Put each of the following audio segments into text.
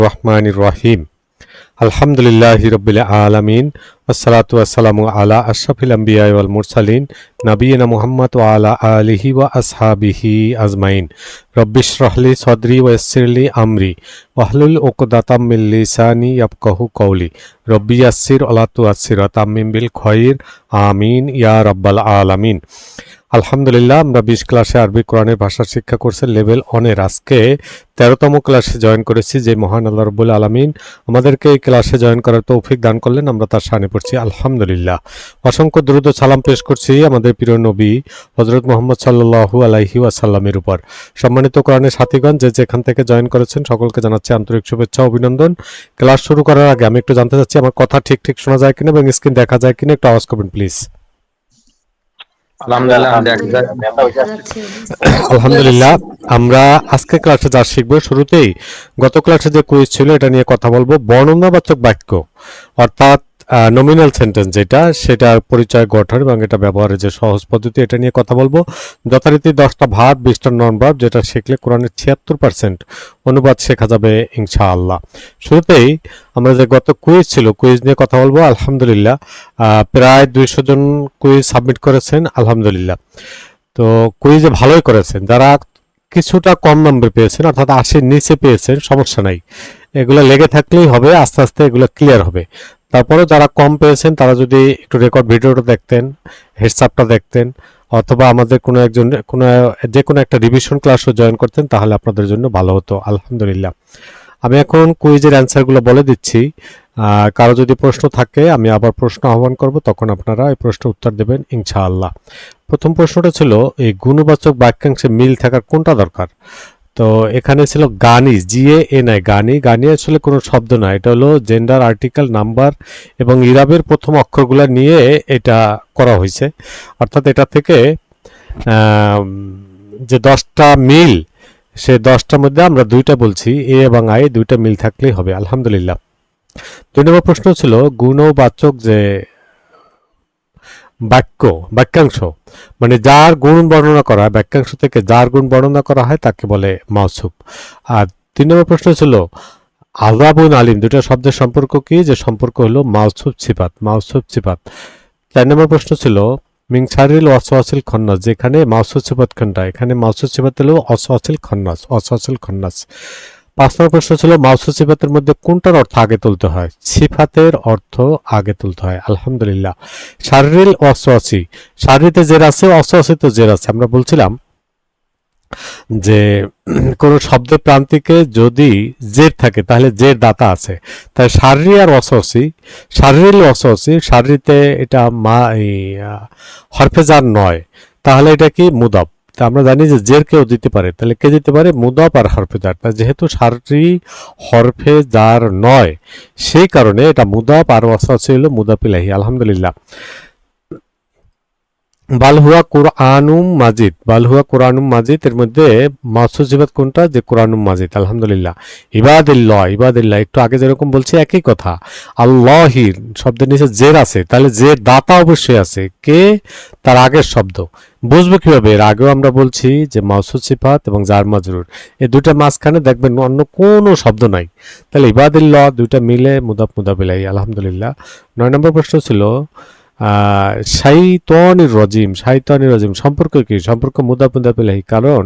রহমানির রহিম। আলহামদুলিল্লাহি রাব্বিল আলামিন ওয়াসসালাতু ওয়াসসালামু আলা আশরাফিল আমবিয়া ওয়াল মুরসালিন নবিয়িনা মুহাম্মদ ওয়া আলা আলিহি ওয়া আসহাবিহি আজমাইন। রব্বিশ রাহলি সদরি ওয়া ইয়াসসিরলি আমরি ওয়াহলুল উকদাতাম মিন লিসানি ইয়াফকাহু কওলি। রব্বি ইয়াসসির ওয়া লা তুআসসির ওয়া তাম্মিম বিল খায়র আমিন ইয়া রাব্বাল আলামিন। আলহামদুলিল্লাহ, আমরা 20 ক্লাসে আরবি কোরআনের ভাষা শিক্ষা কোর্সের লেভেল অনের আজকে 13তম ক্লাসে জয়েন করেছি। যে মহান আল্লাহ রাব্বুল আলামিন আমাদেরকে এই ক্লাসে জয়েন করার তৌফিক দান করলেন, আমরা তার শানে পড়ছি আলহামদুলিল্লাহ। অসংখ্য দরুদ ও সালাম পেশ করছি আমাদের প্রিয় নবী হযরত মুহাম্মদ সাল্লাল্লাহু আলাইহি ওয়াসাল্লামের উপর। সম্মানিত কোরআনের সাথীগণ, যে যেখান থেকে জয়েন করেছেন সকলকে জানাচ্ছি আন্তরিক শুভেচ্ছা ও অভিনন্দন। ক্লাস শুরু করার আগে আমি একটু জানতে চাচ্ছি আমার কথা ঠিক ঠিক শোনা যায় কিনা এবং স্ক্রিন দেখা যায় কিনা, একটু আওয়াজ করবেন প্লিজ। আলহামদুলিল্লাহ, আমরা আজকে ক্লাসে যা শিখবো, শুরুতেই গত ক্লাসে যে কুইজ ছিল এটা নিয়ে কথা বলবো। বর্ণনাবাচক বাক্য অর্থাৎ নমিনাল সেন্টেন্স যেটা, সেটার পরিচয়, গঠন এবং এটা ব্যবহারের যে সহজ পদ্ধতি, এটা নিয়ে কথা বলবো। যথারীতি 10টা ভার্ব, 20টা নন ভার্ব, যেটা শিখলে কোরআনের 76% অনুবাদ শেখা যাবে ইনশাআল্লাহ। শুরুতেই আমরা যে গত কুইজ ছিল, কুইজ নিয়ে কথা বলবো। আলহামদুলিল্লাহ, প্রায় 200 জন কুইজ সাবমিট করেছেন আলহামদুলিল্লাহ। তো কুইজে ভালোই করেছেন। যারা কিছুটা কম নম্বর পেয়েছেন অর্থাৎ 80-র নিচে পেয়েছেন, সমস্যা নাই, এগুলো লেগে থাকলেই হবে, আস্তে আস্তে এগুলো ক্লিয়ার হবে। তারপরে যারা কম পেয়েছেন তারা যদি একটু রেকর্ড ভিডিওটা দেখতেন, হেডসআপটা দেখতেন, অথবা আমাদের যে কোনো একটা রিভিশন ক্লাসও জয়েন করতেন, তাহলে আপনাদের জন্য ভালো হতো আলহামদুলিল্লাহ। আমি এখন কুইজের অ্যান্সারগুলো বলে দিচ্ছি। কারো যদি প্রশ্ন থাকে আমি আবার প্রশ্ন আহ্বান করব, তখন আপনারা এই প্রশ্ন উত্তর দেবেন ইনশাআল্লাহ। প্রথম প্রশ্নটা ছিল, এই গুণবাচক বাক্যাংশে মিল থাকার কোনটা দরকার? তো এখানে ছিল গানি, GANI, গানি। গানি আসলে কোনো শব্দ না, এটা হলো জেন্ডার, আর্টিকেল, নাম্বার এবং ইরাবের প্রথম অক্ষরগুলো নিয়ে এটা করা হয়েছে। অর্থাৎ এটা থেকে যে 10টা মিল, সে 10টার মধ্যে আমরা 2টা বলছি, এ এবং আই, 2টা মিল থাকলেই হবে আলহামদুলিল্লাহ। 2 নম্বর প্রশ্ন ছিল, গুণবাচক যে বাক্যাংশ, মানে যার গুণ বর্ণনা করা হয়, বাক্যাংশ থেকে যার গুণ বর্ণনা করা হয় তাকে বলে মাউসুফ। আর 3 নম্বর প্রশ্ন ছিল, আযাবুন আলিম দুটো শব্দের সম্পর্ক কি? যে সম্পর্ক হলো মাউসুফ সিফাত। 4 নম্বর প্রশ্ন ছিল, মিন শাররিল ওয়াসওয়াসিল খান্নাস, যেখানে মাউসুফ সিফাত কোনটা? এখানে মাউসুফ সিফাত হলো ওয়াসওয়াসিল খান্নাস। 5 নম্বর প্রশ্ন ছিল, মাউসুফ সিফাতের মধ্যে কোনটার অর্থ আগে তুলতে হয়? সিফাতের অর্থ আগে তুলতে হয় আলহামদুলিল্লাহ। শাররিল ওয়াসওয়াসি, শাররিতে জের আছে, ওয়াসওয়াসিতে জের আছে। আমরা বলছিলাম যে কোন শব্দের প্রান্তিকে যদি জের থাকে তাহলে জের দাতা আছে, তাই শাররি আর ওয়াসওয়াসি, শাররিল ওয়াসওয়াসি, শাররিতে এটা হরফে জার নয়, তাহলে এটা কি? মুদাফ। তা আমরা জানি যে জের কেউ দিতে পারে, তাহলে কে দিতে পারে? মুদাফ আর হরফে জার। তা যেহেতু শাররি হরফে জার নয়, সেই কারণে এটা মুদাফ, আর ওয়াসওয়াসি হলো মুদাফ ইলাইহি আলহামদুলিল্লাহ। বালহুয়া কুরআনুম মাজিদ, বালহুয়া কুরআনুম মাজিদ, এর মধ্যে মাউসুফ সিফাত কোনটা? যে কুরআনুম মাজিদ আলহামদুলিল্লাহ। ইবাদিল্লাহ, একটু আগে যেরকম বলছি একই কথা। আল্লাহির শব্দের নিচে জের আছে, তাহলে জের দাতা অবশ্যই আছে, কে? তার আগের শব্দ। বুঝবো কিভাবে? এর আগেও আমরা বলছি যে মাউসুফ সিফাত এবং জার মাজরুর, এই দুইটা মাঝখানে দেখবেন অন্য কোনো শব্দ নাই, তাহলে ইবাদিল্লাহ, দুইটা মিলে মুদাফ ইলাইহি আলহামদুলিল্লাহ। 9 নম্বর প্রশ্ন ছিল, শাইতানির রজিম সম্পর্ক কি? সম্পর্ক মুদাফ ইলাইহি, কারণ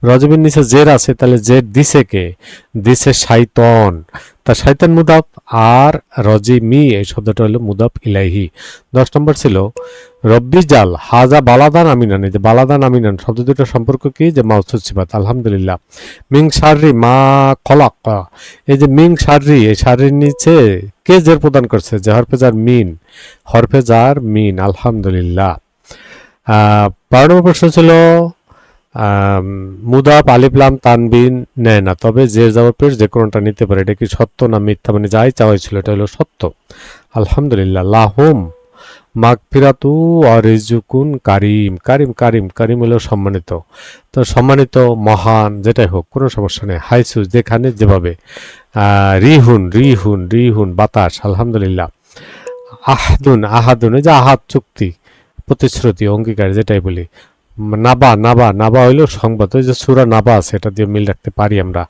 রজিমের নিচে জের আছে, তাহলে জের দিছে কে? দিছে শাইতান, তা শাইতান মুদাফ, আর রজিমি এই শব্দটা হলো মুদাফ ইলাইহি। 10 নম্বর ছিল, রব্বি জাল হাজা বালাদান আমিনান, এই যে বালাদান আমিনান শব্দ দুটোর সম্পর্ক কি? যে মাউসুফ সিফাত আলহামদুলিল্লাহ। মিং শাররি মা খলাক, এই যে মিং শাররি, এই শাররির নিচে কে জের প্রদান করছে? যে হরফে জার মিন আলহামদুলিল্লাহ। 12 নম্বর প্রশ্ন ছিল, মুদাফ আলিফ লাম তানবিন নেয় না, তবে জের জাবর পেশ যে কোনটা নিতে পারে, এটা কি সত্য না মিথ্যা? মানে যাই চাওয়া হয়েছিল এটা হলো সত্য আলহামদুলিল্লাহ। লাহুম মাগফিরাতু ওয়া রিজকুন কারিম হলো সম্মানিত, তো সম্মানিত, মহান, যেটাই হোক কোনো সমস্যা নেই। হাইসু যেখানে যেভাবে। রিহুন বাতাস আলহামদুলিল্লাহ। আহাদুন, এই যে আহাদ চুক্তি, প্রতিশ্রুতি, অঙ্গীকার, যেটাই বলি। নাবা নাবা নাবা হইলো সংবাদ, ওই যে সূরা নাবা আছে এটা দিয়ে মিল রাখতে পারি আমরা।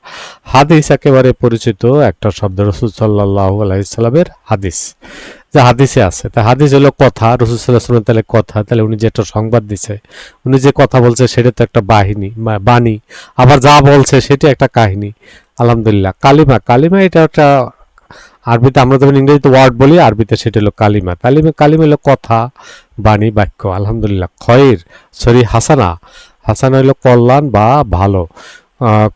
হাদিস একেবারে পরিচিত একটা শব্দ, রাসূল সাল্লাল্লাহু আলাইহি সাল্লামের হাদিস, যে হাদিসে আছে। তা হাদিস হলো কথা, রাসূল সাল্লাল্লাহু আলাইহি ওয়াসাল্লাম তাহলে কথা, তাহলে উনি যে একটা সংবাদ দিছে, উনি যে কথা বলছে সেটা তো একটা বাহিনী বাণী, আবার যা বলছে সেটা একটা কাহিনী। আলহামদুলিল্লাহ। কালিমা, কালিমা এটা একটা আরবিতে আমরা যেমন ইংরেজিতে ওয়ার্ড বলি, আরবিতে সেটা হলো কালিমা। কালিমা কালিমা হলো কথা, বাণী, বাক্য। আলহামদুলিল্লাহ। খয়ের সরি হাসানা, হাসানা হলো কল্যাণ বা ভালো।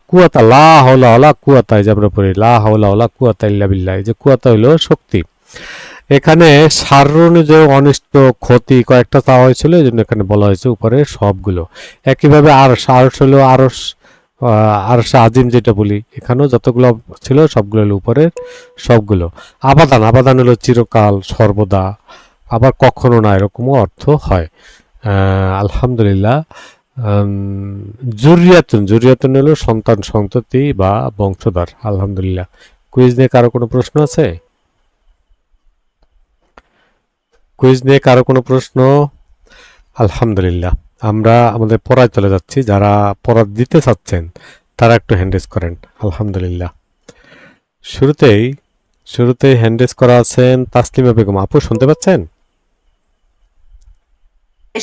কুয়াতা, লা হাওলা ওয়ালা কুয়াতা, এই যে আমরা পড়ি লা হাওলা ওয়ালা কুয়াতা ইল্লা বিল্লাহ, এই যে কুয়াতা হলো শক্তি। এখানে সার অনুযায়ী অনিষ্ট ক্ষতি কয়েকটা চাওয়া হয়েছিল, এই জন্য এখানে বলা হয়েছে উপরে সবগুলো। একইভাবে আরশ, আরশ হলো আরশ, আরশে আজিম যেটা বলি, এখানেও যতগুলো ছিল সবগুলো হলো উপরের সবগুলো। আবাদান, আবাদান হলো চিরকাল, সর্বদা, আবার কখনো না, এরকমও অর্থ হয়। আলহামদুলিল্লাহ। জুরিয়াতুন, জুরিয়াতুন হলো সন্তান, সন্ততি বা বংশধর। আলহামদুলিল্লাহ। কুইজ নিয়ে কারো কোনো প্রশ্ন আছে? কুইজ নিয়ে কারো কোনো প্রশ্ন? আলহামদুলিল্লাহ। আমরা আমাদের পড়ায় চলে যাচ্ছি। যারা পড়া দিতে চাচ্ছেন তারা একটু হ্যান্ড রেজ করেন। আলহামদুলিল্লাহ। শুরুতেই শুরুতেই হ্যান্ড রেজ করা আছেন তাসলিমা বেগম। আপু শুনতে পাচ্ছেন?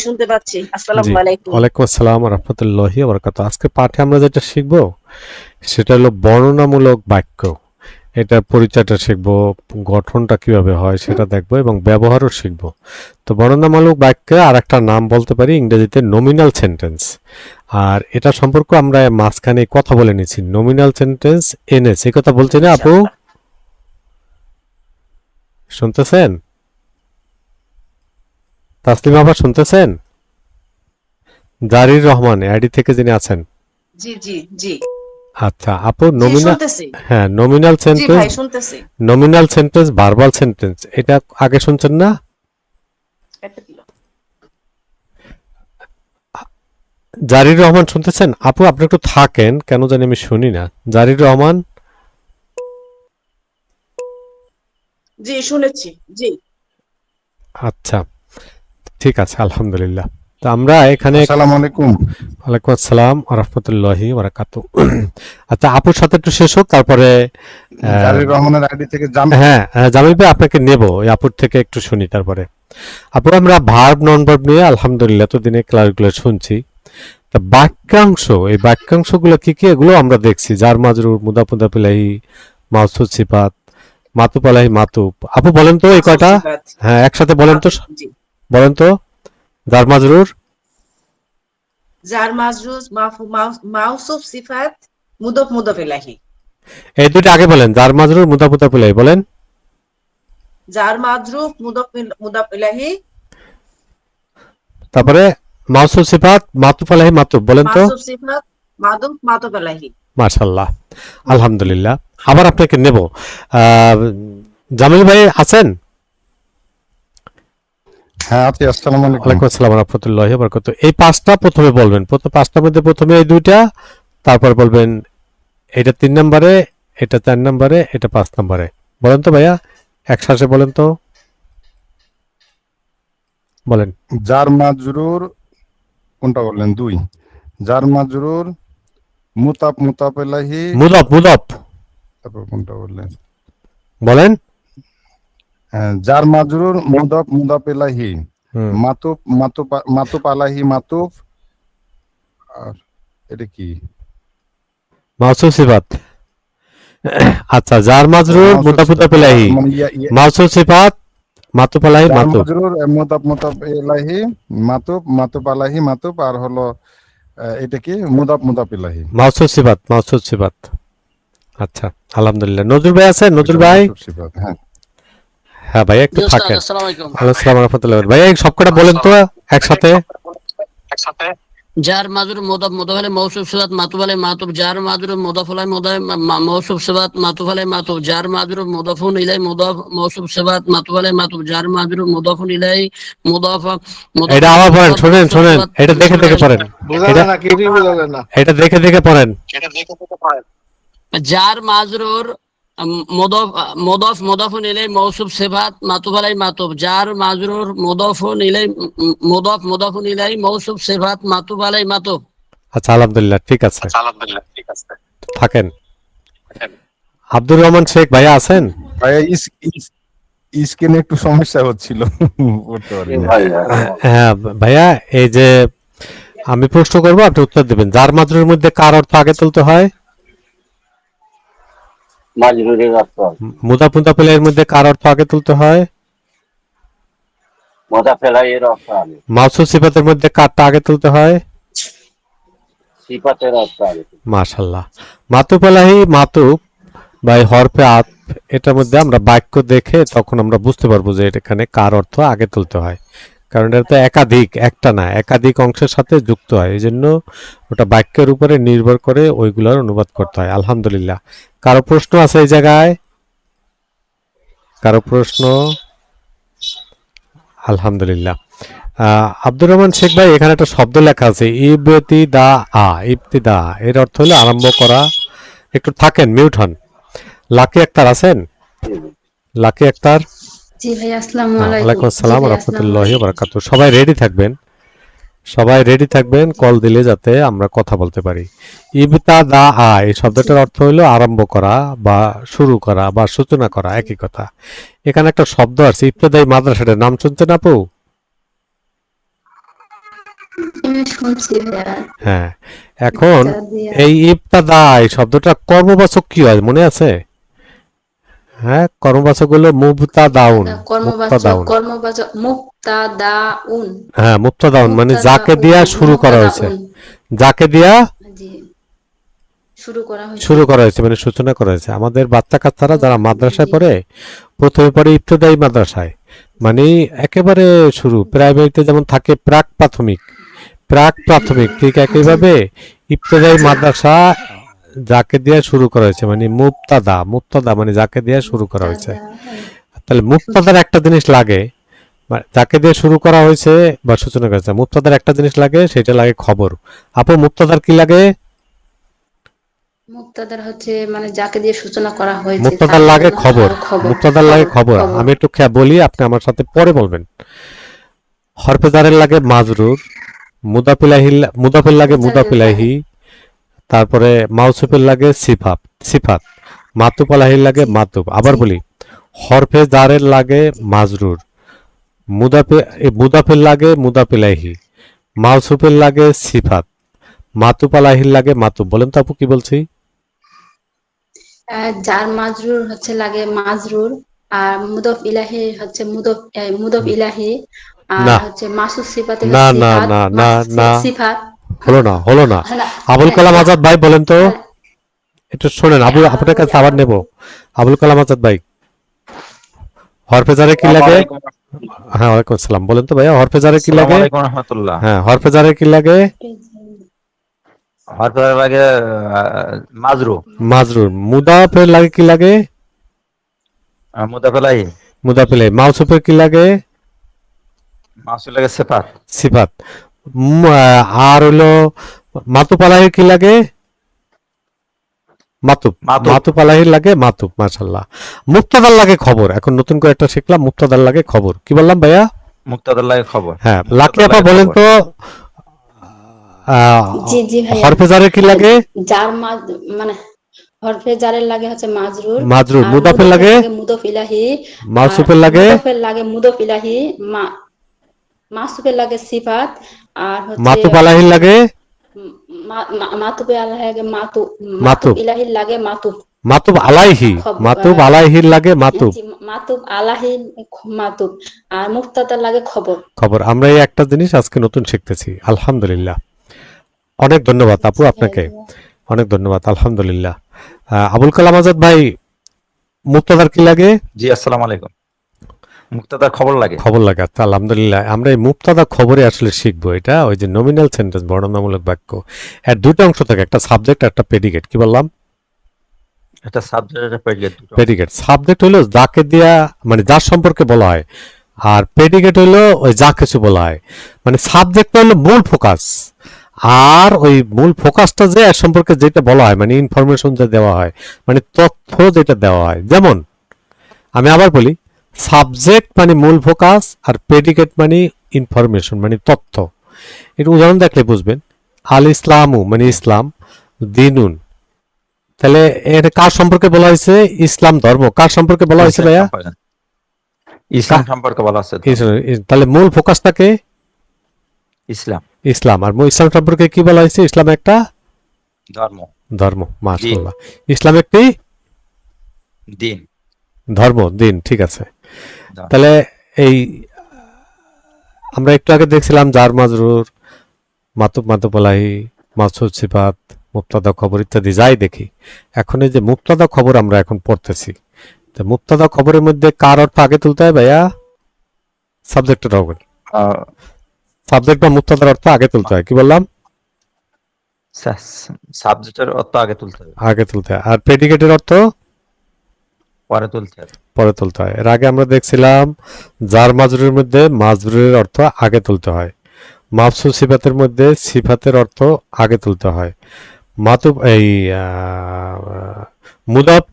শুনতে পাচ্ছি। জি, আসসালামু আলাইকুম। ওয়ালাইকুম আসসালাম ওয়া রাহমাতুল্লাহি ওয়া বারাকাতুহু। আজকে পাঠে আমরা যেটা শিখব সেটা হলো বর্ণনামূলক বাক্য। এটার পরিচয়টা শিখব, গঠনটা কিভাবে হয় সেটা দেখব, এবং ব্যবহারও শিখব। তো বর্ণনামূলক বাক্যে আর একটা নাম বলতে পারি ইংরেজিতে নমিনাল সেন্টেন্স। আর এটা সম্পর্কে আমরা মাঝখানে কথা বলে নিয়েছি, নমিনাল সেন্টেন্স এনএস, এই কথা বলছি না আপু? শুনতেছেন? তাসলিমা আপা শুনতেছেন? জারির রহমান আইডি থেকে যিনি আছেন। জি জি জি আচ্ছা আপু, জি নমিনাল, শুনতেছি। হ্যাঁ নমিনাল জি সেন্টেন্স, ভাই শুনতেছি। নমিনাল সেন্টেন্স, ভার্বাল সেন্টেন্স, এটা আগে শুনছেন না? একটা দিল। জারির রহমান শুনতেছেন? আপু আপনি একটু থাকেন, কেন জানি আমি শুনি না। জারির রহমান, জি শুনেছি। জি আচ্ছা ঠিক আছে, আলহামদুলিল্লাহ। তো আমরা এখানে, আসসালামু আলাইকুম। ওয়ালাইকুম আসসালাম ওয়া রাহমাতুল্লাহি ওয়া বারাকাতুহু। আচ্ছা আপুর সাথে একটু শেষ হোক, তারপরে জারির রহমানের আইডি থেকে হ্যাঁ জামিল ভাই আপনাকে নেব, এই আপুর থেকে একটু শুনি তারপরে। আপু আমরা ভার্ব নন ভার্ব নিয়ে আলহামদুলিল্লাহ এতদিনে ক্লাসগুলো শুনছি। তা বাক্যাংশ, এই বাক্যাংশগুলো কি কি এগুলো আমরা দেখছি। জার মাজরুর, মুদাফ মুদাফ ইলাইহি, মাউসুফ সিফাত, মাতুপ আলাইহি মাতুপ। আপু বলেন তো এই মাসুফ কয়টা? সিফাত। হ্যাঁ একসাথে বলেন তো, জি বলেন তো। জার মাজরুর, জার মাজরুর মাউসুফ সিফাত মুদফ মুদফ ইলাহি। এই দুইটা আগে বলেন, জার মাজরুর, মুদাফ মুদাফ ইলাইহি বলেন। জার মাজরুফ মুদফ মুদফ ইলাহি, তারপরে মাউসুফ সিফাত, মাতুপ আলাইহি মাতুপ বলেন তো। মাসুফ সিফাত মাদুফ মাদুফ ইলাহি। মাশাআল্লাহ, আলহামদুলিল্লাহ। আবার আপনাকে নেব। আহ, জামিল ভাই আছেন? হ্যাঁ আছি। আসসালামু আলাইকুম। ওয়ালাইকুম আসসালাম ওয়া রাহমাতুল্লাহি ওয়া বারাকাতুহু। এই পাঁচটা প্রথমে বলবেন, প্রথম পাঁচটার মধ্যে প্রথমে এই দুইটা, তারপর বলবেন এটা 3 নম্বরে, এটা 4 নম্বরে, এটা 5 নম্বরে। বলেন তো ভাইয়া, একসাথে বলেন তো, বলেন। জার মাজরুর কোনটা বললেন? 2। জার মাজরুর মুতাপ মুতাপ ইলাহি, মুদফ মুদফ তারপর কোনটা বললেন? বলেন। হ্যাঁ, জার মাজরুর মুদাফ মুদাফ ইলাহি, হুম, মাতুপ মাতুপ মাতুপ আলাহি মাতুপ, আর এটা কি? মাউসুফ সিফাত। আচ্ছা, জার মাজরুর, মাউসুফ মুদাফ সিফাত, মুদাফ ইলাইহি, মানে মাউসুফ সিফাত, মাতুপ আলাইহি জার মাতুপ। মাজরুর মুতাপ মুতাপ ইলাহি, মাতুপ মাতুপ আলাহি মাতুপ, আর হলো এটা কি? মুদাফ মুদাফ ইলাহি। মাউসুফ সিফাত, মাউসুফ সিফাত। আচ্ছা আলহামদুলিল্লাহ। নজরুল ভাই আছেন? নজরুল এটা ভাই, মাউসুফ সিফাত। হ্যাঁ হ্যাঁ ভাই একটু জি ওস্তাদ, থাকেন। আসসালামু আলাইকুম। ওয়ালাইকুম আসসালাম ওয়া রাহমাতুল্লাহি ওয়া বারাকাতুহু। ভাই এই সবকটা বলেন তো একসাথে। জার মাজরুর মুদাফ মুদাফ আলাইহি মাউসুফ সিফাত মাতুফ আলাইহি মাতুফ, জার মাজরুর মুদাফ আলাইহি মুদাফ মাউসুফ সিফাত মাতুফ আলাইহি মাতুফ, জার মাজরুর মুদাফুন ইলাইহি মুদাফ মাউসুফ সিফাত মাতুফ আলাইহি মাতুফ, জার মাজরুর মুদাফুন ইলাইহি মুদাফ মুদাফ এটা আবার পড়েন, শুনেন শুনেন, এটা দেখে দেখে পড়েন, বোঝা এটা যায় না, কিছুই বোঝা যায় না। এটা দেখে দেখে পড়েন। জার মাজরুর মুদাফুন ইলাই মৌসুফ সিফাত মাতুফ আলাই মাতুফ জার মাজরুর মুদাফুন ইলাই মুদাফুন ইলাই মৌসুফ সিফাত মাতুফ আলাই মাতুফ। আচ্ছা, আলহামদুলিল্লাহ, ঠিক আছে, থাকেন। আব্দুর রহমান শেখ ভাইয়া আছেন? ভাইয়া স্ক্রিনে একটু সমস্যা হচ্ছিল, পড়তে পারিনি। হ্যাঁ ভাইয়া, এই যে আমি প্রশ্ন করবো, আপনি উত্তর দেবেন। জার মাজরুরের মধ্যে কার অর্থ আগে তুলতে হয়? মাজরুরের অর্থ মুদাফ মুদাফ ইলাইহির মধ্যে কার অর্থ আগে তুলতে হয়? মুদাফেলাইয়ের অর্থ আগে, মাউসুফ সিফাতের মধ্যে কারটা আগে তুলতে হয়? সিফাতের অর্থ আগে। মাশাআল্লাহ। মাতুফ আলাইহি মাতুফ বা হরফে আত, এটার মধ্যে আমরা বাক্য দেখে তখন আমরা বুঝতে পারবো যে এখানে কার অর্থ আগে তুলতে হয়, কারণ এটা তো একাধিক, একটা না, একাধিক অংশের সাথে যুক্ত হয়, এই জন্য ওটা বাক্যের উপরে নির্ভর করে ওইগুলোর অনুবাদ করতে হয়। আলহামদুলিল্লাহ। কারো প্রশ্ন আছে এই জায়গায়? কারো প্রশ্ন? আলহামদুলিল্লাহ। আব্দুর রহমান শেখ ভাই, এখানে একটা শব্দ লেখা আছে ইবতিদা আ, ইবতিদা, এর অর্থ হলো আরম্ভ করা। একটু থাকেন, মিউট হন। লাকি আক্তার আছেন? লাকি আক্তার? জি ভাই, আসসালামু আলাইকুম। ওয়ালাইকুম আসসালাম জি ভাই, রাহমাতুল্লাহি আসসালামু ওয়া বারাকাতুহু। সবাই রেডি থাকবেন, সবাই রেডি থাকবেন, কল দিলে যাতে আমরা কথা বলতে পারি। ইবতাদা আ, এই শব্দটার অর্থ হলো আরম্ভ করা বা শুরু করা বা সূচনা করা, একই কথা। এখানে একটা শব্দ আছে ইবতেদাই মাদ্রাসাটার নাম শুনছেন আপু? আমি শুনছি ভাইয়া। হ্যাঁ, এখন দিয়া। এই ইবতাদা এই শব্দটা কর্মবাচক কি হয় মনে আছে? হ্যাঁ, কর্মবাচক হলো মুবতাদাউন। মুবতাদাউন, কর্মবাচক মুক্তাদাউন। হ্যাঁ মুবতাদাউন মানে যাকে দিয়া শুরু করা হয়েছে, যাকে দিয়া জি, শুরু করা হয়েছে। শুরু করা হয়েছে মানে সূচনা করা হয়েছে। আমাদের বাচ্চা কাচ্চারা যারা মাদ্রাসায় পড়ে, প্রথমে পড়ে ইবতেদায়ী মাদ্রাসায়, মানে একেবারে শুরু। প্রাইমারিতে যেমন থাকে প্রাক প্রাথমিক, প্রাক প্রাথমিক, ঠিক একইভাবে ইবতেদায়ী মাদ্রাসা যাকে দিয়ে শুরু করা হয়েছে মানে মুবতাদা, মুবতাদা মানে যাকে দিয়ে শুরু করা হয়েছে। তাহলে মুবতাদার একটা জিনিস লাগে, যাকে দিয়ে শুরু করা হয়েছে বা সূচনা করা হয়েছে, মুবতাদার একটা জিনিস লাগে, সেটা লাগে খবর। আপু, মুবতাদার কি লাগে? মুক্তাদার হচ্ছে মানে যাকে দিয়ে সূচনা করা হয়েছে, মুবতাদার তার লাগে জন্য খবর, খবর। মুবতাদার লাগে খবর। আমি একটু বলি, আপনি আমার সাথে পরে বলবেন। হরফে জারের লাগে মাজরুর, মুদাফিল লাগে মুদাফিলাহি, তারপরে মাউসুফের লাগে সিফাত, সিফাত, মাতুফ আলাহির লাগে মাতুফ। আবার বলি, হরফে জারের লাগে মাজরুর, মুদাফিল লাগে মুদাফিলাহি, মাউসুফের লাগে সিফাত, মাতুফ আলাহির লাগে মাতুফ। বলেন তো আপু, কি বলছি? যার মাজরুর হচ্ছে লাগে মাজরুর, আর মুদফ ইলাহি হচ্ছে মুদফ ইলাহি, আর না হচ্ছে মাসুফ সিফাতে না হচ্ছে না সিফাত, না না না, সিফাত। হলো না, হলো না। আবুল কালাম আজাদ ভাই বলেন তো, একটু শোনেন, আপনার কাছে আবার নেব। আবুল কালাম আজাদ ভাই, হরফে জারে কি লাগে? হ্যাঁ, ওয়ালাইকুম আসসালাম। বলেন তো ভাইয়া, হরফে জারে কি লাগে? হ্যাঁ, হরফে জারে কি লাগে? হরফের লাগে মাজরু, মাজরুর। মুদাফের লাগে কি লাগে? মুদাফেলাই, মুদাফিলাই। মাউসুফের কি লাগে? মাসুল লাগে সিফাত, সিফাত। আর হলো মাতুপ আলাহির কি লাগে? মাতুপ। মাতুপ। মাতুপ আলাহির লাগে মাতুপ। মাশাআল্লাহ। মুবতাদার লাগে খবর। এখন নতুন করে একটা শিখলাম, মুবতাদার লাগে খবর। কি বললাম ভাইয়া? মুক্তাদার লাগে খবর। হ্যাঁ, লাকি আপা বলেন তো, জি জি ভাইয়া। হরফে জারে কি লাগে? যার মানে হরফে জারের লাগে হচ্ছে মাজরুর, মাজরুর। আর মুদাফের লাগে মুদফ ইলাহি, মাউসুফের লাগে মুদফের লাগে মুদফ ইলাহি, মাসুফের লাগে সিফাত, আর হচ্ছে মাতুপ আলাহির লাগে মাতুবে আল্লাহ লাগে মাতুব, মাতুব। মাতুব ইলাহির লাগে মাতুব, মাতুব আলাইহি, মাতুব আলাইহির লাগে মাতুব। মাতুব আলাহি মাতুব, আর মুক্তাদার লাগে খবর। খবর। আমরা এই একটা জিনিস আজকে নতুন শিখতেছি, আলহামদুলিল্লাহ। অনেক ধন্যবাদ আপু আপনাকে, অনেক ধন্যবাদ, আলহামদুলিল্লাহ। আবুল কালাম আজাদ ভাই, মুক্তাদার কি লাগে? জি, আসসালামু আলাইকুম। মুক্তাদার খবর লাগে। খবর লাগে। আচ্ছা, আলহামদুলিল্লাহ। আমরা এই মুক্তাদা খবরে আসলে শিখবো। এটা ওই যে নমিনাল সেন্টেন্স, বর্ণনামূলক বাক্য, এর দুটো অংশ থাকে, একটা সাবজেক্ট, একটা প্রেডিকেট। কি বললাম? এটা সাবজেক্ট, এটা প্রেডিকেট। প্রেডিকেট। সাবজেক্ট হলো যাকে দিয়া মানে যার সম্পর্কে বলা হয়, আর প্রেডিকেট হলো ওই যা কিছু বলা হয়। মানে সাবজেক্ট হলো মূল ফোকাস, আর ওই মূল ফোকাসটা যে এর সম্পর্কে যেটা বলা হয় মানে ইনফরমেশন যে দেওয়া হয় মানে তথ্য যেটা দেওয়া হয়, যেমন আমি আবার বলি, সাবজেক্ট মানে মূল ফোকাস আর প্রেডিকেট মানে ইনফরমেশন মানে তথ্য। এর উদাহরণ দেখলে বুঝবেন। আল ইসলামু মানে ইসলাম, দিনুন, তাহলে এটা কার সম্পর্কে বলা হয়েছে? ইসলাম ধর্ম। কার সম্পর্কে বলা হয়েছে ইসলাম ভাইয়া? সম্পর্কে। ইসলাম সম্পর্কে বলা আছে তো। তাহলে মূল ফোকাসটাকে ইসলাম ইসলাম, আর ইসলাম সম্পর্কে কি বলা হয়েছে? ইসলাম একটা ধর্ম, ধর্ম। মাশাআল্লাহ, ইসলাম একটি দিন। ধর্ম, দিন, ঠিক আছে। ধর্ম। তাহলে এই আমরা একটু আগে দেখছিলাম জার মাজরুর, মাতুব মাতুবলাহি, মাসুদ সিফাত, মুক্তাদা খবর ইত্যাদি যাই দেখি। এখন এই যে মুক্তাদা খবর আমরা এখন পড়তেছি, তো মুক্তাদা খবরের মধ্যে কার অর্থ আগে তুলতে হয় ভাইয়া? সাবজেক্টের হবে, আহ, সাবজেক্ট বা মুক্তাদার অর্থ আগে তুলতে হয়। কি বললাম? সাবজেক্টের অর্থ আগে তুলতে হবে, আগে তুলতে হয়। আর প্রেডিকেটের অর্থ পরে তুলতে হবে। পরে তুলতে হয়। এর আগে আমরা দেখছিলাম জার মাজরুরের মধ্যে মাজরুরের অর্থ আগে তুলতে হয়, মাফসুস সিফাতের মধ্যে সিফাতের অর্থ আগে তুলতে হয়, মাতুব এই মুদাফ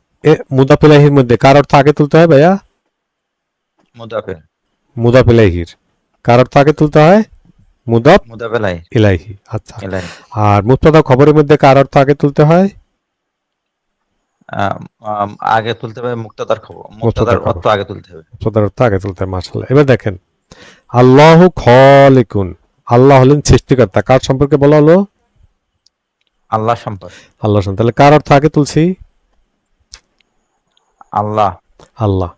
মুদাফ ইলাহির মধ্যে কার অর্থ আগে তুলতে হয় ভাইয়া? মুদাফে মুদাফ ইলাহির কার অর্থ আগে তুলতে হয়? মুদাফ মুদাফেলাই ইলাহি। আচ্ছা, এলাই। আর মুবতাদা খবরের মধ্যে কার অর্থ আগে তুলতে হয়? আগে তুলতে হবে মুক্তাদার খবর, মুক্তাদার মুক্তাদার খবর। অর্থ আগে তুলতে হবে। মুবতাদার অর্থ আগে তুলতে হয়। মাশাআল্লাহ। এবার দেখেন, আল্লাহু খালিকুন, আল্লাহ হলেন সৃষ্টিকর্তা। কার সম্পর্কে বলা হলো? আল্লাহ সম্পর্কে। আল্লাহ সম্পর্কে। তাহলে কার অর্থ আগে তুলছি? আল্লাহ। আল্লাহ।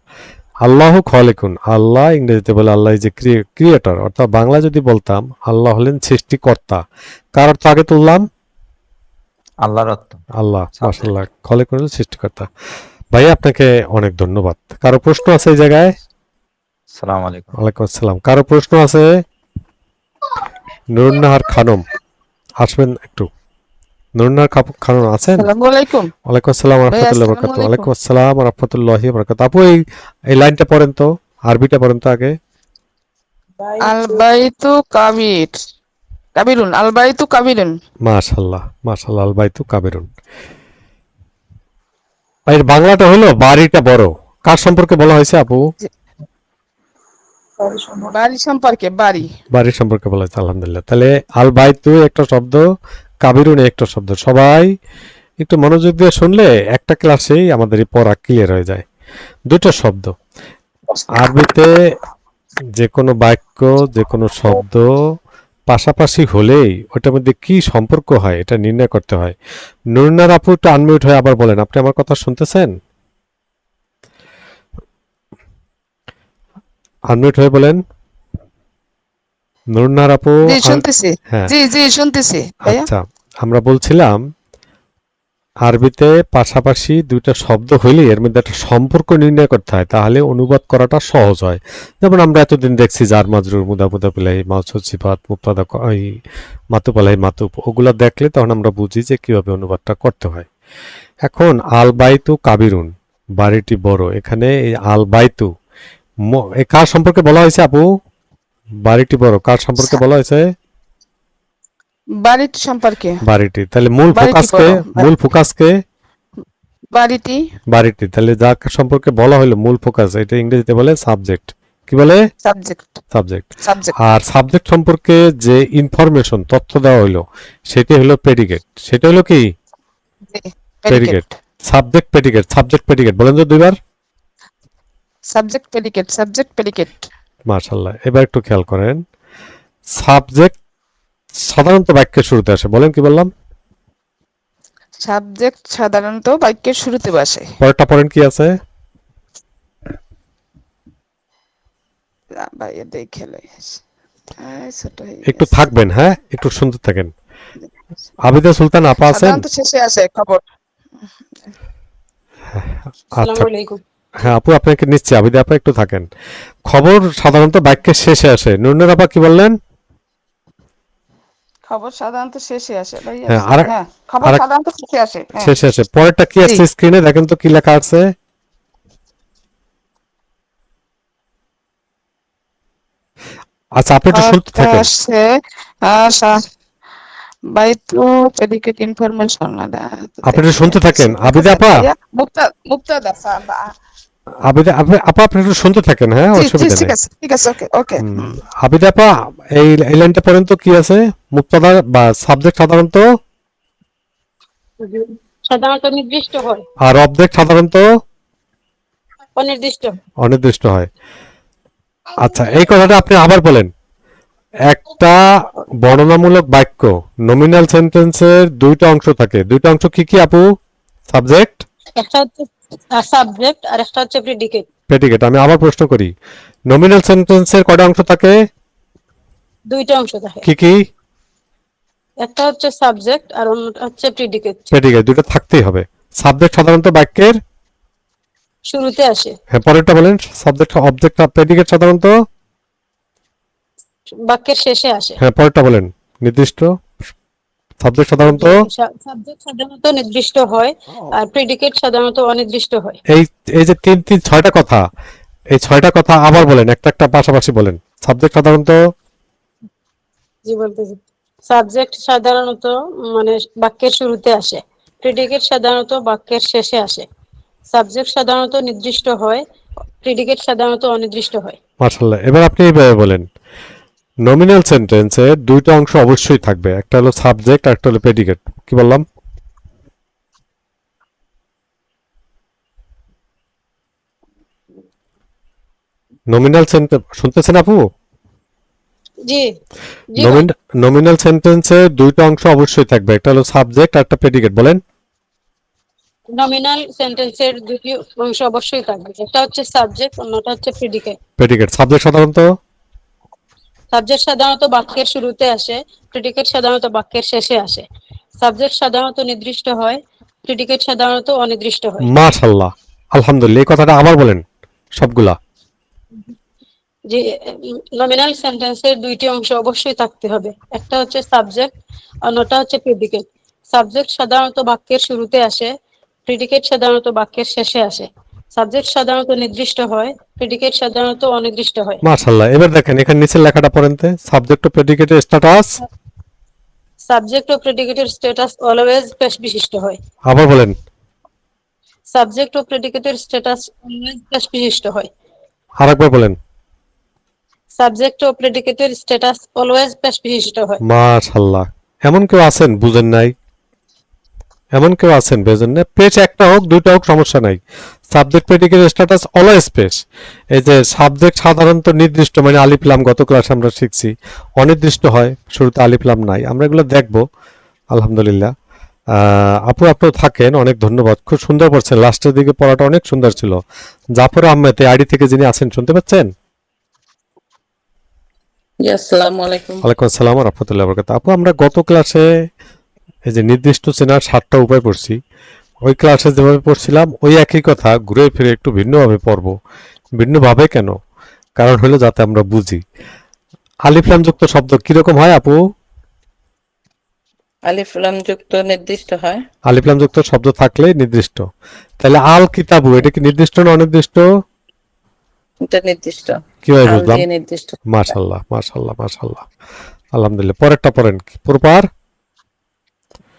আল্লাহু খালিকুন, আল্লাহ ইংরেজিতে বলে আল্লাহ যে ক্রিয়েটর, অর্থাৎ বাংলা যদি বলতাম আল্লাহ হলেন সৃষ্টিকর্তা। কার অর্থ আগে তুললাম? আল্লাহর অর্থ। আল্লাহ। মাশাআল্লাহ, খালিকুন হলেন সৃষ্টিকর্তা। ভাই আপনাকে অনেক ধন্যবাদ। কারো প্রশ্ন আছে এই জায়গায়? আসসালামু আলাইকুম। ওয়ালাইকুম আসসালাম। কারো প্রশ্ন আছে? নুরুন্নাহার খানম, আসবেন একটু। নুরুন্নাহার খানম আছেন? আসসালামু আলাইকুম। ওয়ালাইকুম আসসালাম ভাই, রাহমাতুল্লাহি ওয়া আসসালামু বারাকাতুহু। আলাইকুম। ওয়ালাইকুম আসসালাম রাহমাতুল্লাহি ওয়া বারাকাতুহু। আপু এই লাইনটা পড়েন তো, আরবিটা পড়েন তো আগে। আলবাইতু কাবিরুন আলবাইতু কাবিরুন। মাশাআল্লাহ, মাশাআল্লাহ, আল বাইতু কাবিরুন। এর বাংলাটা হলো বাড়িটা বড়। কার সম্পর্কে বলা হয়েছে আপু? বাড়ি সম্পর্কে, বাড়ি। বাড়ির সম্পর্কে বলা হয়েছে। আলহামদুলিল্লাহ। তাহলে আল বাইতু একটা শব্দ, কাবিরুন একটা শব্দ। সবাই একটু মনোযোগ দিয়ে শুনলে একটা ক্লাসেই আমাদের এই পড়া ক্লিয়ার হয়ে যায়। দুটো শব্দ আরবিতে, যে কোনো বাক্য, যে কোনো শব্দ পাশাপাশি হলেই ওটার মধ্যে কি সম্পর্ক হয় এটা নির্ণয় করতে হয়। নুরনার আপু একটু আনমিউট হয়ে আবার বলেন, আপনি আমার কথা শুনতেছেন? আনমিউট হয়ে বলেন নুরনার আপু। জি শুনতেছি। হ্যাঁ, জি জি শুনতেছি ভাইয়া। আচ্ছা, আমরা বলছিলাম আরবিতে পাশাপাশি দুইটা শব্দ হইলে এর মধ্যে একটা সম্পর্ক নির্ণয় করতে হয়, তাহলে অনুবাদ করাটা সহজ হয়। যেমন আমরা এতদিন দেখছি জার মাজরুর, মুদাফুদাফিলাহি, মাউসুদ সিফাত, মুবতাদা মাতুব আলাহি, মাতুব, ওগুলা দেখলে তখন আমরা বুঝি যে কিভাবে অনুবাদটা করতে হয়। এখন আল বাইতু কাবিরুন, বাড়িটি বড়। এখানে এই আল বাইতু কার সম্পর্কে বলা হয়েছে আপু? বাড়িটি বড় কার সম্পর্কে বলা হয়েছে? বাড়িটি সম্পর্কে। বাড়িটি। তাহলে মূল বাড়িটি ফোকাসকে, বড়। মূল ফোকাসকে বাড়িটি বাড়িটি। তাহলে যা সম্পর্কে বলা হলো মূল ফোকাস, এটা ইংরেজিতে বলে সাবজেক্ট। কি বলে? সাবজেক্ট। সাবজেক্ট। সাবজেক্ট। আর সাবজেক্ট সম্পর্কে যে ইনফরমেশন, তথ্য দেওয়া হলো, সেটি হলো প্রেডিকেট। সেটা হলো কি? Predicate. Subject predicate, subject predicate বলেন তো দুইবার। Subject predicate, subject predicate. মাশাআল্লাহ। এবার একটু খেয়াল করেন, সাবজেক্ট সাধারণত বাক্যের শুরুতে আসে। বলেন কি বললাম? সাবজেক্ট সাধারণত বাক্যের শুরুতে বসে। পরেরটা পড়েন কি আছে? ভাইয়া দেখে লই। ছোট হয়ে একটু গেছে। থাকবেন, হ্যাঁ, একটু শুনতে থাকেন। আবিদা সুলতান আপা আছেন? সাধারণত শেষে আছে খবর। আচ্ছা, হ্যাঁ আপু আপনাকে নিচ্ছি। আবিদা আপা একটু থাকেন। খবর সাধারণত বাক্যের শেষে আসে। নুরুন্নার আপা কি বললেন? খবর সাধারণত শেষে আসে ভাইয়া। হ্যাঁ, হ্যাঁ, খবর সাধারণত শেষে আসে। হ্যাঁ। শেষে আসে। পরেরটা কি আছে স্ক্রিনে দেখেন তো কি লেখা আছে? আচ্ছা, আপনি একটু শুনতে থাকেন। আসছে বাইতু প্রেডিকেট ইনফরমেশন আপনি একটু শুনতে থাকেন আবিদা আপা, মুক্তাদা সাবা আবিদা আপা আপনি একটু শুনতে থাকেন, হ্যাঁ জি জি অসুবিধা ঠিক নেই। আছে ঠিক আছে ওকে ওকে আবিদা আপা, এই লাইনটা পর্যন্ত কি আছে? মুক্তাদা বা সাবজেক্ট সাধারণত সাধারণত নির্দিষ্ট হয়, আর অবজেক্ট সাধারণত অনির্দিষ্ট। অনির্দিষ্ট হয়। আচ্ছা, এই কথাটা আপনি আবার বলেন। একটা বর্ণনামূলক বাক্য নমিনাল সেন্টেন্সের দুইটা অংশ থাকে, দুইটা অংশ কি কি আপু? সাবজেক্ট, একটা হচ্ছে সাবজেক্ট আর একটা হচ্ছে প্রেডিকেট। প্রেডিকেট। আমি আবার প্রশ্ন করি, নমিনাল সেন্টেন্সের কয়টা অংশ থাকে? দুইটা অংশ থাকে, কি কি? একটা হচ্ছে সাবজেক্ট আর অন্যটা হচ্ছে প্রেডিকেট। প্রেডিকেট, দুটো থাকতেই হবে। সাবজেক্ট সাধারণত বাক্যের শুরুতে আসে, হ্যাঁ পরেরটা বলেন। সাবজেক্ট, অবজেক্ট আর প্রেডিকেট সাধারণত বাক্যের শেষে আসে। হ্যাঁ পরেরটা বলেন। নির্দিষ্ট। সাবজেক্ট সাধারণত সাবজেক্ট সাধারণত নির্দিষ্ট হয় আর প্রেডিকেট সাধারণত অনির্দিষ্ট হয়। এই এই যে তিন তিন ছয়টা কথা, এই ছয়টা কথা আবার বলেন, একটা একটা পাশাপাশি বলেন। সাবজেক্ট সাধারণত জি বলতেছি, সাবজেক্ট সাধারণত মানে বাক্যের শুরুতে আসে, প্রেডিকেট সাধারণত বাক্যের শেষে আসে, সাবজেক্ট সাধারণত নির্দিষ্ট হয়, প্রেডিকেট সাধারণত অনির্দিষ্ট হয়। মাশাআল্লাহ। এবার আপনি এইভাবে বলেন, নমিনাল সেন্টেন্সে দুইটা অংশ অবশ্যই থাকবে, একটা হলো সাবজেক্ট আর একটা হলো প্রেডিকেট। কি বললাম? নমিনাল সেন্টেন্স শুনতেছেন আপু? জি জি ভাই। নমিনাল সেন্টেন্সে দুইটা অংশ অবশ্যই থাকবে, একটা হলো সাবজেক্ট আর একটা প্রেডিকেট। বলেন। নমিনাল সেন্টেন্সের দুটি অংশ অবশ্যই থাকবে, একটা হচ্ছে সাবজেক্ট, অন্যটা হচ্ছে প্রেডিকেট। প্রেডিকেট। সাবজেক্ট সাধারণত সাবজেক্ট সাধারণত বাক্যের শুরুতে আসে, প্রেডিকেট সাধারণত বাক্যের শেষে আসে, সাবজেক্ট সাধারণত নির্দিষ্ট হয়, প্রেডিকেট সাধারণত অনির্দিষ্ট হয়। মাশাআল্লাহ, আলহামদুলিল্লাহ। এই কথাটা আবার বলেন সবগুলা। যে নমিনাল সেন্টেন্সের দুইটি অংশ অবশ্যই থাকতে হবে, একটা হচ্ছে সাবজেক্ট, অন্যটা হচ্ছে প্রেডিকেট। সাবজেক্ট সাধারণত বাক্যের শুরুতে আসে, প্রেডিকেট সাধারণত বাক্যের শেষে আসে, সাবজেক্ট সাধারণত নির্দিষ্ট হয়, প্রেডিকেট সাধারণত অনির্দিষ্ট হয়। মাশাআল্লাহ। এবার দেখেন এখানে নিচের লেখাটা পড়েন তে। সাবজেক্ট ও প্রেডিকেটের স্ট্যাটাস সাবজেক্ট ও প্রেডিকেটের স্ট্যাটাস অলওয়েজ পেশ বিশিষ্ট হয়। আবার বলেন। সাবজেক্ট ও প্রেডিকেটের স্ট্যাটাস অলওয়েজ পেশ বিশিষ্ট হয়। আরেকবার বলেন। সাবজেক্ট ও প্রেডিকেটের স্ট্যাটাস অলওয়েজ পেশ বিশিষ্ট হয়। মাশাআল্লাহ। এমন কেউ আছেন বুঝেন নাই? এমন কেউ আছেন বুঝেন না? পেজ একটা হোক দুইটা হোক সমস্যা নাই। সাবজেক্ট প্রেডিকেটের স্ট্যাটাস অলওয়েজ পেশ। এই যে সাবজেক্ট সাধারণত নির্দিষ্ট, মানে আলিফ লাম গত ক্লাসে আমরা শিখছি, অনির্দিষ্ট হয়, শুরুতে আলিফ লাম নাই। আমরা এগুলো দেখবো আলহামদুলিল্লাহ। আপু আপনিও থাকেন, অনেক ধন্যবাদ। খুব সুন্দর পড়ছেন, লাস্টের দিকে পড়াটা অনেক সুন্দর ছিল। জাফর আহমেদ আইডি থেকে যিনি আছেন, শুনতে পাচ্ছেন? আসসালামু আলাইকুম। ওয়ালাইকুম আসসালাম ওয়া রাহমাতুল্লাহি ওয়া বারাকাতুহু। আপু আমরা গত ক্লাসে এই যে নির্দিষ্ট চেনার 7টা উপায় পড়ছি, ওই ক্লাসে যেভাবে পড়ছিলাম ওই একই কথা ঘুরে ফিরে একটু ভিন্নভাবে পড়ব। ভিন্নভাবে কেন? কারণ হলো যাতে আমরা বুঝি। আলিফ লাম যুক্ত শব্দ কিরকম হয় আপু? আলিফ লাম যুক্ত নির্দিষ্ট হয়। আলিফ লাম যুক্ত শব্দ থাকলে নির্দিষ্ট। তাহলে আল কিতাবু এটা কি নির্দিষ্ট না অনির্দিষ্ট? এটা নির্দিষ্ট। কিভাবে আল বুঝলাম? দিয়ে নির্দিষ্ট। মাশাআল্লাহ মাশাআল্লাহ মাশাআল্লাহ, আলহামদুলিল্লাহ। পরেরটা পড়েন। Proper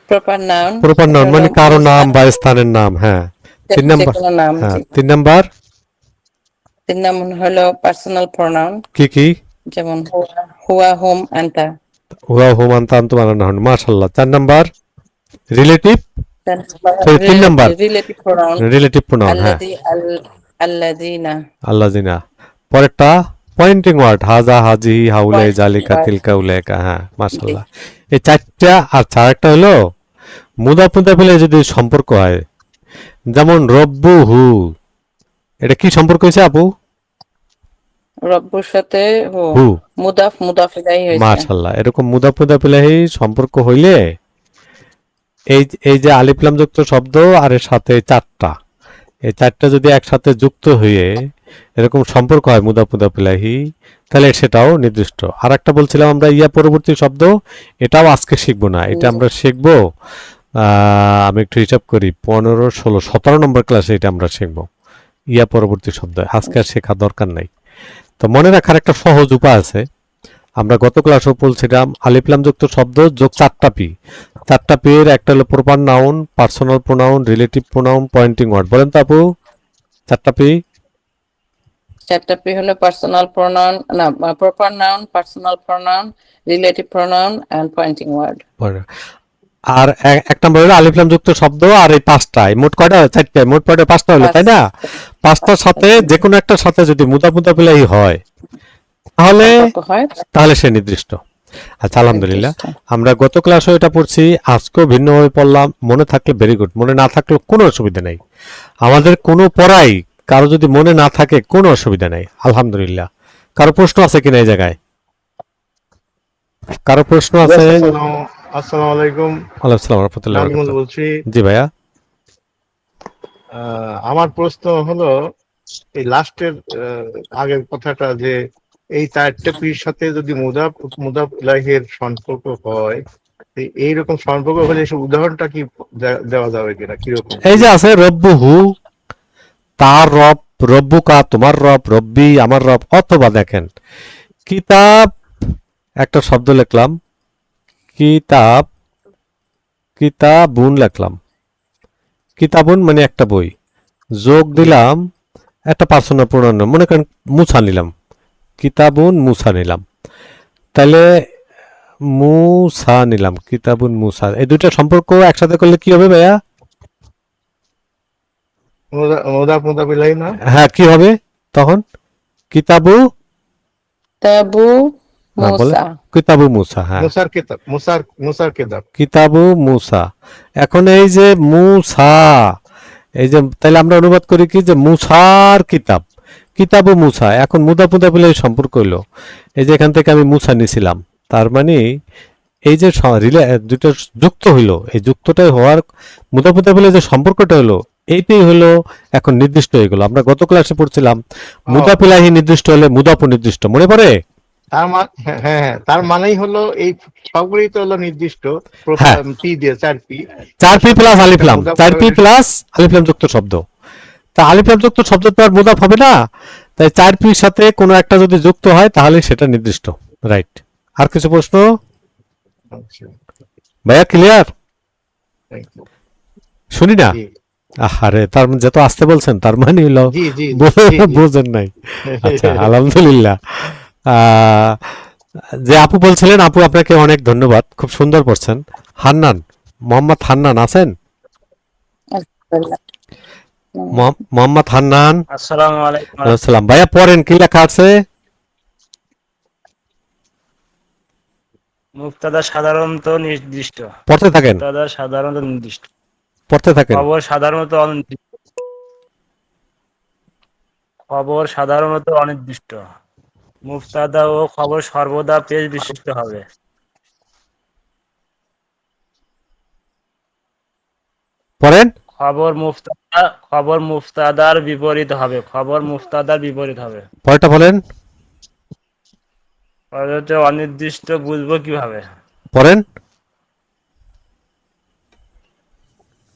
proper noun. Proper noun মানে কারো নাম বা স্থানের নাম। হ্যাঁ। 3 নাম্বার। যেকোনো নাম। হ্যাঁ জি। 3 নাম্বার 3 নাম্বার হলো পার্সোনাল প্রোনাউন, কি কি? যেমন হুয়া, হুম, আনতা। হুয়া হুম আনতা আনতুম বানানো হন। মাশাআল্লাহ। 4 number relative, 3 number relative pronoun relative pronoun. হ্যাঁ আল্লাযী, আল্লাযীনা। আল্লাযিনা। পরেরটা পয়েন্টিং ওয়ার্ড, হাজা হাজি হাউলাই জালিকা তিলকা উলাইকা। হ্যাঁ মাশাআল্লাহ। এই চারটা। আর চারটা হলো মুদাফ মুদাফ ইলাইহি যদি সম্পর্ক হয়, যেমন রব্বু হু, এটা কি সম্পর্ক হয়েছে আপু? রব্বুর সাথে হু। মুদাফ মুদাফ ইলাইহি হয়েছে। মাশাআল্লাহ। এরকম মুদাফ মুদাফ ইলাইহি সম্পর্ক হইলে এই যে আলিফ লাম যুক্ত শব্দ আর এর সাথে চারটা, এই চারটা যদি একসাথে যুক্ত হয়ে এরকম সম্পর্ক হয় মুদাফ মুদাফ ইলাইহি, তাহলে সেটাও নির্দিষ্ট। আর একটা বলছিলাম আমরা ইয়া পরবর্তী শব্দ, এটাও আজকে শিখবো না, এটা আমরা শিখবো আমি একটু হিসাব করি 15, 16, 17 নম্বর ক্লাসে এটা আমরা শিখবো। ইয়া পরবর্তী শব্দ আজকে আর শেখা দরকার নাই। তো মনে রাখার একটা সহজ উপায় আছে। আমরা গত ক্লাসেও বলছিলাম আলিফ লাম যুক্ত শব্দ যোগ 4টা পি। 4টা পি এর একটা হলো proper noun, personal pronoun, relative pronoun, pointing word. বলেন তো আপু 4টা পি। 4টা পি হলো পার্সোনাল প্রোনাউন, না proper noun, personal pronoun, relative pronoun and pointing word. আর এক নম্বর হলো আলিফ লাম যুক্ত শব্দ, আর এই 5টা, মোট কয়টা? 4টা, মোট কয়টা? 5টা হলো, তাই না? 5টার সাথে যে কোনো একটার সাথে যদি মুদাফ মুদাফ ইলাইহি হয় তাহলে সে নির্দিষ্ট। আচ্ছা, আলহামদুলিল্লাহ, আমরা গত ক্লাসে এটা পড়ছি, আজকেও ভিন্নভাবে পড়লাম। মনে থাকলে ভেরি গুড, মনে না থাকলে কোনো অসুবিধা নেই। আমাদের কোনো পড়াই কারো যদি মনে না থাকে কোনো অসুবিধা নেই, আলহামদুলিল্লাহ। কারো প্রশ্ন আছে কিনা এই জায়গায়? কারো প্রশ্ন আছে? আসসালামু আলাইকুম। ওয়ালাইকুম আসসালাম ওয়া রাহমাতুল্লাহি ওয়া বারাকাতুহু। বলছি। জি ভাইয়া। আমার প্রশ্ন হলো এই লাস্টের আগের কথাটা, যে এই 4টে পির সাথে যদি মুদাফ ইলাইহির সম্পর্ক হয়, এইরকম সম্পর্ক হলে সে উদাহরণটা কি দেওয়া যাবে কিনা? কিরকম? এই যে আছে রব্বুহু, তার রব, রব্বুকা তোমার রব, রব্বি আমার রব। অথবা দেখেন কিতাব, একটা শব্দ লিখলাম কিতাব, কিতাবুন লিখলাম, কিতাবুন মানে একটা বই, যোগ দিলাম একটা পার্সোনাল প্রোনাউন, মনে করেন মুছা নিলাম, কিতাবুন মুছা নিলাম, তাহলে মুসা নিলাম, কিতাবুন মুসা। এই দুইটা সম্পর্ক একসাথে করলে কি হবে ভাইয়া? মুদাফ ইলাইহি না? হ্যাঁ, কি হবে তখন? কিতাবু তাবু মুসা, কিতাবু মুসা। হ্যাঁ, মুসার কিতাব, মুসার কিতাব, কিতাবু মুসা। এখন এই যে মুসা, এই যে তাহলে আমরা অনুবাদ করি কি যে মুসার কিতাব, কিতাবু মুসা। এখন মুদাফ মুদাফ ইলাইহি সম্পর্ক হইলো, এই যে এখান থেকে আমি মুসা নিছিলাম, তার মানে এই যে দুটো যুক্ত হইলো, এই যুক্তটাই হওয়ার মুদাফ মুদাফ ইলাইহি যে সম্পর্কটা হলো, এইটাই হলো এখন নির্দিষ্ট হয়ে গেল। আমরা গত ক্লাসে পড়ছিলাম মুদাফ ইলাইহি নির্দিষ্ট হলে মুদাফ নির্দিষ্ট, মনে পড়ে? হ্যাঁ, তার মানেই হলো এই সবগুলোই তো হলো নির্দিষ্ট পি দিয়ে 4 পি প্লাস আলিফ লাম, 4 পি প্লাস আলিফ লাম যুক্ত শব্দ। তা আলিফ লাম যুক্ত শব্দ তো আর মুদাফ হবে না, তাই 4 পির সাথে কোনো একটা যদি যুক্ত হয় তাহলে সেটা নির্দিষ্ট। রাইট। আর কিছু প্রশ্ন ভাইয়া? ক্লিয়ার? শুনি না? আরে তার মানে যত আসতে বলছেন তার মানে হলো বোঝেন নাই। আচ্ছা, আলহামদুলিল্লাহ। যে আপু বলছিলেন, আপু আপনাকে অনেক ধন্যবাদ, খুব সুন্দর পড়ছেন। হান্নান, মোহাম্মদ হান্নান আছেন? মোহাম্মদ হান্নান। আসসালামু আলাইকুম। আসসালাম। ভাইয়া পড়েন, কি লেখা আছে? মুক্তাদা সাধারণত নির্দিষ্ট। পড়তে থাকেন। মুক্তাদা সাধারণত নির্দিষ্ট। পড়তে থাকেন। খবর সাধারণত অনির্দিষ্ট। খবর সাধারণত অনির্দিষ্ট। মুক্তাদা ও খবর সর্বদা পেশ বিশিষ্ট হবে। পড়েন। খবর মুফতাদার বিপরীত হবে। খবর মুফতাদার বিপরীত হবে। পরেরটা বলেন। অনির্দিষ্ট বুঝবো কিভাবে? পড়েন।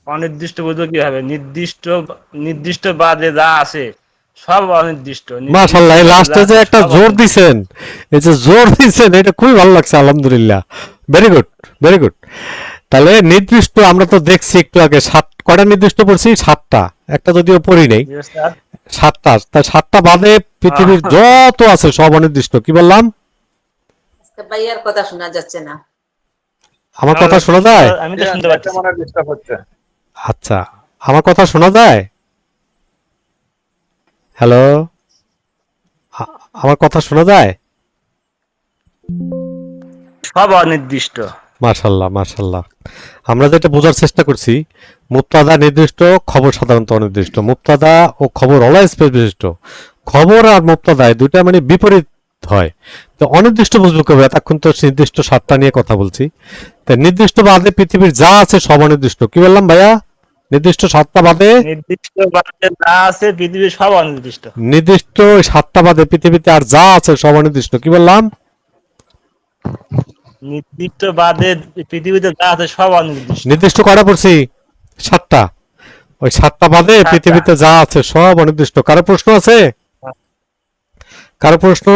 অনির্দিষ্ট বুঝবো কিভাবে? নির্দিষ্ট বাদে যা আছে সব অনির্দিষ্ট। মাশাআল্লাহ, লাস্টে যে একটা জোর দিবেন, এই যে জোর দিবেন, এটা খুবই ভালো লাগছে, আলহামদুলিল্লাহ। Very good, very good. তাহলে নির্দিষ্ট আমরা তো দেখছি একটু আগে, কয়টা নির্দিষ্ট পড়ছি? 7টা, একটা যদিও পড়ি নেই। 7টা, তা 7টা বাদে পৃথিবীর যত আছে সব অনির্দিষ্ট। কি বললাম? ভাইয়ার কথা শোনা যাচ্ছে না। আমার কথা শোনা যায়? আমি তো শুনতে পাচ্ছি। আচ্ছা, আমার কথা শোনা যায়? হ্যালো, আমার কথা শোনা যায়? সব অনির্দিষ্ট। মাশাআল্লাহ, মাশাআল্লাহ। আমরা যেটা বোঝার চেষ্টা করছি, মুবতাদা নির্দিষ্ট, খবর সাধারণত অনির্দিষ্ট। মুবতাদা ও খবর অলওয়েজ স্পেস বিশিষ্ট। খবর আর মুবতাদা দুইটা মানে বিপরীত হয়। তো অনির্দিষ্ট বুঝবো কিভাবে? এতক্ষণ তো নির্দিষ্ট 7টা নিয়ে কথা বলছি। তো নির্দিষ্ট বাদে পৃথিবীর যা আছে সব অনির্দিষ্ট। কি বললাম ভাইয়া? নির্দিষ্ট 7টা বাদে যা আছে পৃথিবীর সব অনির্দিষ্ট। নির্দিষ্ট 7টা বাদে পৃথিবীতে আর যা আছে সব অনির্দিষ্ট। কি বললাম? নির্দিষ্ট বাদে পৃথিবীতে যা আছে সব অনির্দিষ্ট। নির্দিষ্ট কয়টা পড়ছি? 7টা। ওই 7টা বাদে পৃথিবীতে যা আছে সব অনির্দিষ্ট। কারো প্রশ্ন আছে? কারো প্রশ্ন?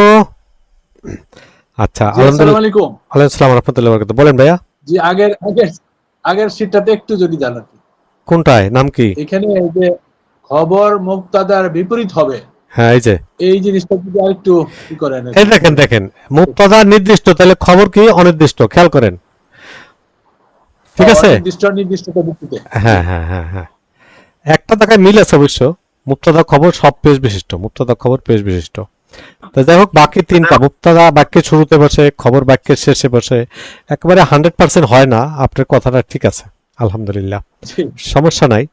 আচ্ছা, জি, আলহামদুলিল্লাহ। আসসালামু আলাইকুম। ওয়ালাইকুম আসসালাম রাহমাতুল্লাহি ওয়া বারাকাতুহু। বলেন ভাইয়া। জি, আগের শীটটাতে একটু যদি জানান। কোনটায়? নাম কি? এখানে এই যে খবর মুবতাদার বিপরীত হবে, হ্যাঁ, এই যে এই জিনিসটা যদি আরেকটু কি করেন আর এই কি। দেখেন মুবতাদা নির্দিষ্ট, তাহলে খবর কি অনির্দিষ্ট, খেয়াল করেন। ঠিক আছে? নির্দিষ্টতার ভিত্তিতে। হ্যাঁ। একটা জায়গায় মিল আছে অবশ্য। মুবতাদা খবর সব পেশ বিশিষ্ট, মুবতাদা খবর পেশ বিশিষ্ট। তো যাই হোক, বাকি তিনটা মুবতাদা বাক্যের শুরুতে বসে, খবর বাক্যের শেষে বসে, একেবারে 100% হয় না। আপনার কথাটা ঠিক আছে, আলহামদুলিল্লাহ, জি। সমস্যা নাই।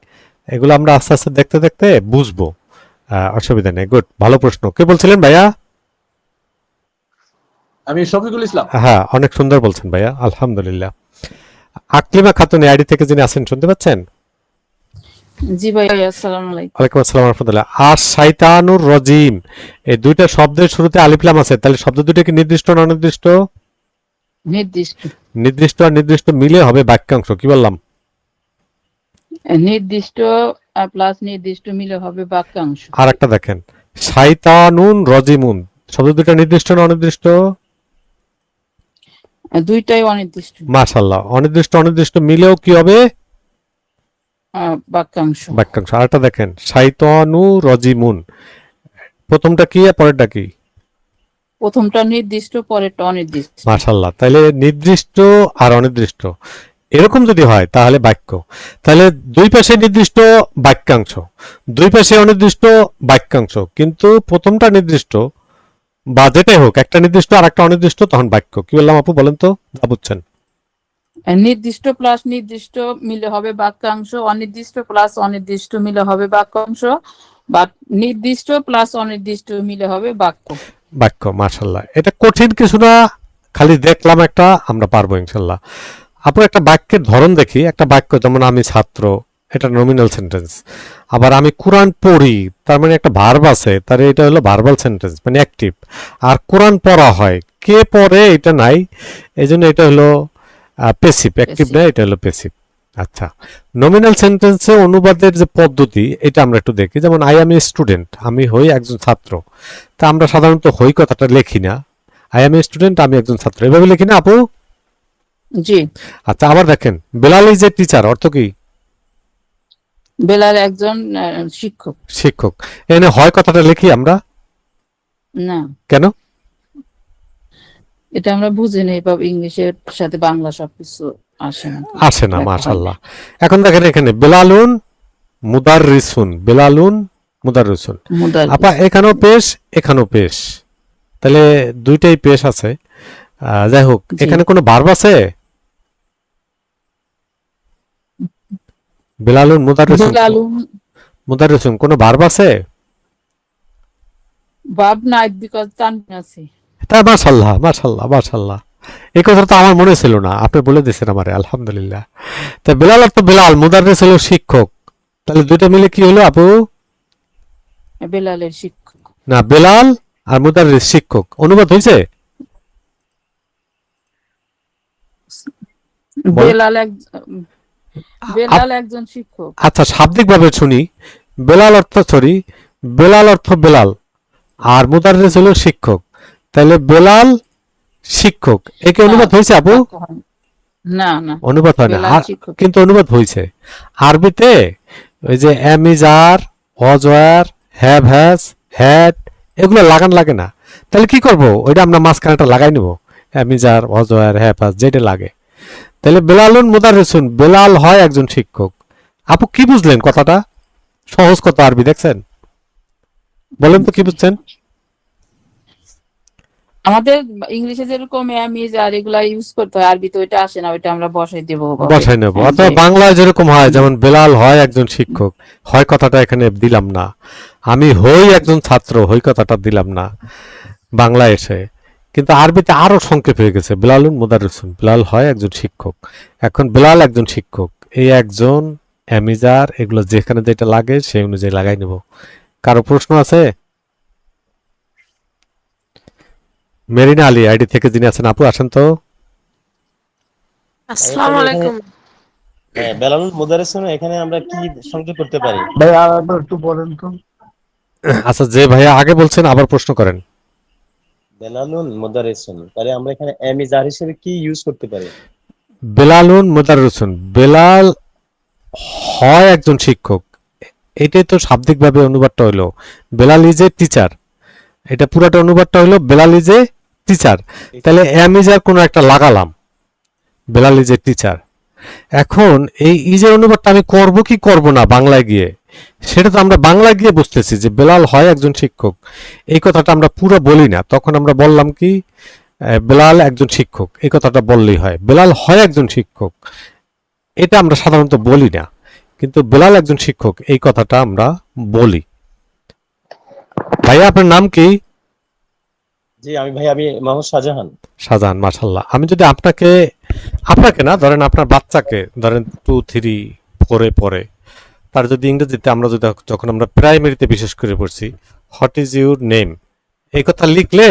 এগুলো আমরা আস্তে আস্তে দেখতে দেখতে বুঝবো, অসুবিধা নেই। গুড, ভালো প্রশ্ন। কে বলছিলেন ভাইয়া? আমি শফিকুল ইসলাম। হ্যাঁ, অনেক সুন্দর বলছেন ভাইয়া, আলহামদুলিল্লাহ। আকলিমা খাতুন আইডি থেকে যিনি আছেন, শুনতে পাচ্ছেন? জি ভাই, আসসালামু আলাইকুম। ওয়ালাইকুম আসসালাম রাহমাতুল্লাহ। আর শাইতানুর রজিম, এই দুইটা শব্দের শুরুতে আলিফ লাম আছে, তাহলে শব্দ দুটো কি নির্দিষ্ট না অনির্দিষ্ট? নির্দিষ্ট। নির্দিষ্ট আর নির্দিষ্ট মিলে হবে বাক্যাংশ। কি বললাম? নির্দিষ্ট প্লাস নির্দিষ্ট মিলে হবে বাক্যাংশ। আর একটা দেখেন, শাইতানুন রজিমুন, শব্দ দুটো নির্দিষ্ট না অনির্দিষ্ট? দুইটাই অনির্দিষ্ট। মাশাআল্লাহ, অনির্দিষ্ট মিলেও কি হবে? বাক্যাংশ। বাক্যাংশ। আর একটা দেখেন, শাইতানু রজিমুন, প্রথমটা কি আর পরেরটা কি? প্রথমটা নির্দিষ্ট, পরেরটা অনির্দিষ্ট। মাশাআল্লাহ, তাহলে নির্দিষ্ট আর অনির্দিষ্ট এরকম যদি হয় তাহলে বাক্য। তাহলে দুই পাশে নির্দিষ্ট বাক্যাংশ, দুই পাশে অনির্দিষ্ট বাক্যাংশ, কিন্তু প্রথমটা নির্দিষ্ট বা যেটাই হোক, একটা নির্দিষ্ট আর একটা অনির্দিষ্ট, তখন বাক্য। কি বললাম আপু, বলেন তো, যা বুঝছেন? নির্দিষ্ট প্লাস নির্দিষ্ট মিলে হবে বাক্যাংশ, অনির্দিষ্ট প্লাস অনির্দিষ্ট মিলে হবে বাক্যাংশ, বা নির্দিষ্ট প্লাস অনির্দিষ্ট মিলে হবে বাক্য। বাক্য। মাশাআল্লাহ, এটা কঠিন কিছু না, খালি দেখলাম একটা, আমরা পারবো ইনশাল্লাহ। আপু, একটা বাক্যের ধরন দেখি। একটা বাক্য যেমন আমি ছাত্র, এটা নমিনাল সেন্টেন্স। আবার আমি কোরআন পড়ি, তার মানে একটা ভার্ব আছে, তার এটা হলো ভার্বাল সেন্টেন্স, মানে অ্যাক্টিভ। আর কোরআন পড়া হয়, কে পড়ে এটা নাই, এই জন্য এটা হলো পেসিভ, অ্যাক্টিভ না, এটা হলো পেসিভ। আচ্ছা, নমিনাল সেন্টেন্সে অনুবাদের যে পদ্ধতি, এটা আমরা একটু দেখি। যেমন আই এম এ স্টুডেন্ট, আমি হই একজন ছাত্র। তা আমরা সাধারণত হই কথাটা লিখি না, আই এম এ স্টুডেন্ট, আমি একজন ছাত্র, এভাবে লিখি না আপু? জি। আচ্ছা, আবার দেখেন, বেলাল ইজ এ টিচার, অর্থ কি? বেলাল একজন শিক্ষক। শিক্ষক। এখানে হয় কথাটা লিখি আমরা না, কেন? এটা আমরা বুঝি না, এভাবে ইংলিশের সাথে বাংলা সবকিছু আসে না, মাশাআল্লাহ। এখন দেখেন এখানে বেলালুন মুদাররিসুন, বেলালুন মুদাররিসুন। আপা, এখানেও পেশ, এখানেও পেশ, তাহলে দুইটাই পেশ আছে। যাই হোক, এখানে কোনো ভার্ব আছে? বেলালুন মুদাররিসুন কোনো ভার্ব আছে? ভার্ব নাই, বিকজ তানবিন আছে। তা মাশাআল্লাহ, এই কথা তো আমার মনে ছিল না, আপনি বলে দিয়েছেন আমারে, আলহামদুলিল্লাহ। তা বেলাল আর তো বেলাল, মুদাররিস হলো শিক্ষক, তাহলে দুইটা মিলে কি হলো আপু? বেলালের শিক্ষক। না, বেলাল আর মুদাররিস শিক্ষক, অনুবাদ হয়েছে? বেলাল একজন শিক্ষক। আচ্ছা, শাব্দিক ভাবে শুনি, বেলাল অর্থ বেলাল আর মুদাররিস হলো শিক্ষক, তাহলে বেলাল শিক্ষক, একে অনুবাদ হয়েছে আপু? না, অনুবাদ হয় না, কিন্তু অনুবাদ হয়েছে। আরবিতে ওই যে am is are, was were, have has, had, এগুলো লাগান লাগে না। তাহলে কি করব, ওইটা আমরা মাঝখানেটা লাগাই নিব, am is are, was were, have has, যেটা লাগে। তাহলে বেলালুন মুদাররিসুন, বেলাল হয় একজন শিক্ষক। আপু, কি বুঝলেন কথাটা? সহজ কথা আরবি, দেখছেন? বলেন তো কি বুঝছেন? আমাদের ইংলিশে যেরকম এম ইজ আর এগুলা ইউজ করতে হয়, আরবিতে ওইটা আসে না, ওইটা আমরা বসাই দেব। অথবা বাংলায় যেরকম হয়, যেমন বেলাল হয় একজন শিক্ষক, হয় কথাটা এখানে দিলাম না। আমি হই একজন ছাত্র, হই কথাটা দিলাম না বাংলায় এসে, কিন্তু আরবিতে আরো সংক্ষেপ হয়ে গেছে, বেলালুন মুদাররিসুন, বেলাল হয় একজন শিক্ষক। এখন বেলাল একজন শিক্ষক, এই একজন, এমিজার, এগুলো যেখানে যেটা লাগে সেই অনুযায়ী লাগাই নেব। কারো প্রশ্ন আছে? মেরিনা আলী আইডি থেকে যিনি আছেন, আপু আসেন তো। আসসালামু আলাইকুম। বেলালুল মুদাররিসুন এখানে আমরা কি সংযোগ করতে পারি? ভাই আরেকবার একটু বলেন তো। আচ্ছা, যে ভাইয়া আগে বলছেন আবার প্রশ্ন করেন। বেলালুন মুদারিসুন, তাহলে আমরা এখানে এমিজার হিসেবে কি ইউজ করতে পারি? বেলালুন মুদাররিসুন, বেলাল হয় একজন শিক্ষক, এটাই তো শাব্দিকভাবে অনুবাদটা হলো বেলাল ইজ এ টিচার, এটা পুরাটা অনুবাদটা হলো বেলাল ইজ এ টিচার। তাহলে এমিজার কোনো একটা লাগালাম, বেলাল ইজ এ টিচার। এখন এই ইজের অনুবাদটা আমি করব কি করব না বাংলায় গিয়ে, সেটা তো আমরা বাংলায় গিয়ে বুঝতেছি যে বেলাল হয় একজন শিক্ষক, এই কথাটা আমরা পুরো বলি না। তখন আমরা বললাম কি বেলাল একজন শিক্ষক, এই কথাটা বললেই হয়। বেলাল হয় একজন শিক্ষক এটা আমরা সাধারণত বলি না, কিন্তু বেলাল একজন শিক্ষক এই কথাটা আমরা বলি। ভাইয়া আপনার নাম কি? জি আমি মোহাম্মদ শাহজাহান। শাহজাহান, মাশাল্লাহ। আমি যদি আপনাকে আপনাকে না ধরেন, আপনার বাচ্চাকে ধরেন 2, 3, 4 পড়ে, তার যদি ইংরেজিতে আমরা যদি যখন আমরা প্রাইমারিতে বিশেষ করে পড়ছি হোয়াট ইজ ইউর নেম, এই কথা লিখলে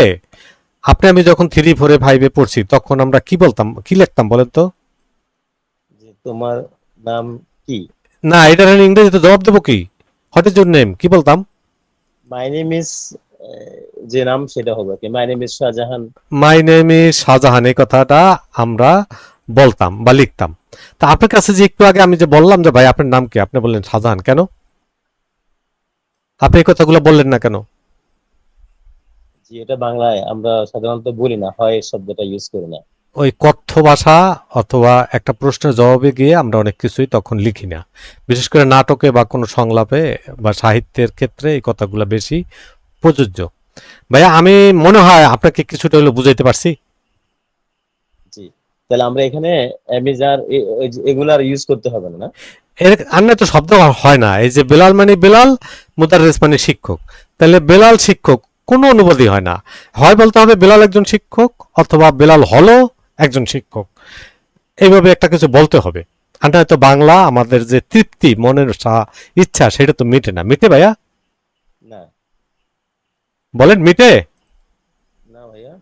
আপনি আমি যখন 3, 4, 5 পড়ছি তখন আমরা কি বলতাম, কি লিখতাম বলেন তো? যে তোমার নাম কি? না, এটা ইংরেজিতে জবাব দেবো কি? হোয়াট ইজ ইউর নেম কি বলতাম? মাই নেম ইজ, যে নাম সেটা হবে কি, my name is Shahjahan. My name is Shahjahan, এই কথাটা আমরা বলতাম বা লিখতাম। তা আপনার কাছে যে একটু আগে আমি যে বললাম যে ভাই আপনার নাম কি, আপনি বললেন শাহজাহান, কেন আপনি এই কথাগুলো বললেন না কেন? জি এটা বাংলায় আমরা সাধারণত বলি না, হয় শব্দটা ইউজ করি না। ওই কথ্য ভাষা অথবা একটা প্রশ্নের জবাবে গিয়ে আমরা অনেক কিছুই তখন লিখি না, বিশেষ করে নাটকে বা কোনো সংলাপে বা সাহিত্যের ক্ষেত্রে এই কথাগুলো বেশি প্রযোজ্য। ভাইয়া আমি মনে হয় আপনাকে কিছুটা হলো বুঝাইতে পারছি। জি, তাহলে আমরা এখানে এমিজার এগুলার ইউজ করতে হবে না, না? এর আর তো শব্দ হয় না, এই যে বেলাল মানে বেলাল, মুদাররিস মানে শিক্ষক, তাহলে বেলাল শিক্ষক কোনো অনুবাদই হয় না, হয় বলতে হবে বেলাল একজন শিক্ষক অথবা বেলাল হলো একজন শিক্ষক, এইভাবে একটা কিছু বলতে হবে। আর নয়তো বাংলা আমাদের যে তৃপ্তি মনের ইচ্ছা সেটা তো মিটে না। মিটে ভাইয়া? না বলেন মিটে? না ভাইয়া।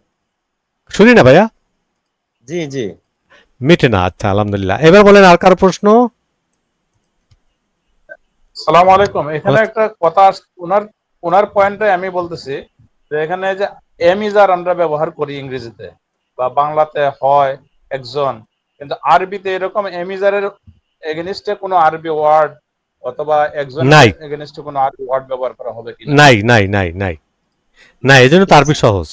শুনি না ভাইয়া। জি জি মিটে না, আচ্ছা আলহামদুলিল্লাহ। এবার বলেন আর কারো প্রশ্ন? সালাম আলাইকুম। এখানে একটা কথা ওনার ওনার পয়েন্টে আমি বলতেছি যে এখানে যে এমিজার আমরা ব্যবহার করি ইংরেজিতে বা বাংলাতে হয় একজন, কিন্তু আরবিতে এরকম এমিজারের এগেনিস্টে কোনো আরবি ওয়ার্ড অথবা একজনের নাই এগেনিস্টে কোনো আরবি ওয়ার্ড ব্যবহার করা হবে কিনা? নাই নাই নাই নাই না, এই জন্য তো আরবি সহজ।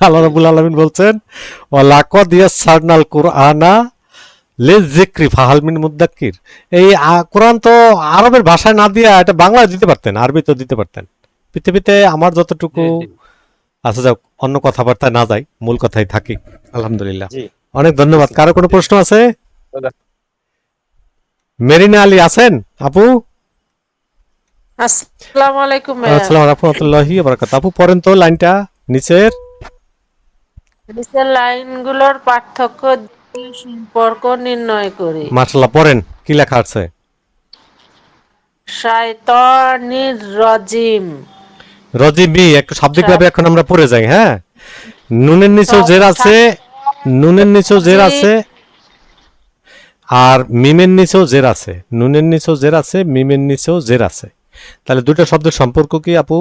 আল্লাহ রাব্বুল আলামিন বলছেন ওয়ালাকাদ ইয়াসসারনাল কুরআনা লিযিকরি ফাহাল মিন মুদ্দাক্কির। এই কোরআন তো আরবের ভাষায় না দিয়ে এটা বাংলায় দিতে পারতেন, আরবি তো দিতে পারতেন। পৃথিবীতে আমার যতটুকু আচ্ছা যাক, অন্য কথাবার্তায় না যাই, মূল কথাই থাকি। আলহামদুলিল্লাহ, জি অনেক ধন্যবাদ। কারো কোনো প্রশ্ন আছে? মেরিনা আলী আছেন আপু? আসসালামু আলাইকুম আসসালামু রাহমাতুল্লাহি ওয়া বারাকাতুহু। আপু পড়েন তো লাইনটা নিচের। নিচের লাইনগুলোর পার্থক্য দিয়ে সম্পর্ক নির্ণয় করি। মাশাআল্লাহ, পড়েন কি লেখা আছে? শায়তানির রাজিম। রজিবি একটু শাব্দিকভাবে এখন আমরা পড়ে যাই। হ্যাঁ, নুনের নিচেও জের আছে, নুনের নিচেও জের আছে, আর মিমের নিচেও জের আছে। নুনের নিচেও জের আছে, মিমের নিচেও জের আছে। তাহলে দুটো শব্দের সম্পর্ক কি আপু?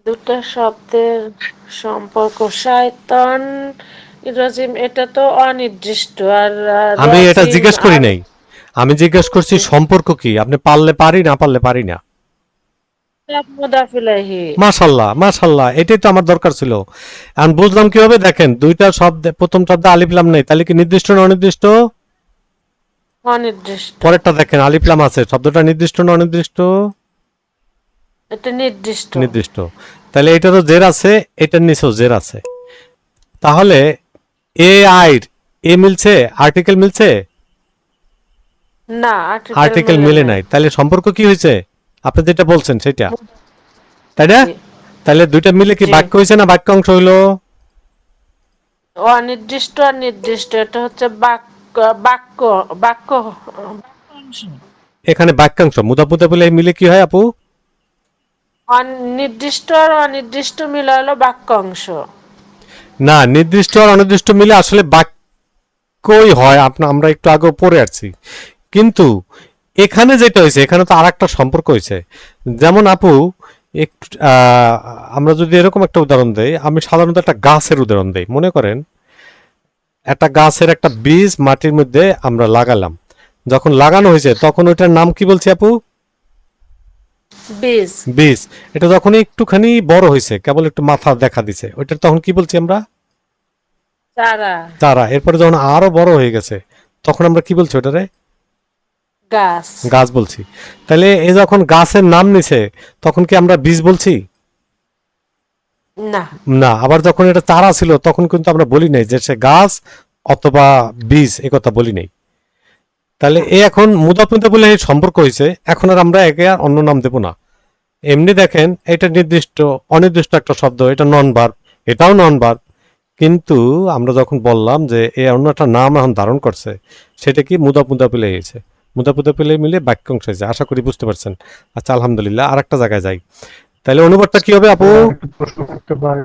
দুটো শব্দের সম্পর্ক শয়তান রাজিম, এটা তো অনির্দিষ্ট। আর আমি এটা রাজিম জিজ্ঞেস করি আর নাই, আমি জিজ্ঞেস করছি সম্পর্ক কি। আপনি পারলে পারি, না পারলে পারি না। মুদাফ ইলাইহি। মাশাল্লাহ মাশাল্লাহ, এটাই তো আমার দরকার ছিল। এখন বুঝলাম কিভাবে, দেখেন দুইটা শব্দ, প্রথম শব্দে আলিফ লাম নেই, তাহলে কি নির্দিষ্ট না অনির্দিষ্ট? অনির্দিষ্ট। পরেরটা দেখেন আলিফ লাম আছে, শব্দটা নির্দিষ্ট না অনির্দিষ্ট? এটা নির্দিষ্ট। নির্দিষ্ট। তাহলে এটারও জের আছে, এটার নিচেও জের আছে। তাহলে এ আইর এ মিলছে, আর্টিকেল মিলছে? না, আর্টিকেল মিলে নাই। তাহলে সম্পর্ক কি হয়েছে? আপনি যেটা বলছেন সেটা, তাই না? তাহলে দুইটা মিলে কি বাক্য হয়েছে না বাক্যাংশ হইলো? অনির্দিষ্ট আর নির্দিষ্ট, এটা হচ্ছে বাক্য বাক্য বাক্য এখানে বাক্যাংশ মুদাফ মুদাফিল মিলে কি হয় আপু? নির্দিষ্ট আর অনির্দিষ্ট মিলে হলো বাক্যাংশ। না, নির্দিষ্ট আর অনির্দিষ্ট মিলে আসলে বাক্যই হয়। আমরা একটু আগে পড়ে আসছি, কিন্তু এখানে যেটা হয়েছে এখানে তো আরেকটা সম্পর্ক হয়েছে। যেমন আপু একটু আমরা যদি এরকম একটা উদাহরণ দেই, আমি সাধারণত একটা গাছের উদাহরণ দেই। মনে করেন একটা গাছের একটা বীজ মাটির মধ্যে আমরা লাগালাম, যখন লাগানো হয়েছে তখন ওইটার নাম কি বলছি আপু? বীজ। বীজ। এটা যখন একটুখানি বড় হয়েছে, কেবল একটু মাথা দেখা দিছে, ওইটার তখন কি বলছি আমরা? চারা। চারা। এরপরে যখন আরো বড় হয়ে গেছে তখন আমরা কি বলছি ওটারে? গাছ। গাছ বলছি। তাহলে এ যখন গাছের নাম নিছে তখন কি আমরা বীজ বলছি? না। না। আবার যখন এটা চারা ছিল তখন কিন্তু আমরা বলি নাই যে সে গাছ অথবা বীজ, এ কথা বলি নাই। তাহলে এ এখন মুদাফ মুদাফ বলে সম্পর্ক হয়েছে, এখন আর আমরা একে আর অন্য নাম দেব না। এমনি দেখেন এটা নির্দিষ্ট অনির্দিষ্ট একটা শব্দ, এটা নন ভার্ব, এটাও নন ভার্ব, কিন্তু আমরা যখন বললাম যে এ অন্য একটা নাম এখন ধারণ করছে, সেটা কি মুদাফ মুদাফ ইলাইহি হয়েছে। মুদাফ মুদাফ ইলাইহি মিলে বাক্যাংশ হয়েছে। আশা করি বুঝতে পারছেন। আচ্ছা, আলহামদুলিল্লাহ। আর একটা জায়গায় যাই, তাহলে অনুবাদটা কি হবে আপু? প্রশ্ন করতে পারি?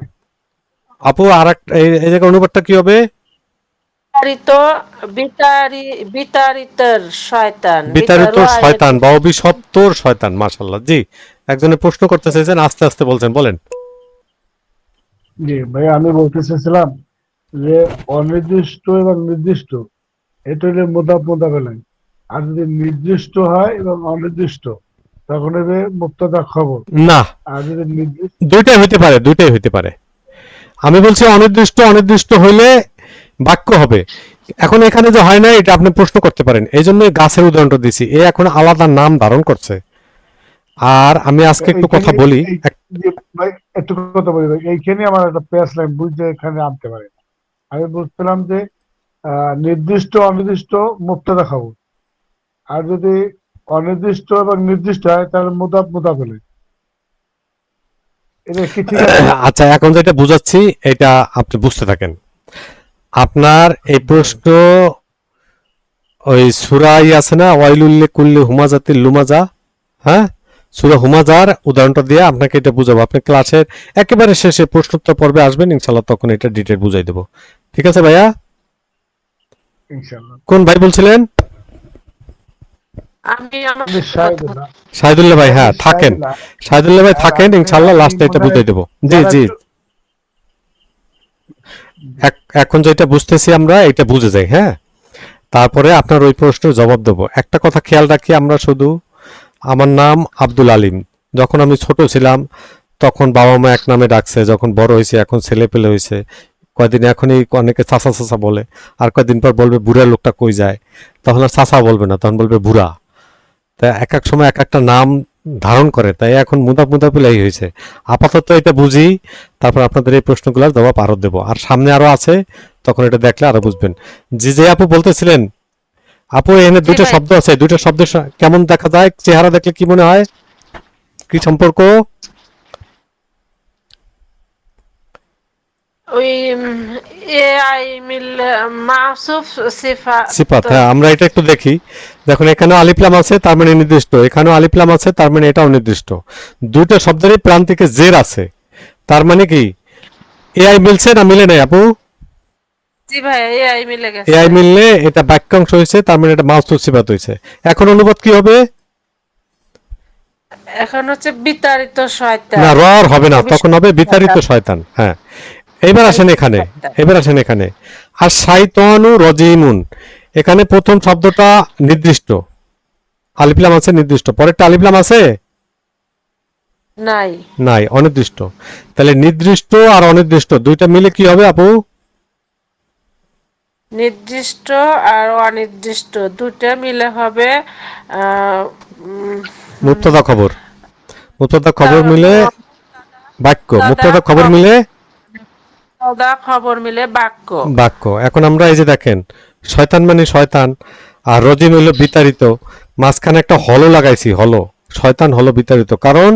আপু আর এই জায়গায় অনুবাদটা কি হবে? বিতাড়িতর শয়তান। বিতাড়িত শয়তান বা অভিশপ্তর শয়তান। মাশাআল্লাহ। জি, একজনে প্রশ্ন করতে চাইছেন, আস্তে আস্তে বলছেন, বলেন। জি ভাই, আমি বলতে চাইছিলাম যে অনির্দিষ্ট এবং নির্দিষ্ট এটা হলে মুদাফ মুদাফ ইলাইহি, আর যদি নির্দিষ্ট হয় এবং অনির্দিষ্ট তখন হবে মুবতাদা খবর। না, আর যদি নির্দিষ্ট দুইটাই হইতে পারে, দুইটাই হইতে পারে। আমি বলছি অনির্দিষ্ট, অনির্দিষ্ট হইলে বাক্য হবে। এখন এখানে যে হয় না, এটা আপনি প্রশ্ন করতে পারেন, এই জন্য গাছের উদাহরণটা দিছি। এ এখন আলাদা নাম ধারণ করছে। আর আমি আজকে একটু কথা বলি। ভাই একটু কথা বলি ভাই, এইখানে আমার একটা প্যাস লাইন বুঝতে এখানে আনতে পারি না। আমি বুঝছিলাম যে নির্দিষ্ট অনির্দিষ্ট মুবতাদা খবর, আর যদি অনির্দিষ্ট এবং নির্দিষ্ট হয় তাহলে মুদাফ মুদাফ ইলাইহি। এটা কি ঠিক আছে? আচ্ছা, এখন যেটা বুঝাচ্ছি এটা আপনি বুঝতে থাকেন। আপনার এই প্রশ্ন ওই সূরা আছে না, ওয়াইলুল কুল্লি হুমাজাতিল লুমাজা, হ্যাঁ, সূরা হুমাজার উদাহরণটা দিয়ে আপনাকে এটা বুঝাবো। আপনি ক্লাসের একেবারে শেষে প্রশ্নোত্তর পর্বে আসবেন, ইনশাআল্লাহ তখন এটা ডিটেইল বুঝাই দেবো। ঠিক আছে ভাইয়া? ইনশাআল্লাহ। কোন ভাই বলছিলেন? শাহিদুল্লাহ ভাই। হ্যাঁ, থাকেন শাহিদুল্লাহ ভাই, থাকেন, ইনশাআল্লাহ লাস্টে এটা বুঝাই দেবো। জি জি, এখন যেটা বুঝতেছি আমরা এটা বুঝে যাই। হ্যাঁ, তারপরে আপনার ওই প্রশ্নের জবাব দেবো। একটা কথা খেয়াল রাখি, আমরা শুধু, আমার নাম আব্দুল আলিম। যখন আমি ছোট ছিলাম তখন বাবা মা এক নামে ডাকছে, যখন বড় হয়েছে এখন ছেলে পেলে হয়েছে, কয়দিন এখনই অনেকে চাচা চাচা বলে, আর কয়দিন পর বলবে বুড়া লোকটা কই যায়, তখন আর চাচা বলবে না, তখন বলবে বুড়া। তাই এক এক সময় এক একটা নাম ধারণ করে, তাই এখন মুদাফ মুদাফ ইলাইহি হয়েছে। আপাতত এটা বুঝি, তারপর আপনাদের এই প্রশ্নগুলোর জবাব আরো দেবো, আর সামনে আরো আছে, তখন এটা দেখলে আরো বুঝবেন। জি যে আপু বলতেছিলেন, আপু এখানে দুইটা শব্দ আছে, দুইটা শব্দ কেমন দেখা যায়, চেহারা দেখলে কি মনে হয়, কি সম্পর্ক? ওই এআই মিল মাসুফ সিফাত। হ্যাঁ, আমরা এটা একটু দেখি। দেখুন এখানে আলিফলাম আছে, তার মানে নির্দিষ্ট, এখানেও আলিফলাম আছে, তার মানে এটাও নির্দিষ্ট। দুইটা শব্দেরই প্রান্তিকে জের আছে, তার মানে কি এআই মিলছে না মিলে নাই আপু? জি ভাই, এআই মিলে গেছে। এআই মিললে এটা বাক্যাংশ হয়েছে, তার মানে এটা মাউসুফ সিফাত হয়েছে। এখন অনুবাদ কি হবে? এখন হচ্ছে বিতাড়িত শয়তান। না, রর হবে না, তখন হবে বিতাড়িত শয়তান। হ্যাঁ, এবার আসেন এখানে, এবার আসেন এখানে। আর শাইতানু রজিমুন, এখানে প্রথম শব্দটা নির্দিষ্ট, আলিফলাম আছে নির্দিষ্ট, পরেরটা আলিফলাম আছে নাই, নাই, অনির্দিষ্ট। তাহলে নির্দিষ্ট আর অনির্দিষ্ট দুইটা মিলে কি হবে আপু? নির্দিষ্ট আর অনির্দিষ্ট দুটো মিলে হবে মুবতাদা খবর। মুবতাদা খবর মিলে বাক্য, মুবতাদা খবর মিলে খবর মিলে বাক্য। বাক্য। এখন আমরা এই যে দেখেন, শয়তান মানে শয়তান, আর রজিম হলো বিতাড়িত, মাঝখানে একটা হলো লাগাইছি, হলো, শয়তান হলো বিতাড়িত, কারণ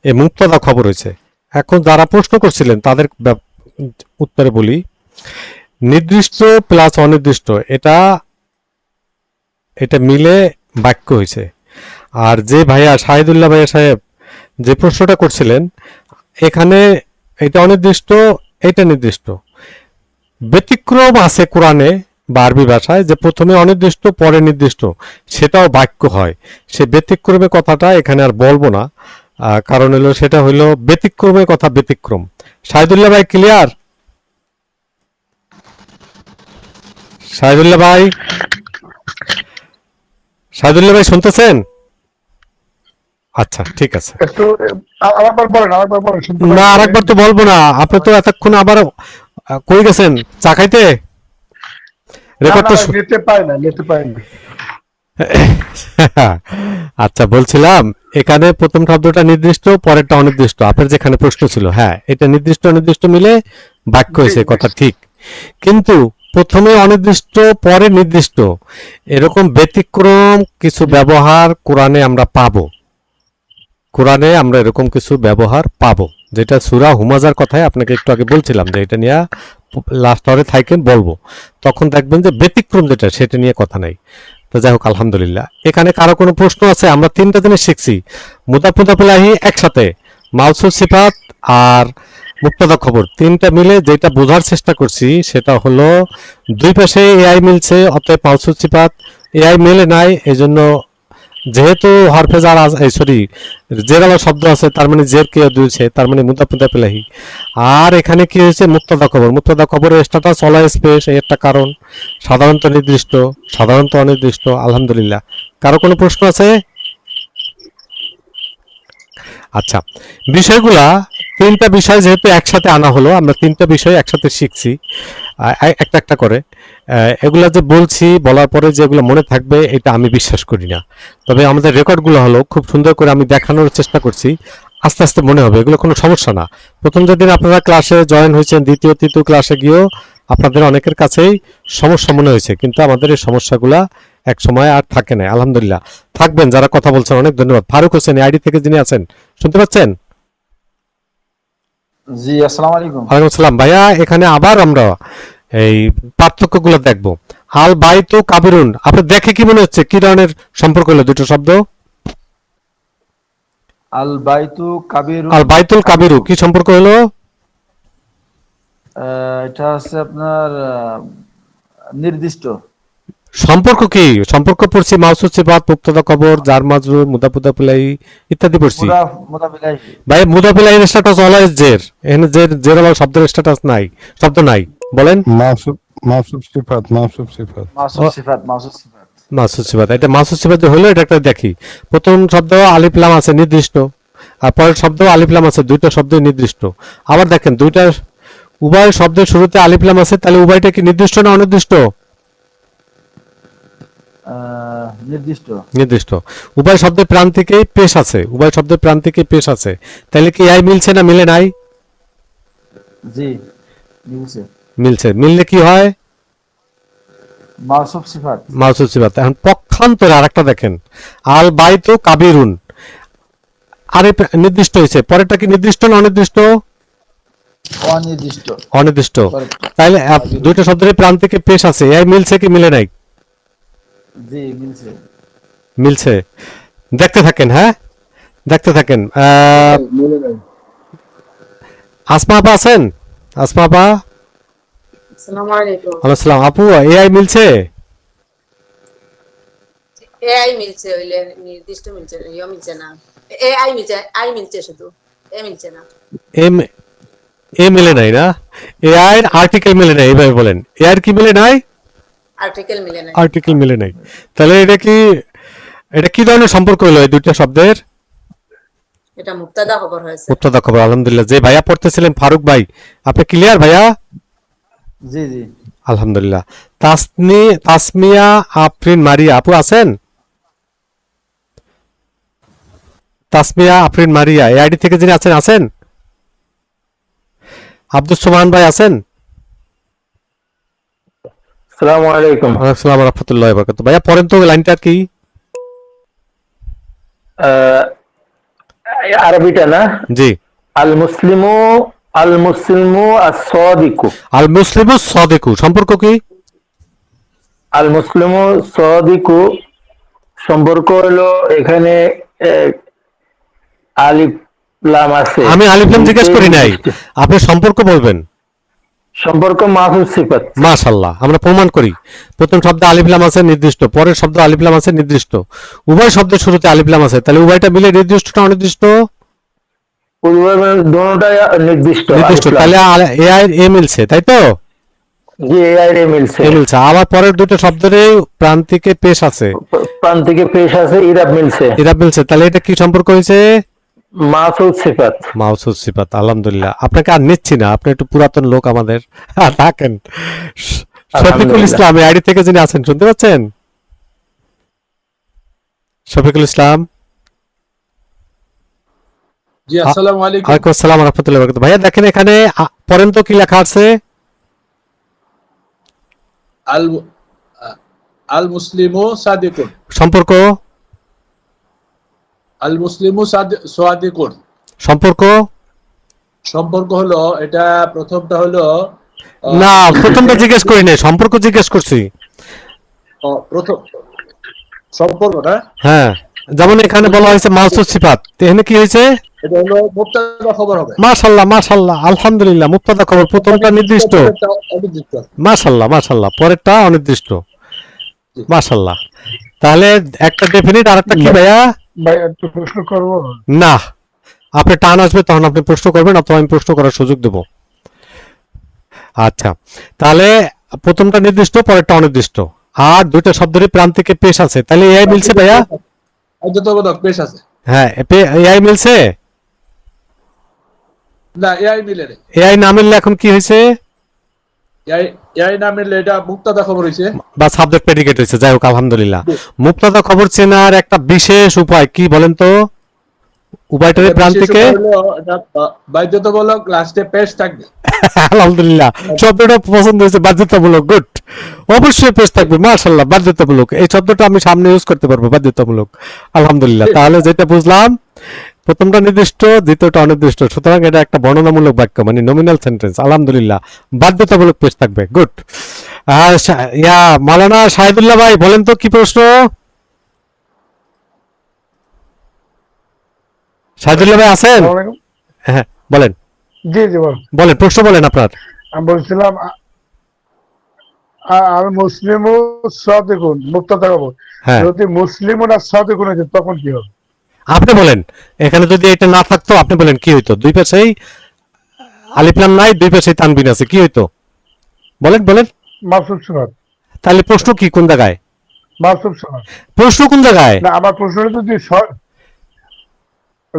এই মুবতাদা খবর হয়েছে। এখন যারা প্রশ্ন করছিলেন তাদের উত্তরে বলি, নির্দিষ্ট প্লাস অনির্দিষ্ট এটা মিলে বাক্য হয়েছে। আর যে ভাইয়া শাহিদুল্লাহ ভাইয়া সাহেব যে প্রশ্নটা করছিলেন, এখানে এটা অনির্দিষ্ট, এটা নির্দিষ্ট। ব্যতিক্রম আছে কোরআনে, বা আরবি ভাষায় যে প্রথমে অনির্দিষ্ট পরে নির্দিষ্ট, সেটাও বাক্য হয়। সে ব্যতিক্রমে কথাটা এখানে আর বলবো না, কারণ হলো সেটা হলো ব্যতিক্রমে কথা, ব্যতিক্রম। শাহিদুল্লাহ ভাই ক্লিয়ার? শাহিদুল্লাহ ভাই, শাহিদুল্লাহ ভাই শুনতেছেন? আচ্ছা ঠিক আছে। একটু আরেকবার বলেন, আরেকবার বলেন, শুনতে না পাচ্ছি। আরেকবার তো বলবো না, আপনি তো এতক্ষণ আবার কই গেছেন চা খাইতে? রেকর্ড তো নিতে পাই না, নিতে পাই না। আচ্ছা বলছিলাম, এখানে প্রথম শব্দটা নির্দিষ্ট, পরেরটা অনির্দিষ্ট। আপনার যেখানে প্রশ্ন ছিল, হ্যাঁ এটা নির্দিষ্ট অনির্দিষ্ট মিলে বাক্য হয়েছে, কথা ঠিক। কিন্তু প্রথমে অনির্দিষ্ট পরে নির্দিষ্ট, এরকম ব্যতিক্রম কিছু ব্যবহার কোরআনে আমরা পাবো। কোরআনে আমরা এরকম কিছু ব্যবহার পাবো, যেটা সূরা হুমাজার কথায় আপনাকে একটু আগে বলছিলাম যে এটা নিয়ে লাস্ট আওয়ারে থাকেন বলবো, তখন দেখবেন যে ব্যতিক্রম যেটা সেটা নিয়ে কথা নাই। তো যাই হোক আলহামদুলিল্লাহ। এখানে কারো কোনো প্রশ্ন আছে? আমরা তিনটা জিনিস শিখছি, মুদাফ মুদাফ ইলাইহি একসাথে, মাউসুফ সিফাত আর মুক্তাদা খবর, তিনটা মিলে যেটা বোঝার চেষ্টা করছি সেটা হলো দুই পাশে এআই মিলছে, অতএব মাউসুফ সিফাত। এআই মেলে নাই, এজন্য যেহেতু হরফে জার সরি জেরালা শব্দ আছে, তার মানে জের কে দিয়েছে, তার মানে মুদাফ মুদাফ ইলাইহি। আর এখানে কি হয়েছে? মুক্তাদা খবর, মুক্তাদা খবরের স্ট্যাটাস অলা স্পেস, এই একটা কারণ। সাধারণত নির্দিষ্ট, সাধারণত অনির্দিষ্ট। আলহামদুলিল্লাহ। কারো কোনো প্রশ্ন আছে? আচ্ছা, বিষয়গুলা তিনটা বিষয় যেহেতু একসাথে আনা হলো, আমরা তিনটা বিষয় একসাথে শিখছি একটা একটা করে। এগুলা যে বলছি, বলার পরে যে এগুলো মনে থাকবে এটা আমি বিশ্বাস করি না। তবে আমাদের রেকর্ডগুলো হলো খুব সুন্দর করে আমি দেখানোর চেষ্টা করছি, আস্তে আস্তে মনে হবে, এগুলো কোনো সমস্যা না। প্রথম যেদিন আপনারা ক্লাসে জয়েন হয়েছেন, দ্বিতীয় তৃতীয় ক্লাসে গিয়েও আপনাদের অনেকের কাছেই সমস্যা মনে হয়েছে, কিন্তু আমাদের এই সমস্যাগুলা এক সময় আর থাকে না। আলহামদুলিল্লাহ থাকবেন যারা কথা বলছেন, অনেক ধন্যবাদ। ফারুক হোসেন আইডি থেকে যিনি আছেন, শুনতে পাচ্ছেন? জি আসসালামু আলাইকুম। ওয়ালাইকুম আসসালাম। ভাইয়া এখানে আবার আমরা এই পার্থক্যগুলো দেখবো। আল বাইতু কাবিরুন, আপনার দেখে কি মনে হচ্ছে, কি ধরনের সম্পর্ক হলো দুটো শব্দ? আল বাইতু কাবিরু, আল বাইতুল কাবিরু কি সম্পর্ক হলো? এটা হচ্ছে আপনার নির্দিষ্ট সম্পর্ক কি? সম্পর্ক পড়ছি মাউসুফ সিফাত, মুক্তাদা খবর, জার মাজরুর, মুদাফ মুদাফ ইলাইহি ইত্যাদি পড়ছি। মুদাফ ইলাইহি। ভাই মুদাফ ইলাইহির স্ট্যাটাস অলওয়েজ জের, এখানে জের আবার শব্দের স্ট্যাটাস নাই, শব্দ নাই। বলেন মাউসুফ সিফাত, মাউসুফ সিফাত, মাউসুফ সিফাত, মাউসুফ সিফাত, মাউসুফ সিফাত। এটা মাউসুফ সিফাত যে হলো, এটা একটা দেখি। প্রথম শব্দ আলিফ লাম আছে নির্দিষ্ট, আর পরের শব্দ আলিফ লাম আছে, দুইটা শব্দই নির্দিষ্ট। আবার দেখেন দুইটা উভয় শব্দের শুরুতে আলিফ লাম আছে, তাহলে উভয়টা কি নির্দিষ্ট না অনির্দিষ্ট? নির্দিষ্ট। নির্দিষ্ট। উভয় শব্দের প্রান্তিকেই পেশ আছে, উভয় শব্দের প্রান্তিকেই পেশ আছে, তাহলে কি আই মিলছে না মিলে নাই? জি মিলছে। মিলছে। মিললে কি হয়? মাউসুফ সিফাত। মাউসুফ সিফাত। এখন পক্ষান্তরে আরেকটা দেখেন, আল বাইতু কাবিরুন, আরে নির্দিষ্ট হয়েছে, পরেরটা কি নির্দিষ্ট না অনির্দিষ্ট? অনির্দিষ্ট। অনির্দিষ্ট। তাহলে দুইটা শব্দের প্রান্তিকে পেশ আছে, এই মিলছে কি মিলে নাই? জি মিলছে। মিলছে। দেখতে থাকেন, হ্যাঁ দেখতে থাকেন। মিলে নাই। আসমা আপা আছেন? আসমা আপা, আসসালামু আলাইকুম। ওয়ালাইকুম আসসালাম। আপু এআই মিলছে? এআই মিলছে, হইলে নির্দিষ্ট মিলছে, ইয়ে মিলছে না। এআই মিলছে, আই মিলছে শুধু, এ মিলছে না। এম এ মিলে নাই না? এআই এর আর্টিকেল মিলে নাই, এইভাবে বলেন। এআই এর কি মিলে নাই? আর্টিকেল মিলে নাই। আর্টিকেল মিলে নাই। তাহলে এটা কি ধরনের সম্পর্ক হলো এই দুইটা শব্দের? এটা মুক্তাদা খবর হয়েছে। মুক্তাদা খবর। আলহামদুলিল্লাহ। যে ভাইয়া পড়তেছিলেন ফারুক ভাই, আপনি ক্লিয়ার ভাইয়া? জি জি আলহামদুলিল্লাহ। তাসমিয়া আফরিন মারিয়া আপু আছেন? তাসমিয়া আফরিন মারিয়া এই আইডি থেকে যিনি আছেন, আছেন? আব্দুল সুবহান ভাই আছেন? আসসালামু আলাইকুম। ওয়ালাইকুম আসসালাম ওয়া রাহমাতুল্লাহি ওয়া বারাকাতুহু। ভাইয়া পড়েন তো লাইনটা কি? আরবিটা না? জি। আল মুসলিমু আস-সাদিকু। আল মুসলিমু সাদিকু সম্পর্ক কি? আল মুসলিমু সাদিকু সম্পর্ক হলো এখানে আলিফ লাম আছে। আমি আলিফ লাম জিজ্ঞেস করি নাই, আপনি সম্পর্ক বলবেন। সম্পর্ক মাহফুজ সিফাত। মাশাআল্লাহ, আমরা প্রমাণ করি প্রথম শব্দে আলিফ লাম আছে নির্দিষ্ট, পরের শব্দ আলিফ লাম আছে নির্দিষ্ট, উভয় শব্দের শুরুতে আলিফ লাম আছে, তাহলে উভয়টা মিলে নির্দিষ্ট না অনির্দিষ্ট? উভয় মানে দোনোটাই নির্দিষ্ট নির্দিষ্ট, আলিফ লাম। তাহলে এ আই এ মিলছে, তাই তো? জি এআই রে মিলছে। এ মিলছে। আবার পরের দুটো শব্দেরই প্রান্তিকে পেশ আছে, প্রান্তিকে পেশ আছে, ইরাব মিলছে। ইরাব মিলছে, তাহলে এটা কি সম্পর্ক হয়েছে? মাহফুজ সিফাত। মাহফুজ সিফাত। আলহামদুলিল্লাহ, আপনাকে আর নিচ্ছি না, আপনি একটু পুরাতন লোক আমাদের। থাকেন। শফিকুল ইসলাম আইডি থেকে যিনি আছেন, শুনতে পাচ্ছেন? শফিকুল ইসলাম। জি আসসালামু আলাইকুম। ওয়ালাইকুম আসসালাম ওয়া রাহমাতুল্লাহি ওয়া বারাকাতুহু। ভাইয়া দেখেন এখানে পড়েন তো কি লেখা আছে? আল মুসলিমু সাদিকুন। সম্পর্ক? আল মুসলিমু সাদিকুন। সম্পর্ক? সম্পর্ক হলো, এটা প্রথমটা হলো না, প্রথমটা জিজ্ঞেস করি নাই, সম্পর্ক জিজ্ঞেস করছি। প্রথম সম্পর্ক না? হ্যাঁ, যেমন এখানে বলা হয়েছে মাহফুজ সিফাত, এখানে কি হয়েছে? এটা হলো মুবতাদা খবর হবে। মাশাআল্লাহ মাশাআল্লাহ, আলহামদুলিল্লাহ, মুবতাদা খবর, প্রথমটা নির্দিষ্ট। মাশাআল্লাহ মাশাআল্লাহ, পরেরটা অনির্দিষ্ট। মাশাআল্লাহ, তাহলে একটা ডেফিনিট আর একটা কি ভাইয়া? ভাই একটু প্রশ্ন করব না, আপনি টান আসবে তখন আপনি প্রশ্ন করবেন, অথবা আমি প্রশ্ন করার সুযোগ দেব। আচ্ছা, তাহলে প্রথমটা নির্দিষ্ট, পরেরটা অনির্দিষ্ট, আর দুইটা শব্দেরই প্রান্তিকে পেশ আছে, তাহলে এআই মিলছে ভাইয়া? অদ্যতবোধক পেশ আছে। হ্যাঁ, এআই মিলছে? না, এআই মিলে নেই। এআই না মিললে এখন কি হয়েছে? এআই না মিললে এটা মুবতাদা খবর হইছে বা সাবজেক্ট প্রেডিকেট হয়েছে। যাই হোক, আলহামদুলিল্লাহ। মুবতাদা খবর চেনার একটা বিশেষ উপায় কি বলেন তো? উভয়টারই প্রান্তিকে বাধ্যতামূলক লাস্টে পেশ থাকবে। আলহামদুলিল্লাহ, শব্দটা পছন্দ হয়েছে, বাধ্যতামূলক। গুড, অবশ্যই পেশ থাকবে। মাশাআল্লাহ, বাধ্যতামূলক, এই শব্দটা আমি সামনে ইউজ করতে পারবো, বাধ্যতামূলক। আলহামদুলিল্লাহ, তাহলে যেটা বুঝলাম, প্রথমটা নির্দিষ্ট, দ্বিতীয়টা অনির্দিষ্ট, সুতরাং এটা একটা বর্ণনামূলক বাক্য, মানে নমিনাল সেন্টেন্স। আলহামদুলিল্লাহ, বাধ্যতামূলক পেশ থাকবে। গুড। মাওলানা শাহিদুল্লাহ ভাই বলেন তো কি প্রশ্ন? শাহিদুল্লাহ ভাই আছেন? হ্যাঁ বলেন। জি জি বলেন, প্রশ্ন বলেন আপনার। আমি বলছিলাম আল মুসলিমু সাদিকুন মুবতাদা খবর, হ্যাঁ, যদি মুসলিমুন আর সাদিকুন হইতো তখন কি হবে? আপনি বলেন, এখানে যদি এটা না থাকতো আপনি বলেন কি হইতো? দুই পাশেই আলিফ লাম নাই, দুই পাশেই তানবিন আছে, কি হইতো? বলেন বলেন। মাহফুজ সিফাত। তাহলে প্রশ্ন কি, কোন জায়গায় মাহফুজ সিফাত। প্রশ্ন কোন জায়গায়? না, আমার প্রশ্ন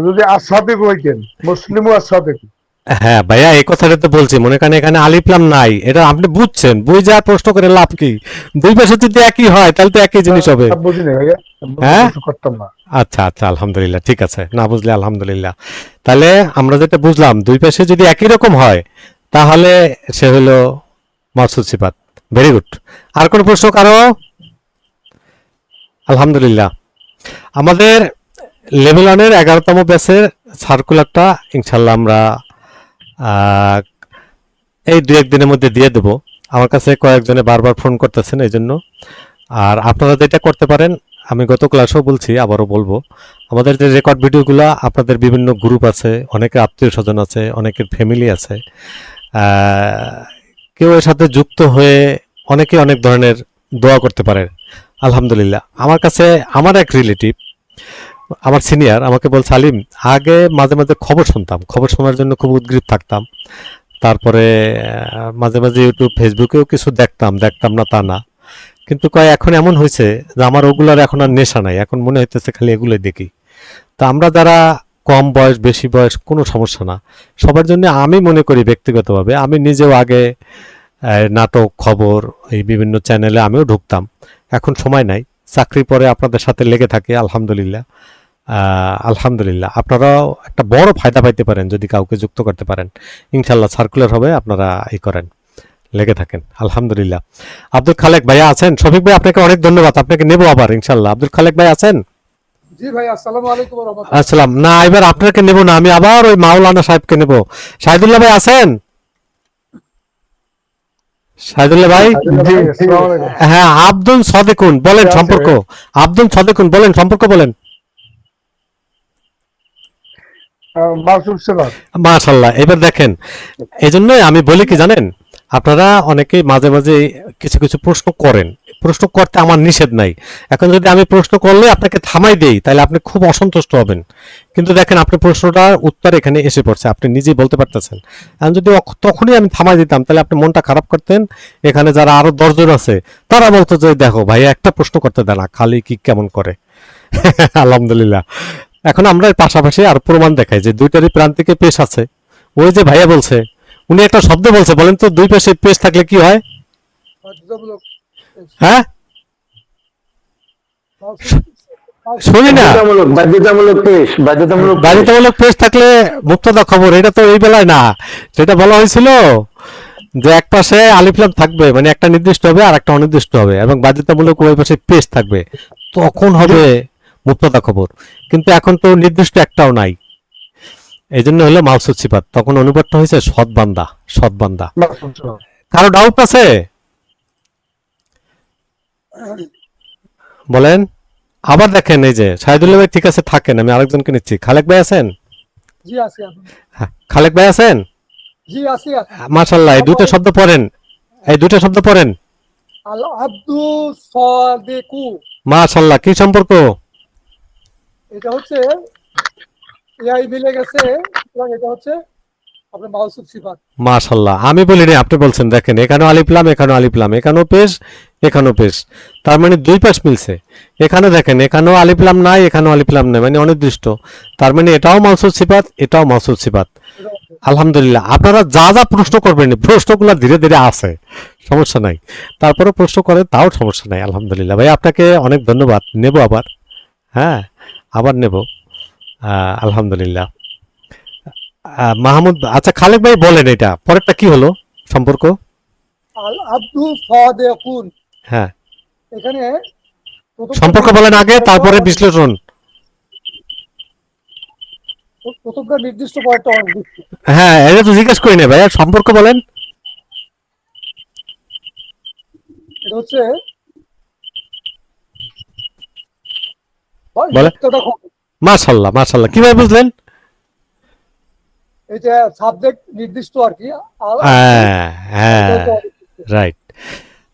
যদি আসাদিক হইতেন, মুসলিমু আসাদিক। হ্যাঁ ভাইয়া, এই কথাটা তো বলছি, মনে করেন এখানে আলিফ লাম নাই, এটা আপনি বুঝছেন, বুঝে আর প্রশ্ন করে লাভ কি? দুই পাশে যদি একই হয় তাহলে তো একই জিনিস হবে। বুঝিনি ভাইয়া, হ্যাঁ করতাম না। আচ্ছা আচ্ছা, আলহামদুলিল্লাহ, ঠিক আছে, না বুঝলে আলহামদুলিল্লাহ। তাহলে আমরা যেটা বুঝলাম, দুই পাশে যদি একই রকম হয় তাহলে সে হলো মাহফুজ সিফাত। Very good. আর কোন প্রশ্ন কারো? আলহামদুলিল্লাহ, আমাদের লেভেল 1-এর 11তম ব্যাচের সার্কুলারটা ইনশাল্লাহ আমরা এই 2-1 দিনের মধ্যে দিয়ে দেব। আমার কাছে কয়েকজনে বারবার ফোন করতেছেন এই জন্য। আর আপনারা যেটা করতে পারেন, আমি গত ক্লাসেও বলছি, আবারও বলবো, আমাদের যে রেকর্ড ভিডিওগুলো, আপনাদের বিভিন্ন গ্রুপ আছে, অনেকের আত্মীয় স্বজন আছে, অনেকের ফ্যামিলি আছে, কেউ এর সাথে যুক্ত হয়ে অনেকে অনেক ধরনের দোয়া করতে পারে। আলহামদুলিল্লাহ, আমার কাছে আমার এক রিলেটিভ, আমার সিনিয়র, আমাকে বলছে, আলিম, আগে মাঝে মাঝে খবর শুনতাম, খবর শোনার জন্য খুব উদ্গ্রীব থাকতাম, তারপরে মাঝে মাঝে ইউটিউব ফেসবুকেও কিছু দেখতাম না তা না, কিন্তু এখন এমন হয়েছে যে আমার ওগুলার এখন আর নেশা নাই, এখন মনে হইতেছে খালি এগুলোই দেখি। তো আমরা যারা কম বয়স বেশি বয়স কোনো সমস্যা না, সবার জন্য আমি মনে করি ব্যক্তিগতভাবে, আমি নিজেও আগে নাটক খবর এই বিভিন্ন চ্যানেলে আমিও ঢুকতাম, এখন সময় নাই, চাকরি পরে আপনাদের সাথে লেগে থাকে। আলহামদুলিল্লাহ, আলহামদুলিল্লাহ, আপনারাও একটা বড় ফায়দা পাইতে পারেন যদি কাউকে যুক্ত করতে পারেন। ইনশাল্লাহ সার্কুলার হবে, আপনারা এই করেন, লেগে থাকেন। আলহামদুলিল্লাহ। আব্দুল খালেক ভাইয়া আছেন? শফিক ভাই আপনাকে অনেক ধন্যবাদ, আপনাকে নেব আবার ইনশাল্লাহ। আব্দুল খালেক ভাই আছেন? জি ভাই, আসসালামু আলাইকুম ওয়া রাহমাতুল্লাহ। আসসালাম। না, এবার আপনাকে নেব না, আমি আবার ওই মাওলানা সাহেবকে নেব। শাহিদুল্লাহ ভাই আছেন? শাহিদুল্লাহ ভাই, হ্যাঁ, আব্দুল সাদিকুন বলেন সম্পর্ক। আব্দুল সাদিকুন বলেন সম্পর্ক, বলেন। মাহফুজ সিফাত। মাশাআল্লাহ, এবার দেখেন, এজন্যই আমি বলি কি জানেন, আপনারা অনেকেই মাঝে মাঝে কিছু কিছু প্রশ্ন করেন, প্রশ্ন করতে আমার নিষেধ নাই। এখন যদি আমি প্রশ্ন করলে আপনাকে থামাই দেই তাহলে আপনি খুব অসন্তুষ্ট হবেন, কিন্তু দেখেন আপনি প্রশ্নটার উত্তর এখানে এসে পড়ছে, আপনি নিজেই বলতে পারতেছেন। আর যদি তখনই আমি থামাই দিতাম তাহলে আপনি মনটা খারাপ করতেন। এখানে যারা আরো 10 জন আছে তারা বলতো যে দেখো ভাই একটা প্রশ্ন করতে দেয় না, খালি কি কেমন করে। আলহামদুলিল্লাহ, এখন আমরা এর পাশাপাশি আর প্রমাণ দেখাই যে দুইটারই প্রান্তিকে পেশ আছে। ওই যে ভাইয়া বলছে, উনি একটা শব্দ বলছে, বলেন তো দুই পাশে পেশ থাকলে কি হয়? বাধ্যতামূলক হ্যাঁ শুনি না। বাধ্যতামূলক পেশ থাকলে মুক্তদা খবর, এটা তো এই বেলায় না, যেটা বলা হয়েছিল যে এক পাশে আলিফ লাম থাকবে, মানে একটা নির্দিষ্ট হবে আর একটা অনির্দিষ্ট হবে, এবং বাধ্যতামূলক ওই পাশে পেশ থাকবে, তখন হবে মুক্তদা খবর। কিন্তু এখন তো নির্দিষ্ট একটাও নাই, এই জন্য হলো মাউসুদ সিফাত, তখন অনুবাদটা হয়েছে সৎ বান্দা, সৎ বান্দা। কারো ডাউট আছে বলেন? আবার দেখেন এই যে শাহিদুল্লাহ ভাই ঠিক আছে থাকেন, আমি আরেকজনকে নিচ্ছি। খালেক ভাই আছেন? জি আছি হ্যাঁ, খালেক ভাই আছেন? জি আছি মাশাআল্লাহ, এই দুটো শব্দ পড়েন, এই দুটো শব্দ পড়েন। আল আব্দু সাদিকু, মাশাআল্লাহ, কি সম্পর্ক? এটা হচ্ছে এআই মিলে গেছে, এবং এটা হচ্ছে আপনার মাউসুফ সিফাত। মাশাআল্লাহ, আমি বলিনি, আপনি বলছেন। দেখেন এখানেও আলিফ লাম, এখানেও আলিফ লাম, এখানেও পেশ, এখানেও পেশ, তার মানে দুই পাশ মিলছে। এখানে দেখেন এখানেও আলিফ লাম নাই, এখানেও আলিফ লাম নাই, মানে অনির্দিষ্ট, তার মানে এটাও মাউসুফ সিফাত, এটাও মাউসুফ সিফাত। আলহামদুলিল্লাহ, আপনারা যা যা প্রশ্ন করবেন প্রশ্নগুলো ধীরে ধীরে আছে, সমস্যা নাই, তারপরে প্রশ্ন করে তাও সমস্যা নাই। আলহামদুলিল্লাহ ভাই, আপনাকে অনেক ধন্যবাদ, নেব আবার, হ্যাঁ আবার নেব। আলহামদুলিল্লাহ। মাহমুদ, আচ্ছা খালেক ভাই বলেন এটা পরেরটা কি হলো সম্পর্ক? আল আব্দু সাদিকুন, হ্যাঁ এখানে সম্পর্ক বলেন আগে, তারপরে বিশ্লেষণ। প্রথমটা নির্দিষ্ট, পরেরটা অনির্দিষ্ট। হ্যাঁ এটা তো জিজ্ঞেস করি না ভাইয়া, সম্পর্ক বলেন। এটা হচ্ছে বলেন। মাশাআল্লাহ মাশাআল্লাহ, কিভাবে বুঝলেন? এটা সাবজেক্ট নির্দিষ্ট আর কি। হ্যাঁ হ্যাঁ, রাইট।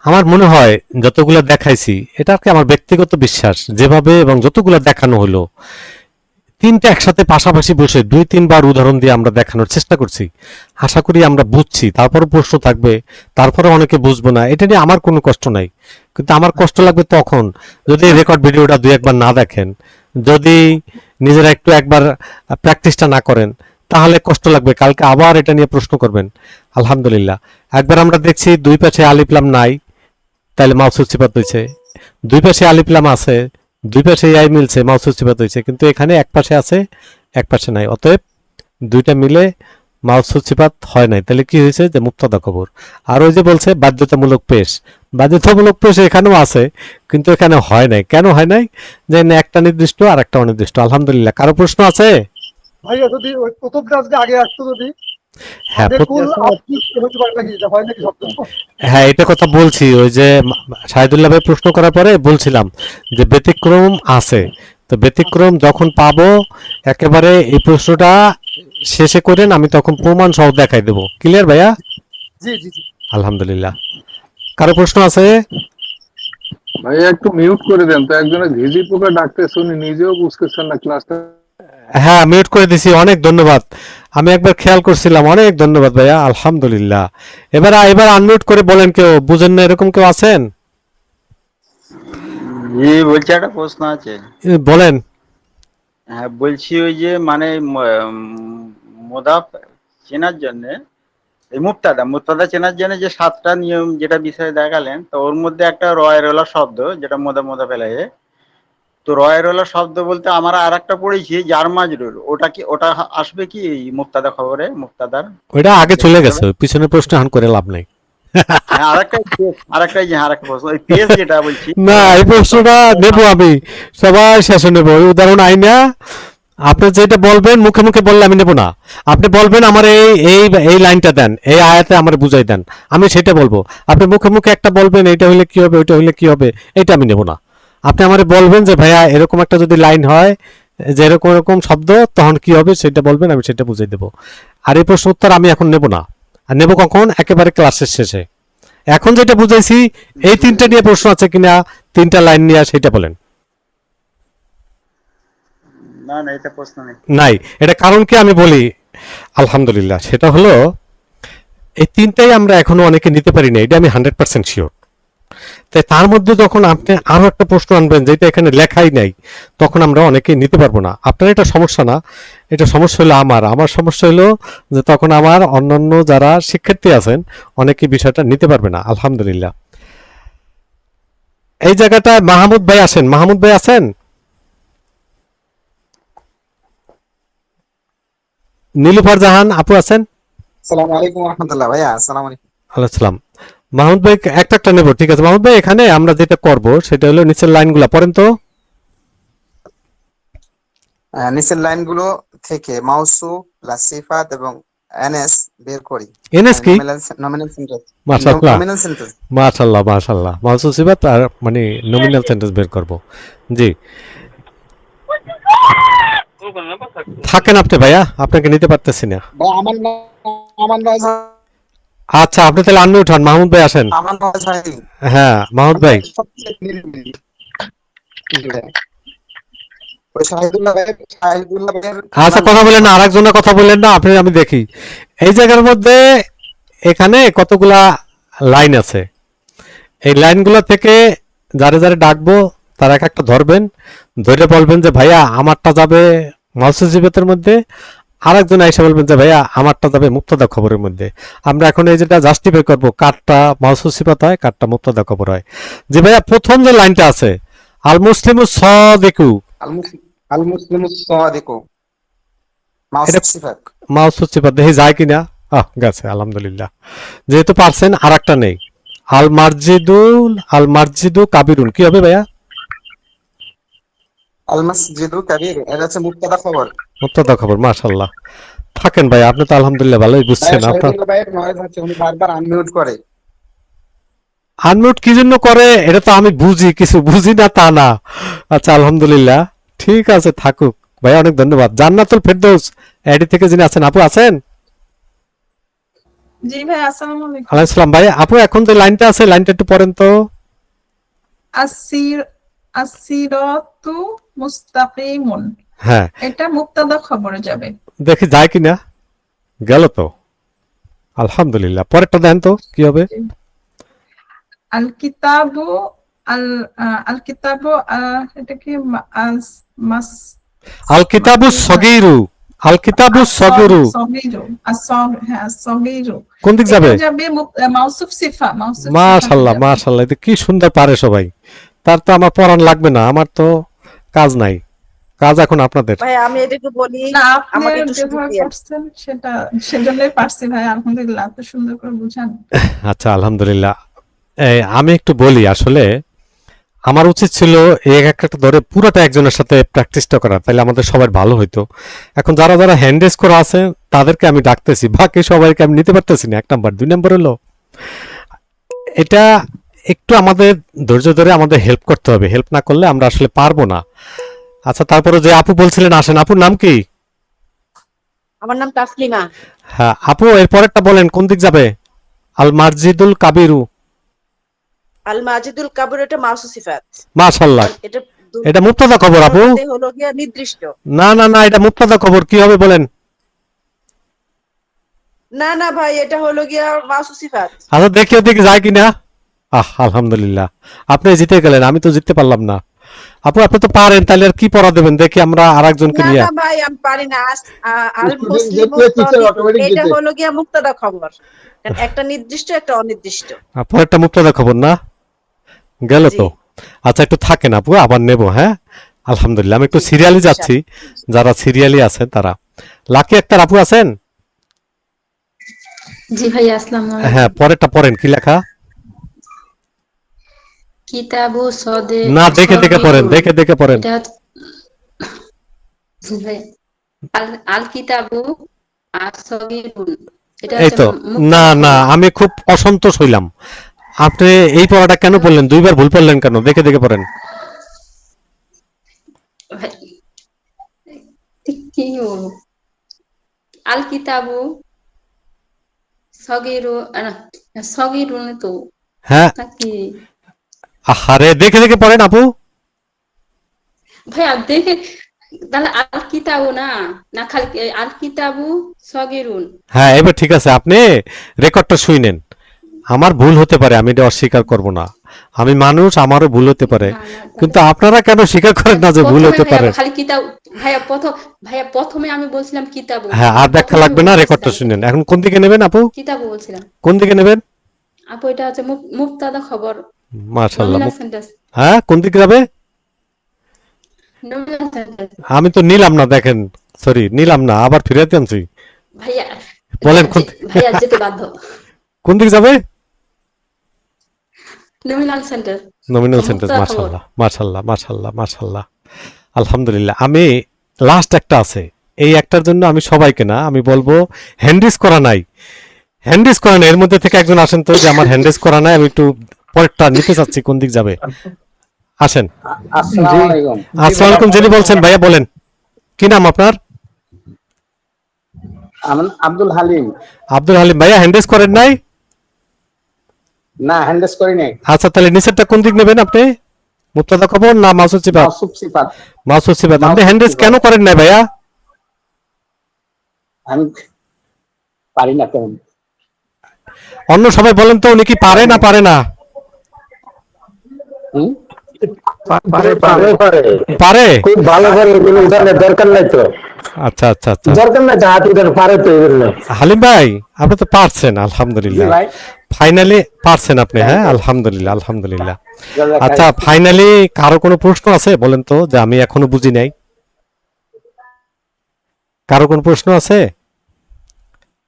আমার মনে হয় যতগুলো দেখাইছি, এটা আর কি আমার ব্যক্তিগত বিশ্বাস, যেভাবে এবং যতগুলো দেখানো হলো, তিনটা একসাথে পাশাপাশি বসে 2-3 বার উদাহরণ দিয়ে আমরা দেখানোর চেষ্টা করছি। আশা করি আমরা বুঝছি, তারপরে প্রশ্ন থাকবে, তারপরে অনেকে বুঝবো না, এটা নিয়ে আমার কোনো কষ্ট নাই। কিন্তু আমার কষ্ট লাগবে তখন যদি রেকর্ড ভিডিওটা 2-1 বার না দেখেন, যদি নিজেরা একটু একবার প্র্যাকটিসটা না করেন, তাহলে কষ্ট লাগবে, কালকে আবার এটা নিয়ে প্রশ্ন করবেন। আলহামদুলিল্লাহ, একবার আমরা দেখছি দুই পাশে আলিফ লাম নাই, তাহলে মাউসুফ সিফাত হয়েছে। দুই পাশে আলিফ লাম আছে, দুই পাশে আই মিলছে, মাউসুফ সিফাত হয়েছে। কিন্তু এখানে এক পাশে আছে, এক পাশে নাই, অতএব দুইটা মিলে মাউসুফ সিফাত হয় নাই। তাহলে কি হয়েছে? যে মুবতাদা খবর। আর ওই যে বলছে বাধ্যতামূলক পেশ, বাধ্যতামূলক পেশ এখানেও আছে, কিন্তু এখানে হয় নাই। কেন হয় নাই? যে একটা নির্দিষ্ট আর একটা অনির্দিষ্ট। আলহামদুলিল্লাহ, কারো প্রশ্ন আছে? ভাইয়া যদি ওই প্রথমটা আজকে আগে আসতো, যদি হ্যাঁ হয় নাকি শব্দ? হ্যাঁ, এটা কথা বলছি, ওই যে শাহিদুল্লাহ ভাই প্রশ্ন করার পরে বলছিলাম যে ব্যতিক্রম আছে, তো ব্যতিক্রম যখন পাবো একেবারে এই প্রশ্নটা শেষে করেন, আমি তখন প্রমাণ সহ দেখাই দেবো। ক্লিয়ার ভাইয়া? জি জি জি। আলহামদুলিল্লাহ, কারো প্রশ্ন আছে? ভাইয়া একটু মিউট করে দেন তো, একজনে ঝিঝি পোকা ডাকতেছে, উনি নিজেও বুঝতেছেন না ক্লাসটা। হ্যাঁ মিউট করে দিছি, অনেক ধন্যবাদ, আমি একবার খেয়াল করছিলাম, অনেক ধন্যবাদ ভাইয়া। আলহামদুলিল্লাহ, এবার আনমিউট করে বলেন, কেউ বুঝেন না এরকম কেউ আছেন? জি বলছি, একটা প্রশ্ন আছে। বলেন। হ্যাঁ বলছি, ওই যে মানে মুদাফ চেনার জন্য, এই মুবতাদা চেনার জন্য যে 7টা নিয়ম যেটা বিষয়ে দেখালেন, তো ওর মধ্যে একটা রয়েরলা শব্দ যেটা মুদাফ ইলাইহি, তো রয়েরলা শব্দ বলতে আমরা আর একটা পড়েছি জার মাজরুর, ওটা আসবে কি এই মুবতাদা খবরে? মুবতাদার ওইটা আগে চলে গেছে, পিছনে প্রশ্ন হান করে লাভ নাই। হ্যাঁ আরেকটা প্রশ্ন, ওই পেজ যেটা বলছি না, এই প্রশ্নটা নেব আমি, সবাই শেষে নেব। ওই উদাহরণ আইনা আপনি যেটা বলবেন মুখে মুখে বললে আমি নেব না। আপনি বলবেন আমার এই লাইনটা দেন, এই আয়াতে আমার বুঝাই দেন, আমি সেটা বলবো। আপনি মুখে মুখে একটা বলবেন, এইটা হইলে কি হবে, ওইটা হইলে কি হবে, এটা আমি নেব না। আপনি আমারে বলবেন যে ভাইয়া এরকম একটা যদি লাইন হয়, যে এরকম এরকম শব্দ, তখন কি হবে সেটা বলবেন, আমি সেটা বুঝাই দেবো। আর এই প্রশ্ন উত্তর আমি এখন নেব না, আর নেব কখন? একেবারে ক্লাসের শেষে। এখন যেটা বুঝাইছি এই তিনটা নিয়ে প্রশ্ন আছে কিনা, তিনটা লাইন নিয়ে সেটা বলেন। না না, এটা প্রশ্ন নেই। নাই, এটা কারণ কি আমি বলি। আলহামদুলিল্লাহ, সেটা হলো এই তিনটাই আমরা এখনো অনেকে নিতে পারি না, এটা আমি 100% শিওর। তাই তার মধ্যে যখন আপনি আরো একটা প্রশ্ন আনবেন যেটা এখানে লেখাই নাই, তখন আমরা অনেকে নিতে পারবো না। আপনার এটা সমস্যা না, এটা সমস্যা হলো আমার সমস্যা হলো যে তখন আমার অন্যান্য যারা শিক্ষার্থী আছেন অনেকে বিষয়টা নিতে পারবে না। আলহামদুলিল্লাহ, এই জায়গাটা মাহমুদ ভাই আসেন। মাহমুদ ভাই আছেন? নীলুফার জাহান আপু আছেন? আসসালামু আলাইকুম ওয়া রাহমাতুল্লাহ। ভাইয়া আসসালামু আলাইকুম। আলাইকুম সালাম। মাহমুদ ভাই একটা একটা নেব, ঠিক আছে? মাহমুদ ভাই এখানে আমরা যেটা করব সেটা হলো নিচের লাইনগুলো পড়েন তো। নিচের লাইনগুলো থেকে মাউসুফ প্লাস সিফাত এবং এনএস বের করি। এনএস কি? Nominal sentence. মাশাআল্লাহ নমিনাল সেন্টেন্স। মাশাআল্লাহ মাশাআল্লাহ, মাউসুফ সিফাত আর মানে নমিনাল সেন্টেন্স বের করব। জি থাকেন আপনি ভাইয়া, আপনাকে নিতে পারতেছি না। ভাই আমার ভাই আচ্ছা, আপনি তাহলে আনমিউট হন। মাহমুদ ভাই আসেন। আমার ভাই হ্যাঁ মাহমুদ ভাই। ওই শাহিদুল্লাহ ভাইয়ের আচ্ছা কথা বলেন না, আরেকজনের কথা বলেন না আপনি, আমি দেখি এই জায়গার মধ্যে এখানে কতগুলা লাইন আছে। এই লাইনগুলো থেকে যারে যারে ডাকবো তারা এক একটা ধরবেন, ধরে বলবেন যে ভাইয়া আমারটা যাবে মাউসুফ সিফাতের মধ্যে, আরেকজন এসে বলবেন যে ভাইয়া আমারটা যাবে মুক্তদা খবরের মধ্যে। আমরা এখন এই যেটা জাস্টিফাই করবো কারটা মাউসুফ সিফাত হয় কারটা মুক্তদা খবর হয়। যে ভাইয়া প্রথম যে লাইনটা আছে আল মুসলিমু সাদিকু, আল মুসলিমু সাদিকু মাউসুফ সিফাত। মাউসুফ সিফাত দেখি যায় কিনা। গেছে আলহামদুলিল্লাহ, যেহেতু পারছেন। আর একটা নেই, আল মাসজিদু কাবিরুন, কি হবে ভাইয়া? আল মাসজিদু কাবীর, এটা হচ্ছে মুক্তাদা খবর। মুক্তদা খবর। মাশাআল্লাহ, থাকেন ভাই, আপনি তো আলহামদুলিল্লাহ ভালোই বুঝছেন। আপনার শাহিদুল্লাহ ভাইয়ের নয়েজ হচ্ছে, উনি বারবার আনমিউট করে। আনমিউট কি জন্য করে এটা তো আমি বুঝি, কিছু বুঝি না তা না। আচ্ছা আলহামদুলিল্লাহ, ঠিক আছে থাকুক ভাই, অনেক ধন্যবাদ। জান্নাতুল ফেরদৌস এডি থেকে যিনি আছেন, আপু আছেন? জি ভাই, আসসালামু আলাইকুম। আলাইহিস সালাম। ভাই আপু এখন যে লাইনটা আছে লাইনটা একটু পড়েন তো। আসিরাতু মুস্তাকিমুন, হ্যাঁ এটা মুক্তাদা খবরে যাবে। দেখি যায় কিনা। গেল তো আলহামদুলিল্লাহ। পরেরটা দেন তো কি হবে? আল কিতাবু আল কিতাবু এটা কি মাস আল কিতাবু সগীরু, আল কিতাবু সগীরু কোন দিক যাবে? মাউসুফ সিফা। মাশাআল্লাহ মাশাআল্লাহ, এটা কি সুন্দর পারে সবাই। তার তো আমার পড়ান লাগবে না, আমার তো কাজ নাই, কাজ এখন আপনাদের। ভাই আমি এটাকে বলি, না আপনি আমাকে একটু সুযোগ যেভাবে দিয়েন। করছেন সেটা সেজন্যই পারছি ভাই, আলহামদুলিল্লাহ এত সুন্দর করে বুঝান। আচ্ছা আলহামদুলিল্লাহ। আমি একটু বলি, আসলে আমার উচিত ছিল এক একটা ধরে পুরোটা একজনের সাথে প্র্যাকটিসটা করা, তাহলে আমাদের সবার ভালো হইতো। এখন যারা যারা হ্যান্ড রেজ করা আছে তাদেরকে আমি ডাকতেছি, বাকি সবাইকে আমি নিতে পারতেছি না। 1 নাম্বার 2 নাম্বার হলো এটা একটু আমাদের ধৈর্য ধরে আমাদের হেল্প করতে হবে, হেল্প না করলে আমরা আসলে পারবো না। আচ্ছা তারপরে যে আপু বলছিলেন আসেন, আপুর নাম কি? আমার নাম তাসলিমা। হ্যাঁ আপু, এর পরেরটা বলেন কোন দিক যাবে? আল মাসজিদুল কাবিরু। আল মাজিদুল কাবির এটা মাউসুফ সিফাত। মাশাআল্লাহ, এটা মুক্তদা খবর আপু। হলো গিয়া নির্দিষ্ট। না না না, এটা মুক্তদা খবর, কি হবে বলেন? না না ভাই, এটা হলো গিয়া মাউসুফ সিফাত। আচ্ছা দেখি ওদিকে যায় কিনা। আলহামদুলিল্লাহ, আপনি জিতে গেলেন, আমি তো জিততে পারলাম না। আপু আপনি তো পারেন, তাহলে আর কি পড়া দেবেন দেখি আমরা আরেকজনকে না নিয়ে। না ভাই আমি পারি না। আল মুসলিমু এটা হলো গিয়া মুক্তাদা খবর, কারণ একটা নির্দিষ্ট একটা অনির্দিষ্ট। পরেরটা মুক্তদা খবর না, গেল তো। আচ্ছা একটু থাকেন আপু, আবার নেব। হ্যাঁ আলহামদুলিল্লাহ, আমি একটু সিরিয়ালি যাচ্ছি, যারা সিরিয়ালি আছেন তারা। লাকি আক্তার আপু আছেন? জি ভাই, আসসালামু আলাইকুম। হ্যাঁ পরেরটা পড়েন, কি লেখা? কিতাবু সদে না দেখে দেখে পড়েন, দেখে দেখে পড়েন। জি ভাই, আল কিতাবু আসগীরুন, এটা এই তো। না না, আমি খুব অসন্তোষ হইলাম, আপনি এই পড়াটা কেন পড়লেন? 2 বার ভুল পড়লেন কেন? দেখে দেখে পড়েন। কি বলবো? আল কিতাবু সগিরু সগিরুন তো হ্যাঁ নাকি আহারে দেখে দেখে পড়েন আপু। ভাইয়া দেখে তাহলে আল কিতাবু না না খালি আল কিতাবু সগিরুন। হ্যাঁ এবার ঠিক আছে, আপনি রেকর্ডটা শুনেন। আমার ভুল হতে পারে, আমি এটা অস্বীকার করব না, আমি মানুষ, আমারও ভুল হতে পারে, কিন্তু আপনারা কেন স্বীকার করেন না যে ভুল প্রথমে হতে পারে? ভাইয়া খালি কিতাব ভাইয়া প্রথমে আমি বলছিলাম কিতাবু। হ্যাঁ আর ব্যাখ্যা প্রথমে লাগবে আমি না, বলছিলাম রেকর্ডটা শুনেন। এখন কোন দিকে নেবেন আপু? কিতাবু বলছিলাম। কোন দিকে নেবেন? আপু এটা হচ্ছে মুবতাদা খবর, মাশাআল্লাহ। Nominal sentence. হ্যাঁ কোন দিকে যাবে? নমিনাল সেন্টেন্স আমি তো নিলাম না, দেখেন, সরি নিলাম না, আবার ফিরাতে আনছি। ভাইয়া বলেন কোন ভাইয়া যেতে বাধ্য। কোন দিকে যাবে? Nominal sentence. Nominal sentence. মাশাআল্লাহ মাশাআল্লাহ মাশাআল্লাহ মাশাআল্লাহ, আলহামদুলিল্লাহ। আমি লাস্ট একটা আছে, এই একটার জন্য আমি সবাইকে না, আমি বলবো হ্যান্ডিস করা নাই, হ্যান্ডিস করা নাই, এর মধ্যে থেকে একজন আসেন তো, যে আমার হ্যান্ডিস করা নাই, আমি একটু পরেরটা নিতে চাচ্ছি, কোন দিক যাবে? আসেন। আসসালামু আলাইকুম। আসসালামু আলাইকুম। যিনি বলছেন ভাইয়া বলেন, কি নাম আপনার? আমার আব্দুল হালিম। আব্দুল হালিম ভাইয়া, হ্যান্ডিস করেন নাই? না, হ্যান্ডেস করি নাই। আচ্ছা তাহলে নিচেরটা কোন দিক নেবেন আপনি? মুবতাদা খবর না মাসুদ সিফাত? মাওসুফ সিফাত। মাসুদ সিফাত। আপনি হ্যান্ডিস কেন করেন নাই ভাইয়া? আমি পারি না কেমন। অন্য সবাই বলেন তো, উনি কি পারে না পারে না? পারে, খুব ভালো করে, এগুলো উঠানোর দরকার নাই তো। আচ্ছা আচ্ছা আচ্ছা। দরকার নাই তো, হাত উঠানো পারে তো এগুলো। হালিম ভাই আপনি তো পারছেন, আলহামদুলিল্লাহ, জি ভাই। ফাইনালি পারছেন আপনি। হ্যাঁ আলহামদুলিল্লাহ আলহামদুলিল্লাহ। আচ্ছা ফাইনালি কারো কোনো প্রশ্ন আছে বলেন তো, যে আমি এখনো বুঝি নাই? কারো কোনো প্রশ্ন আছে?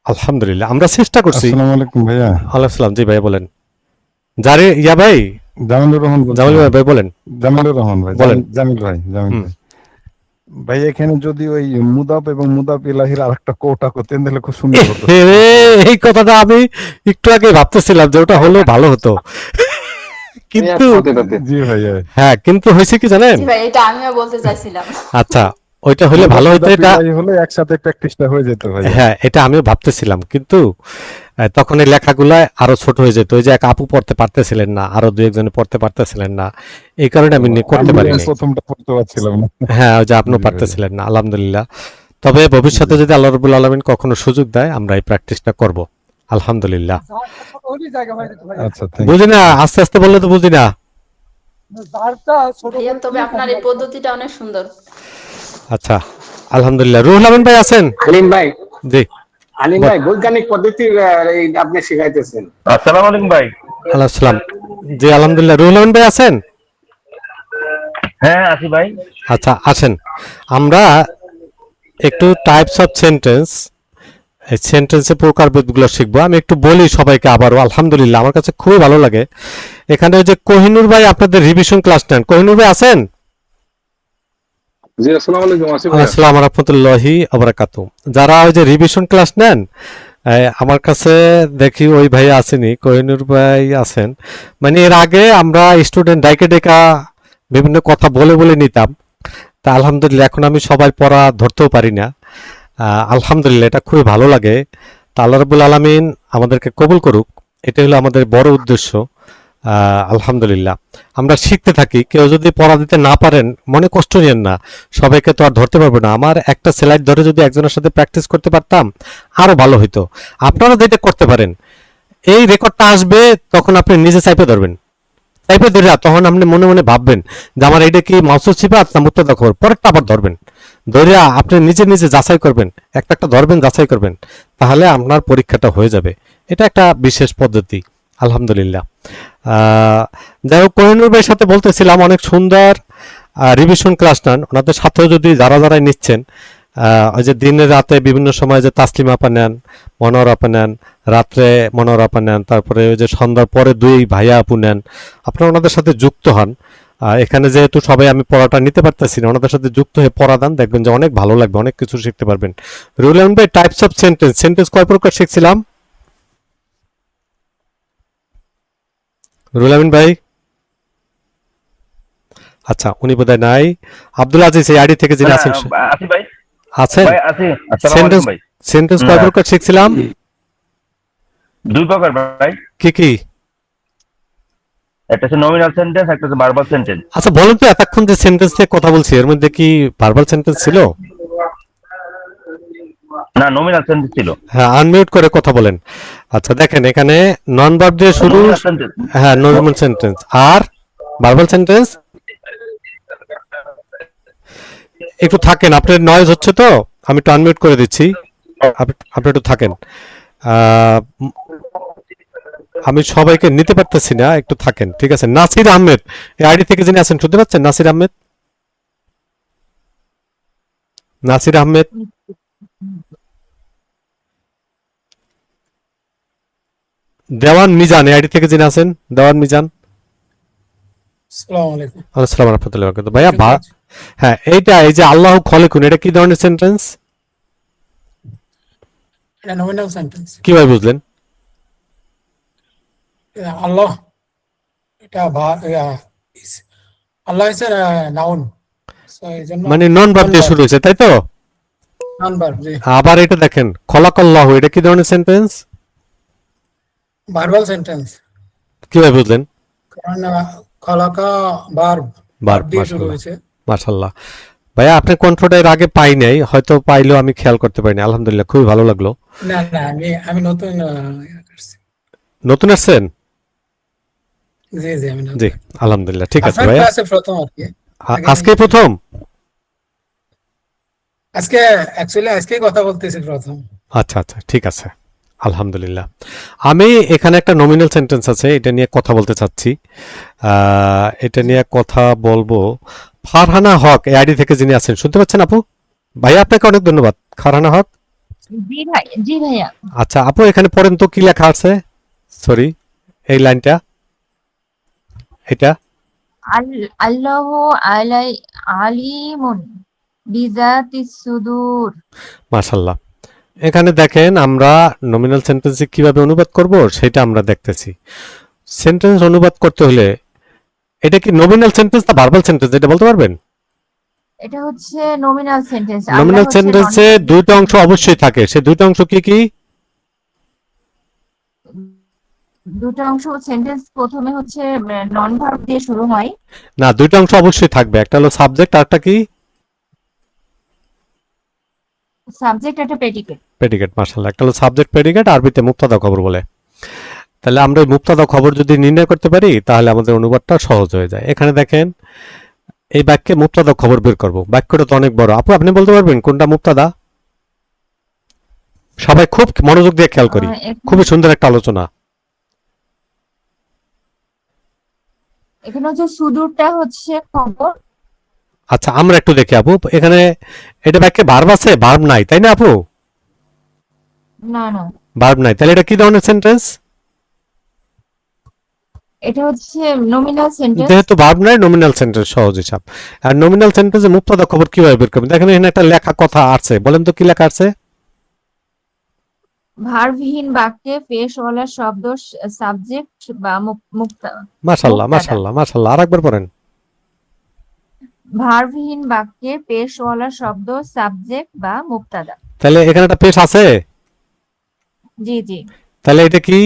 আলহামদুলিল্লাহ আমরা চেষ্টা করছি। আসসালামু আলাইকুম ভাইয়া। ওয়ালাইকুম সালাম। জি ভাই বলেন। জারি ইয়া ভাই, জামিলুর রহমান বলছি। জামিল ভাই বলেন। জামিলুর রহমান ভাই বলেন। জামিল ভাই ভাই এখানে যদি ওই মুদাফ এবং মুদাফ ইলাহির আরেকটা কোটা করতেন তাহলে খুব সুন্দর হতো। এই কথাটা আমি একটু আগে ভাবতেছিলাম যে ওটা হলে ভালো হতো, কিন্তু জি ভাইয়া। হ্যাঁ কিন্তু হয়েছে কি জানেন? জি ভাই এটা আমিও বলতে চাইছিলাম। আচ্ছা ওইটা হলে ভালো হতো, এটা হলে একসাথে প্র্যাকটিসটা হয়ে যেত ভাই। হ্যাঁ এটা আমিও ভাবতেছিলাম, কিন্তু তখন এই লেখাগুলো আরো ছোট হয়ে যেত। ওই যে এক আপু পড়তে পারতেছিলেন না, আরো দুই একজনে পড়তে পারতেছিলেন না, এই কারণে আমি করতে পারিনি। প্রথমটা পড়তে পারছিলাম না। হ্যাঁ ওই যে আপনিও পারতেছিলেন না, আলহামদুলিল্লাহ। তবে ভবিষ্যতে যদি আল্লাহ রাব্বুল আলামিন কখনো সুযোগ দেয়, আমরা এই প্র্যাকটিসটা করব, আলহামদুলিল্লাহ। ওই জায়গা ভাই ভাই আচ্ছা বুঝি না, আস্তে আস্তে বললে তো বুঝি না। জারটা ছোট ভাইয়া তবে আপনার এই পদ্ধতিটা অনেক সুন্দর। আচ্ছা আলহামদুলিল্লাহ। রুহুল আমিন ভাই আছেন? হালিম ভাই। জি হালিম ভাই বৈজ্ঞানিক পদ্ধতি আপনি শিখাইতেছেন। আসসালামু আলাইকুম ভাই। আলাইকুম সালাম। জি আলহামদুলিল্লাহ। রুহুল আমিন ভাই আছেন? হ্যাঁ আছি ভাই। আচ্ছা আসেন, আমরা একটু টাইপস অফ সেন্টেন্স, এই সেন্টেন্সের প্রকারভেদগুলো শিখবো। আমি একটু বলি সবাইকে আবারও, আলহামদুলিল্লাহ আমার কাছে খুবই ভালো লাগে। এখানে ওই যে কোহিনুর ভাই আপনাদের রিভিশন ক্লাস নেন, কোহিনুর ভাই আছেন? জি আসসালামু আলাইকুম। আসসালামু রাহমাতুল্লাহি ওয়া বারাকাতুহু। যারা ওই যে রিভিশন ক্লাস নেন, আমার কাছে দেখি ওই ভাই আসেনি, কোহিনুর ভাই আছেন। মানে এর আগে আমরা স্টুডেন্ট ডাইকে ডেকা বিভিন্ন কথা বলে বলে নিতাম, তা আলহামদুলিল্লাহ এখন আমি সবাই পড়া ধরতেও পারি না। আলহামদুলিল্লাহ এটা খুবই ভালো লাগে। তা আল্লাহ রাব্বুল আলামিন আমাদেরকে কবুল করুক, এটা হলো আমাদের বড় উদ্দেশ্য। আলহামদুলিল্লাহ আমরা শিখতে থাকি। কেউ যদি পড়া দিতে না পারেন মনে কষ্ট নিয়েন না, সবাইকে তো আর ধরতে পারবো না। আমার একটা স্লাইড ধরে যদি একজনের সাথে প্র্যাকটিস করতে পারতাম আরো ভালো হইতো। আপনারা যেটা করতে পারেন, এই রেকর্ডটা আসবে তখন আপনি নিজে চাইপে ধরবেন, চাইপে ধরে তখন আপনি মনে মনে ভাববেন যে আমার এটা কি মাউসুফ সিফাত না মুবতাদা খবর, পরেরটা আবার ধরবেন, ধরে আপনি নিজে নিজে যাচাই করবেন, একটা একটা ধরবেন, যাচাই করবেন, তাহলে আপনার পরীক্ষাটা হয়ে যাবে। এটা একটা বিশেষ পদ্ধতি, আলহামদুলিল্লাহ। যাই হোক, কোহিনুর ভাইয়ের সাথে বলতেছিলাম অনেক সুন্দর রিভিশন ক্লাস নেন। ওনাদের সাথেও যদি যারা যারাই নিচ্ছেন, ওই যে দিনে রাতে বিভিন্ন সময় যে তাসলিম আপা নেন, মনোহর আপা নেন, রাত্রে মনোহর আপা নেন, তারপরে ওই যে সন্ধ্যার পরে দুই ভাইয়া আপু নেন, আপনারা ওনাদের সাথে যুক্ত হন। এখানে যেহেতু সবাই আমি পড়াটা নিতে পারতেছি না, ওনাদের সাথে যুক্ত হয়ে পড়া দেন, দেখবেন যে অনেক ভালো লাগবে, অনেক কিছু শিখতে পারবেন। রুহুল আমিন ভাই টাইপস অফ সেন্টেন্স, সেন্টেন্স কয় প্রকার শিখছিলাম? রুহুল আমিন ভাই আচ্ছা উনি বোধহয় নাই। আব্দুল আজিজ এই আইডি থেকে যিনি আছেন আছি ভাই। আছেন? ভাই আছি। আসসালামু আলাইকুম সেন্টেন্স ভাই। সেন্টেন্স কয় প্রকার শিখছিলাম? দুই প্রকার ভাই, কি কি? একটা হচ্ছে নমিনাল সেন্টেন্স, একটা হচ্ছে ভার্বাল সেন্টেন্স। আচ্ছা বলেন তো, এতক্ষণ যে সেন্টেন্স নিয়ে কথা বলছি এর মধ্যে কি ভার্বাল সেন্টেন্স ছিল? না, নমিনাল সেন্টেন্স ছিল। হ্যাঁ, আনমিউট করে কথা বলেন। আচ্ছা দেখেন, এখানে নন ভার্ব দিয়ে শুরু, Nominal sentence। হ্যাঁ নর্মাল সেন্টেন্স, আর ভার্বাল সেন্টেন্স। একটু থাকেন, আপনার নয়েজ হচ্ছে তো, আমি একটু আনমিউট করে দিচ্ছি, আপনি একটু থাকেন। আমি সবাইকে নিতে পারতেছি না, একটু থাকেন, ঠিক আছে? নাসির আহমেদ, এই আইডি থেকে যিনি আছেন শুনতে পাচ্ছেন? নাসির আহমেদ, নাসির আহমেদ। দেওয়ান মিজান, এই আইডি থেকে যিনি আছেন, দেওয়ান মিজান। আসসালামু আলাইকুম। আসসালামু রাহমাতুল্লাহি ওয়া বারাকাতুহু। ভাইয়া হ্যাঁ, এইটা এই যে আল্লাহু খলিকুন, এটা কি ধরনের সেন্টেন্স? এটা নমিনাল সেন্টেন্স। কিভাবে বুঝলেন? আল্লাহ, এটা আল্লাহ ইজ নাউন, সো এইজন্য মানে নন ভার্ব দিয়ে শুরু হয়েছে, তাই তো? নন ভার্ব, জি। আবার এটা দেখেন, খলাকাল্লাহু, এটা কি ধরনের সেন্টেন্স? Verbal sentence. কিভাবে বুঝলেন? কারণ খলাকা ভার্ব ভার্ব, দিয়ে শুরু মাশাআল্লাহ হয়েছে। মাশাআল্লাহ। ভাইয়া আপনার কণ্ঠটা এর আগে পাই নাই, হয়তো পাইলেও আমি খেয়াল করতে পারিনি। আলহামদুলিল্লাহ, খুবই ভালো লাগলো। না না, আমি নতুন নতুন আসছেন? জি জি, আমি নতুন। জি, আলহামদুলিল্লাহ, ঠিক আছে আপনার ভাইয়া। ক্লাসে প্রথম আর কি। আজকে প্রথম? আজকে অ্যাকচুয়ালি আজকেই কথা বলতেছি প্রথম। আচ্ছা আচ্ছা, ঠিক আছে, আলহামদুলিল্লাহ। আমি এখানে একটা নমিনাল সেন্টেন্স আছে, এটা নিয়ে কথা বলতে চাচ্ছি। এটা নিয়ে কথা বলবো। ফারহানা হক, এই আইডি থেকে যিনি আছেন শুনতে পাচ্ছেন আপু? ভাইয়া আপনাকে অনেক ধন্যবাদ, ফারহানা হক। জি ভাই, জি ভাইয়া। আচ্ছা আপু, এখানে পড়েন তো কি লেখা আছে। সরি, এই লাইনটা, এটা আল্লাহু আলিমুন বিজাতিস সুদূর। মাশাআল্লাহ। এখানে দেখেন, আমরা নমিনাল সেন্টেন্সে কিভাবে অনুবাদ করব সেটা আমরা দেখতেছি। সেন্টেন্স অনুবাদ করতে হলে এটা কি নমিনাল সেন্টেন্স না ভার্বাল সেন্টেন্স, এটা বলতে পারবেন? এটা হচ্ছে নমিনাল সেন্টেন্স। নমিনাল সেন্টেন্সে দুইটা অংশ অবশ্যই থাকে, সে দুইটা অংশ কি কি? দুটো অংশ সেন্টেন্স প্রথমে হচ্ছে নন ভার্ব দিয়ে শুরু হয়। না, দুইটা অংশ অবশ্যই থাকবে, একটা হলো সাবজেক্ট আর একটা কি? সাবজেক্ট একটা প্রেডিকেট। প্রেডিকেট, মাশাআল্লাহ। একটা হলো সাবজেক্ট প্রেডিকেট, আরবিতে মুবতাদা খবর বলে। তাহলে আমরা এই মুবতাদা খবর যদি নির্ণয় করতে পারি তাহলে আমাদের অনুবাদটা সহজ হয়ে যায়। এখানে দেখেন, এই বাক্যে মুবতাদা খবর বের করব। বাক্যটা তো অনেক বড়। আপু আপনি বলতে পারবেন কোনটা মুবতাদা? সবাই খুব মনোযোগ দিয়ে খেয়াল করি, খুবই সুন্দর একটা আলোচনা। এখানে হচ্ছে সুদূরটা হচ্ছে খবর। আচ্ছা, আমরা একটু দেখি আপু, এখানে এটা বাক্যে ভার্ব আছে, ভার্ব নাই, তাই না আপু? না না, ভার্ব নাই, তাহলে এটা কি ধরনের সেন্টেন্স? এটা হচ্ছে নমিনাল সেন্টেন্স। যেহেতু ভার্ব নাই, নমিনাল সেন্টেন্স সহজ হিসাব। আর নমিনাল সেন্টেন্সে মুবতাদা খবর কিভাবে বের করবেন? দেখেন এখানে একটা লেখা কথা আছে, বলেন তো কি লেখা আছে? ভার্বহীন বাক্যে পেশওয়ালা শব্দ সাবজেক্ট বা মুক্তা। মাশাআল্লাহ মাশাআল্লাহ মাশাআল্লাহ, আরেকবার পড়েন। ভার্বহীন বাক্যে পেশওয়ালা শব্দ সাবজেক্ট বা মুক্তাদা। তাহলে এখানে একটা পেশ আছে? জি জি, তাহলে এটা কি?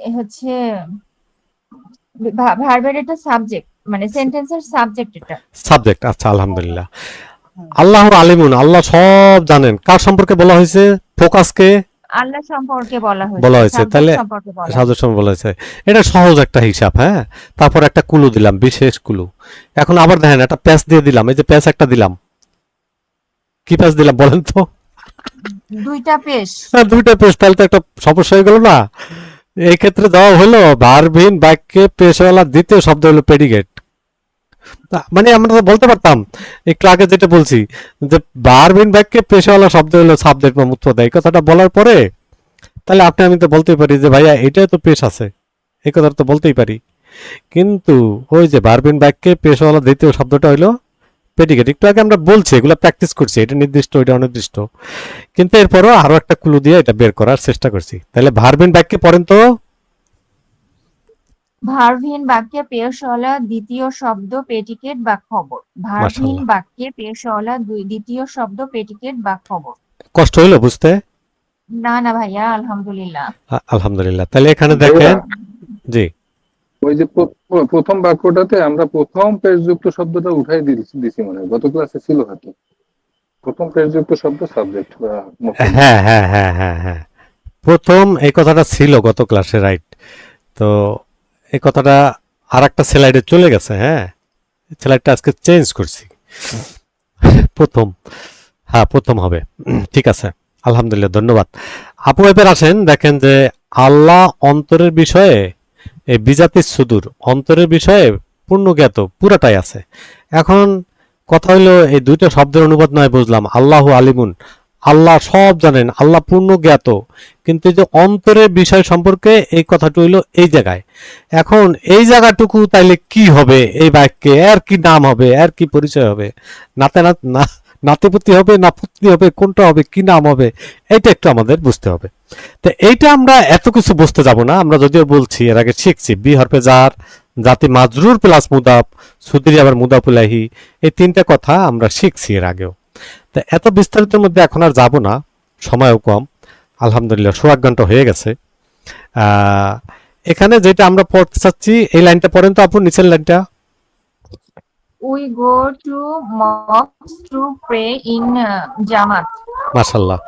এ হচ্ছে ভার্বের একটা সাবজেক্ট, মানে সেন্টেন্সের সাবজেক্ট এটা। সাবজেক্ট, আচ্ছা আলহামদুলিল্লাহ। আল্লাহু আলিমুন, আল্লাহ সব জানেন, কার সম্পর্কে বলা হয়েছে? ফোকাসকে আল্লাহ সম্পর্কে বলা বলা হয়েছে, হয়েছে। তাহলে সাবজেক্ট সম্পর্কে বলা হয়েছে, এটা সহজ একটা হিসাব। হ্যাঁ, তারপর একটা কুলু দিলাম, বিশেষ কুলু। এখন আবার দেখেন, একটা প্যাচ দিয়ে দিলাম, এই যে প্যাচ একটা দিলাম, কি প্যাচ দিলাম বলেন তো? দুইটা পেশ। দুইটা পেশ, তাহলে তো একটা সমস্যা হয়ে গেল না? এই ক্ষেত্রে দেওয়া হলো ভার্বহীন বাক্যে পেশওয়ালা দ্বিতীয় শব্দ হলো প্রেডিকেট। মানে আমরা তো বলতে পারতাম একটু আগে যেটা বলছি, যে ভার্বহীন বাক্যে পেশওয়ালা শব্দ হলো সাবজেক্ট বা মুবতাদা। এই কথাটা বলার পরে তাহলে আমি তো বলতেই পারি যে ভাইয়া এটাই তো পেশ আছে, এই কথাটা তো বলতেই পারি। কিন্তু ওই যে ভার্বহীন বাক্যে পেশওয়ালা দ্বিতীয় শব্দটা হলো প্রেডিকেট। একটু আগে আমরা বলছি, এগুলো প্র্যাকটিস করছি, এটা নির্দিষ্ট, এটা অনির্দিষ্ট, কিন্তু এরপরও আরো একটা ক্লু দিয়ে এটা বের করার চেষ্টা করছি। তাহলে ভার্বহীন বাক্যে পড়েন তো। ভার্বহীন বাক্যে পেশওয়ালা দ্বিতীয় শব্দ প্রেডিকেট বা খবর। ভার্বহীন বাক্যে পেশওয়ালা দ্বিতীয় শব্দ প্রেডিকেট বা খবর। কষ্ট হইলো বুঝতে? না না ভাইয়া, আলহামদুলিল্লাহ। আলহামদুলিল্লাহ। তাহলে এখানে দেখেন, জি ওই যে প্রথম বাক্যটাতে আমরা প্রথম পেশযুক্ত শব্দটা উঠাই দিছি মনে হয়, গত ক্লাসে ছিল হয়তো প্রথম পেশযুক্ত শব্দ সাবজেক্ট বা মুবতাদা। হ্যাঁ হ্যাঁ হ্যাঁ হ্যাঁ হ্যাঁ, প্রথম এই কথাটা ছিল গত ক্লাসে, রাইট। তো এই কথাটা আর একটা স্লাইডে চলে গেছে। হ্যাঁ, স্লাইডটা আজকে চেঞ্জ করছি। প্রথম, হ্যাঁ প্রথম হবে। ঠিক আছে, আলহামদুলিল্লাহ, ধন্যবাদ। আপু এবার আসেন, দেখেন যে আল্লাহ অন্তরের বিষয়ে, এই বিজাতির সুদূর অন্তরের বিষয়ে পূর্ণ জ্ঞাত, পুরাটাই আছে। এখন কথা হইলো এই দুইটা শব্দের অনুবাদ নয়, বুঝলাম আল্লাহু আলিমুন, আল্লাহ সব জানেন, আল্লাহ পূর্ণ জ্ঞাত, কিন্তু এই যে অন্তরের বিষয় সম্পর্কে এই কথাটা হইলো এই জায়গায়। এখন এই জায়গাটুকু তাইলে কি হবে এই বাক্যে, এর কি নাম হবে, এর কি পরিচয় হবে, নাতিপুতি হবে না পুত্নী হবে, কোনটা হবে, কি নাম হবে, এটা একটু আমাদের বুঝতে হবে। তো এইটা আমরা এত কিছু বুঝতে যাব না, আমরা যদিও বলছি এর আগে শিখছি বি হরফে জার, জাতি মাজরুর প্লাস মুদাফ, সুদিরি আবার মুদাফুলাহি, এই তিনটা কথা আমরা শিখছি এর আগেও। তো এত বিস্তারিতের মধ্যে এখন আর যাব না, সময়ও কম। আলহামদুলিল্লাহ 1 ঘন্টা হয়ে গেছে। এখানে যেটা আমরা পড়তে চাচ্ছি, এই লাইনটা পড়েন তো আপু, নিচের লাইনটা। We go to mosque to pray in জামাত। মাশাআল্লাহ।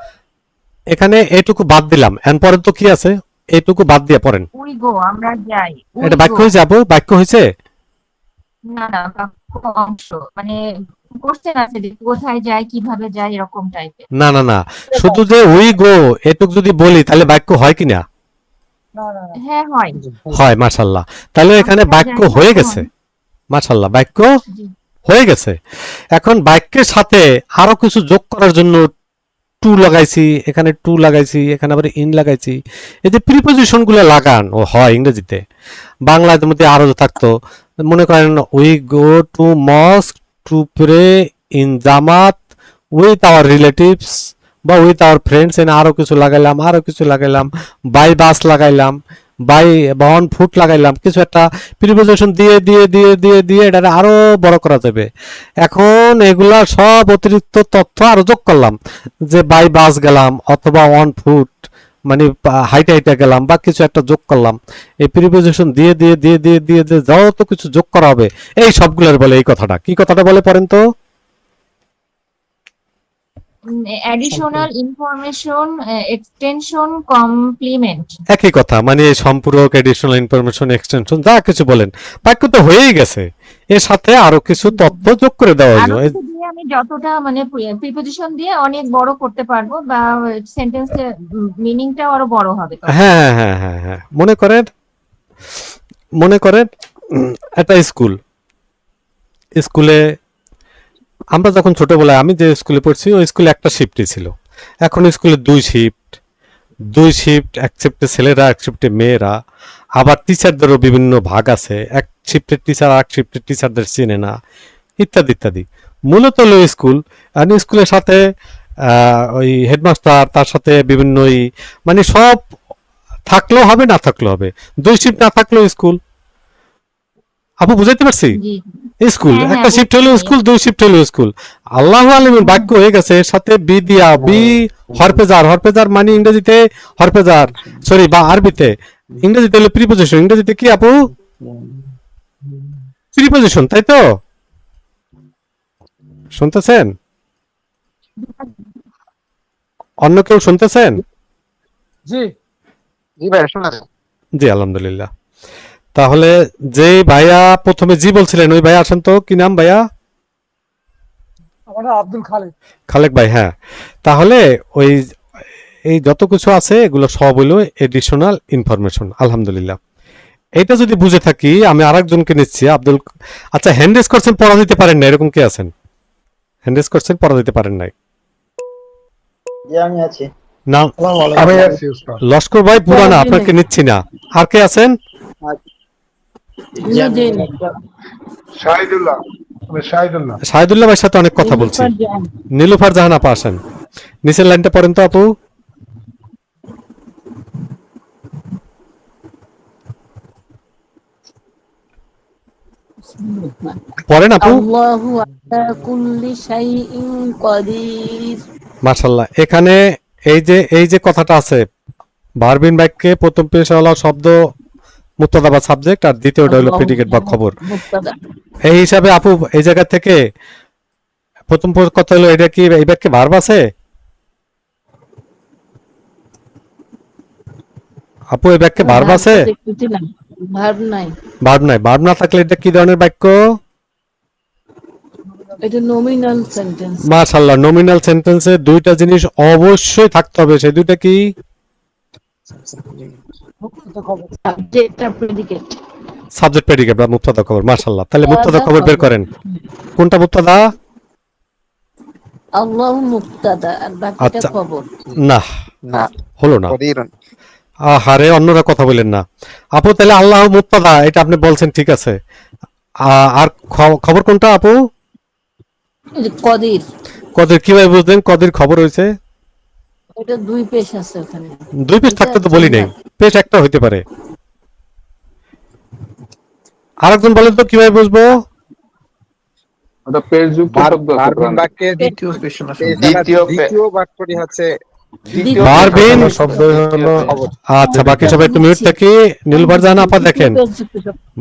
এখানে এইটুকু বাদ দিলাম, এন পরেন তো কি আছে, এইটুকু বাদ দিয়ে পড়েন। We go, আমরা যাই। We এটা বাক্য go। হয়েছে আপু, বাক্য হয়েছে? না না, বাক্য অংশ, মানে কোশ্চেন আছে যে কোথায় যায়, কিভাবে যায়, এরকম টাইপের। না না না, শুধু যে উই গো এটুক যদি বলি তাহলে বাক্য হয় কিনা? হ্যাঁ হয়। হয়, মাশাআল্লাহ। তাহলে এখানে বাক্য হয়ে গেছে, মাশাআল্লাহ, বাক্য হয়ে গেছে। এখন বাক্যের সাথে আরো কিছু যোগ করার জন্য টু লাগাইছি, এখানে টু লাগাইছি, এখানে আবার ইন লাগাইছি। এই যে প্রিপোজিশন গুলো লাগান ও হয় ইংরেজিতে, বাংলায় মধ্যে আরো থাকতো, মনে করেন we go to mosque to pray in jamaat with our relatives বা উইথ আওয়ার ফ্রেন্ডস, এনে আরো কিছু লাগাইলাম, আরো কিছু লাগাইলাম, বাই বাস লাগাইলাম, বাই বা অন ফুট লাগাইলাম, কিছু একটা প্রিপোজিশন দিয়ে দিয়ে দিয়ে দিয়ে দিয়ে এটা আরো বড় করা যাবে। এখন এগুলা সব অতিরিক্ত তথ্য আরো যোগ করলাম, যে বাই বাস গেলাম অথবা অন ফুট মানে হাইটে হাইটে গেলাম বা কিছু একটা যোগ করলাম, এই প্রিপোজিশন দিয়ে দিয়ে দিয়ে দিয়ে দিয়ে দিয়ে যত কিছু যোগ করা হবে এই সবগুলোর বলে এই কথাটা। কি কথাটা বলে পড়েন তো? Additional information, extension, complement. একই কথা, মানে সম্পূরক, এডিশনাল ইনফরমেশন, এক্সটেনশন, যা কিছু বলেন, বাক্য তো হয়েই গেছে, এর সাথে আরো কিছু তথ্য যোগ করে দেওয়া আরো হয়েছে। কিছু দিয়ে আমি যতটা মানে প্রিপোজিশন দিয়ে অনেক বড় করতে পারবো, বা সেন্টেন্সের মিনিংটাও আরো বড় হবে। হ্যাঁ হ্যাঁ হ্যাঁ হ্যাঁ, মনে করেন একটা স্কুলে আমরা যখন ছোটবেলায়, আমি যে স্কুলে পড়ছি ওই স্কুলে একটা শিফটই ছিল, এখন স্কুলে 2 শিফট, এক শিফটে ছেলেরা, এক শিফটে মেয়েরা, আবার টিচারদেরও বিভিন্ন ভাগ আছে, এক শিফটের টিচার আর এক শিফটের টিচারদের চেনে না, ইত্যাদি ইত্যাদি। মূলত হলো স্কুল, আর স্কুলের সাথে ওই হেডমাস্টার, তার সাথে বিভিন্ন মানে সব থাকলেও হবে, না থাকলেও হবে, 2 শিফট না থাকলেও স্কুল। আপু বুঝাইতে পারছি? স্কুল একটা শিফট হলো স্কুল, 2 শিফট হলো স্কুল। আল্লাহু আলিমুন বাক্য হয়ে গেছে, এর সাথে বি দিয়া, বি হরফেজার মানে ইংরেজিতে হরফেজার, সরি বা আরবিতে, ইংরেজিতে হলো প্রিপোজিশন। ইংরেজিতে কি আপু? প্রিপোজিশন, তাই তো? শুনতেছেন? অন্য কেউ শুনতেছেন? জি জি ভাই, শোনা যায়। জি আলহামদুলিল্লাহ। তাহলে যে ভাইয়া প্রথমে জি বলছিলেন, ওই ভাইয়া আসেন তো, কি নাম ভাইয়া? আমার নাম আব্দুল খালেক ভাই। হ্যাঁ, তাহলে ওই এই যত কিছু আছে এগুলো সব হলো এডিশনাল ইনফরমেশন। আলহামদুলিল্লাহ, এটা যদি বুঝে থাকি, আমি আরেকজনকে নিচ্ছি, আব্দুল। আচ্ছা, হ্যান্ড রেজ করছেন, পড়া দিতে পারেন না, এরকম কে আছেন? হ্যান্ড রেজ করছেন, পড়া দিতে পারেন নাই? আমি আছি। না, আমি আছি উস্তাদ। লস্কর ভাই পুরানা, আপনাকে নিচ্ছি না। আর কে আছেন? শাহিদুল্লাহ ভাইয়ের সাথে অনেক কথা বলছি। নীলুফার জাহান আপা আসেন, নিচের লাইনটা পড়েন তো আপু। পড়েন আপু। আল্লাহু আলা কুল্লি শাইইন কাদির। মাশাআল্লাহ, এখানে এই যে কথাটা আছে, ভার্বিন বাক্যে প্রথম পেশওয়ালা শব্দ মুক্তাদা বা সাবজেক্ট, আর দ্বিতীয়টা হলো প্রেডিকেট বা খবর। মুক্তাদা। এই হিসাবে আপু এই জায়গা থেকে প্রথম কথা হলো, এটা কি এই বাক্যে ভার্ব আছে? আপু এই বাক্যে ভার্ব আছে? ভার্ব নাই। ভার্ব নাই। ভার্ব না থাকলে এটা কি ধরনের বাক্য? এটা নমিনাল সেন্টেন্স। মাশাআল্লাহ, নমিনাল সেন্টেন্সে দুইটা জিনিস অবশ্যই থাকতে হবে। সেই দুইটা কি? সাবজেক্ট আর প্রেডিকেট। সাবজেক্ট প্রেডিকেট বা মুক্তাদা খবর। মাশাআল্লাহ, তাহলে মুক্তাদা খবর বের করেন। কোনটা মুক্তাদা? আল্লাহু মুক্তাদা আর বাকিটা আচ্ছা, খবর। না না, হলো না। আহারে, অন্যরা কথা বলেন না। আপু তাহলে আল্লাহ মুক্তাদা, এটা আপনি বলছেন, ঠিক আছে। আর খবর কোনটা আপু? এই যে কদির। কদির কিভাবে বুঝলেন কদির খবর হয়েছে? এটা দুই পেশ আছে ওখানে। দুই পেশ থাকতে তো বলি নাই, পেশ একটা হইতে পারে। আরেকজন বলেন তো কিভাবে বুঝবো? ওটা পেশযুক্ত শব্দ আছে ভার্বিন বাক্যে দ্বিতীয় বাক্যটি হচ্ছে ভার্বিন শব্দ হলো। আচ্ছা, বাকি সবাই একটু মিউট থাকি। নীলবার জান আপা দেখেন,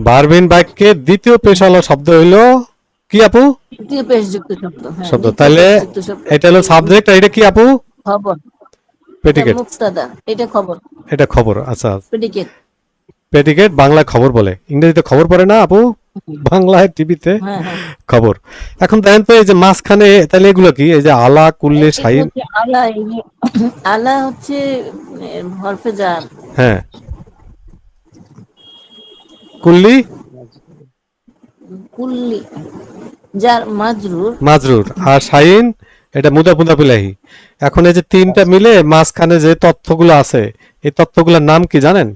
ভার্বিন বাক্যে দ্বিতীয় পেশওয়ালা শব্দ হইলো কি আপু? দ্বিতীয় পেশযুক্ত শব্দ। হ্যাঁ, শব্দ। তাহলে এটা হলো সাবজেক্ট, আর এটা কি আপু? খবর। প্রেডিকেট। মুক্তাদা, এটা খবর। এটা খবর। আচ্ছা, প্রেডিকেট। প্রেডিকেট বাংলায় খবর বলে, ইংরেজিতে খবর পড়ে না আপু, বাংলায় টিভিতে খবর। এখন দেখেন তো এই যে মাঝখানে, তাহলে এগুলো কি? এই যে আলা, কুল্লি, শাহিন। আলা, এই যে আলা হচ্ছে হরফে জার। হ্যাঁ, কুল্লি কুল্লি জার মাজরুর। মাজরুর। আর শাহিন এটা মুদাফ ইলাহি। এখন এই যে তিনটা মিলে মাঝখানে যে তথ্যগুলো আছে, এই তথ্যগুলোর নাম কি জানেন?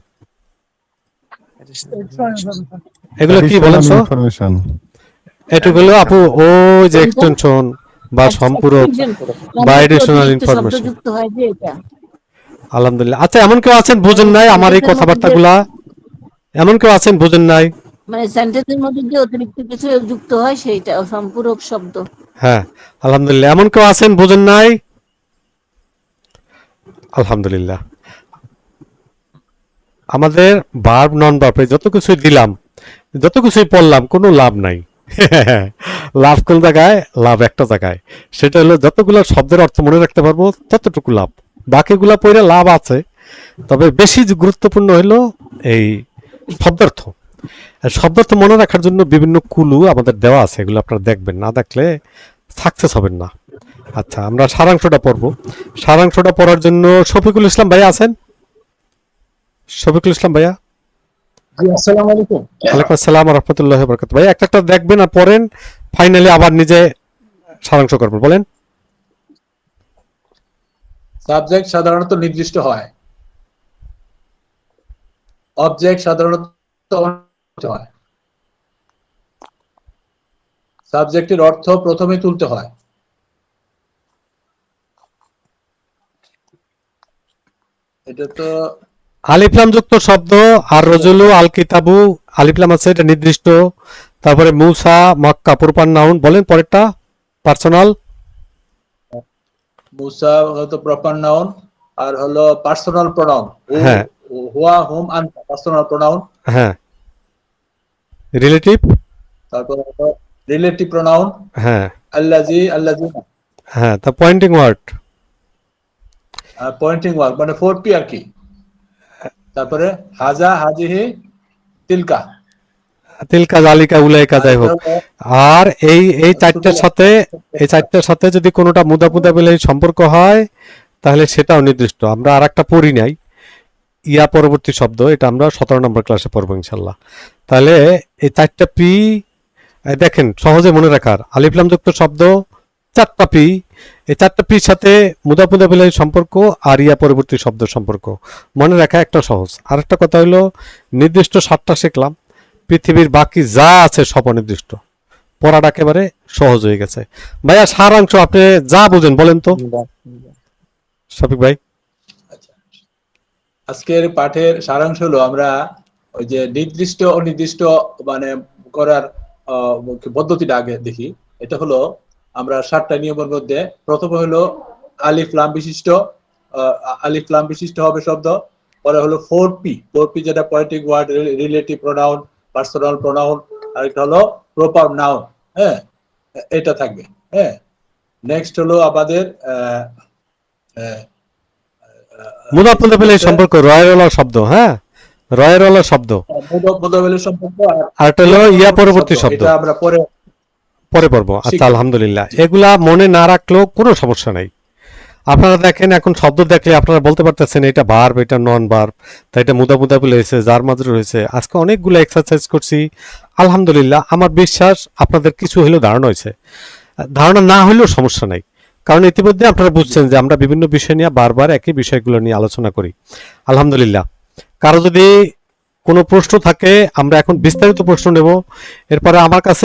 এগুলো কি বলেন তো? এটুকুলো আপু ওই যে এক্সটেনশন বা সম্পূরক বা এডিশনাল ইনফরমেশন। যুক্ত হয় যে এটা। আলহামদুলিল্লাহ। আচ্ছা, এমন কেউ আছেন বুঝেন নাই আমার এই কথাবার্তাগুলা? এমন কেউ আছেন বুঝেন নাই? মানে সেন্টেন্সের মধ্যে যে অতিরিক্ত কিছু যুক্ত হয় সেইটা সম্পূরক শব্দ। হ্যাঁ, আলহামদুলিল্লাহ। এমন কেউ আছেন বুঝেন নাই? আলহামদুলিল্লাহ। আমাদের ভার্ব নন ভার্বে যত কিছুই দিলাম, যত কিছুই পড়লাম, কোনো লাভ নাই। লাভ কোন জায়গায়? লাভ একটা জায়গায়, সেটা হলো যতগুলো শব্দের অর্থ মনে রাখতে পারবো ততটুকু লাভ। বাকিগুলা পড়ে লাভ আছে, তবে বেশি গুরুত্বপূর্ণ হলো এই শব্দার্থ। শব্দার্থ মনে রাখার জন্য বিভিন্ন কুলু আমাদের দেওয়া আছে, এগুলো আপনারা দেখবেন, না দেখলে সাকসেস হবেন না। আচ্ছা, আমরা সারাংশটা পড়বো। সারাংশটা পড়ার জন্য শফিকুল ইসলাম ভাইয়া আছেন? শফিকুল ইসলাম ভাইয়া। আসসালামু আলাইকুম। ওয়ালাইকুম আসসালাম ওয়া রাহমাতুল্লাহি ওয়া বারাকাতুহু। ভাই একটা দেখবেন আর পড়েন, ফাইনালি আবার নিজে সারাংশ করবেন। বলেন। সাবজেক্ট সাধারণত নির্দিষ্ট হয়, অবজেক্ট সাধারণত অনির্দিষ্ট হয়, সাবজেক্টের অর্থ প্রথমে তুলতে হয়, এটা তো আলিফলাম যুক্ত শব্দ আর রজুলু আল কিতাবু, আলিফলাম আছে, এটা নির্দিষ্ট। তারপরে মুসা, মক্কা, প্রপার নাউন। বলেন পরেরটা। পার্সোনাল। মুসা হলো প্রপার নাউন, আর হলো পার্সোনাল প্রোনাউন। হ্যাঁ, হুয়া, হুম, আনতা পার্সোনাল প্রোনাউন। হ্যাঁ। রিলেটিভ। তারপর হলো রিলেটিভ প্রোনাউন। হ্যাঁ, আল্লাজি, আল্লাজিনা। হ্যাঁ। তা পয়েন্টিং ওয়ার্ড। পয়েন্টিং ওয়ার্ড মানে 4P আর কি। তারপরে হাজা, হাজিহি, তিলকা। তিলকা, জালিকা, উলাইকা, যাই হোক। আর এই চারটার সাথে যদি কোনোটা মুদা বলে সম্পর্ক হয়, তাহলে সেটাও নির্দিষ্ট। আমরা আর একটা পড়ি নাই, ইয়া পরবর্তী শব্দ, এটা আমরা 17 নম্বর ক্লাসে পড়বো ইনশাল্লাহ। তাহলে এই 4টা পি দেখেন, সহজে মনে রাখার। আলিফলাম যুক্ত শব্দ 4টা পি, এই 4টা পির সাথে মুদা বলে সম্পর্ক আর ইয়া পরবর্তী শব্দ সম্পর্ক মনে রাখা একটা সহজ। আর একটা কথা হলো, নির্দিষ্ট 7টা শিখলাম, পৃথিবীর বাকি যা আছে সব অনির্দিষ্ট। পড়াটা একেবারে সহজ হয়ে গেছে। ভাইয়া সারাংশ আপনি যা বুঝেন বলেন তো শফিক ভাই। আজকের পাঠের সারাংশ হলো, আমরা ওই যে নির্দিষ্ট অনির্দিষ্ট মানে করার পদ্ধতিটা আগে দেখি। এটা হলো আমরা 7টা নিয়মের মধ্যে প্রথম হলো আলিফ লাম বিশিষ্ট আলিফ লাম বিশিষ্ট হবে শব্দ। পরে হলো 4P যেটা pointing word, relative pronoun, personal pronoun, আর একটা হলো প্রপার নাউন। হ্যাঁ, এটা থাকবে। হ্যাঁ, নেক্সট হলো আমাদের মুদাফ মুদাফিলের সম্পর্ক রয়েরওয়ালা শব্দ, হ্যাঁ রয়েরওয়ালা শব্দ, মুদাফিলের সম্পর্ক, আর একটা হলো ইয়া পরবর্তী শব্দ, এটা আমরা পরে পড়বো। আচ্ছা, আলহামদুলিল্লাহ, এগুলা মনে না রাখলেও কোনো সমস্যা নাই। আপনারা দেখেন এখন শব্দ দেখলে আপনারা বলতে পারতেছেন এটা ভার্ব, এটা নন ভার্ব, তাই এটা মুদাফ মুদাফিল হয়েছে, জার মাজরুর হয়েছে। আজকে অনেকগুলো এক্সারসাইজ করছি, আলহামদুলিল্লাহ। আমার বিশ্বাস আপনাদের কিছু হলেও ধারণা হয়েছে, ধারণা না হলেও সমস্যা নাই, কারণ ইতিমধ্যে আপনারা বুঝছেন যে আমরা বিভিন্ন বিষয় নিয়ে বারবার একই বিষয়গুলো নিয়ে আলোচনা করি, আলহামদুলিল্লাহ। কারো যদি কোনো প্রশ্ন থাকে, আমরা এখন বিস্তারিত প্রশ্ন নেব। এরপরে আমার কাছে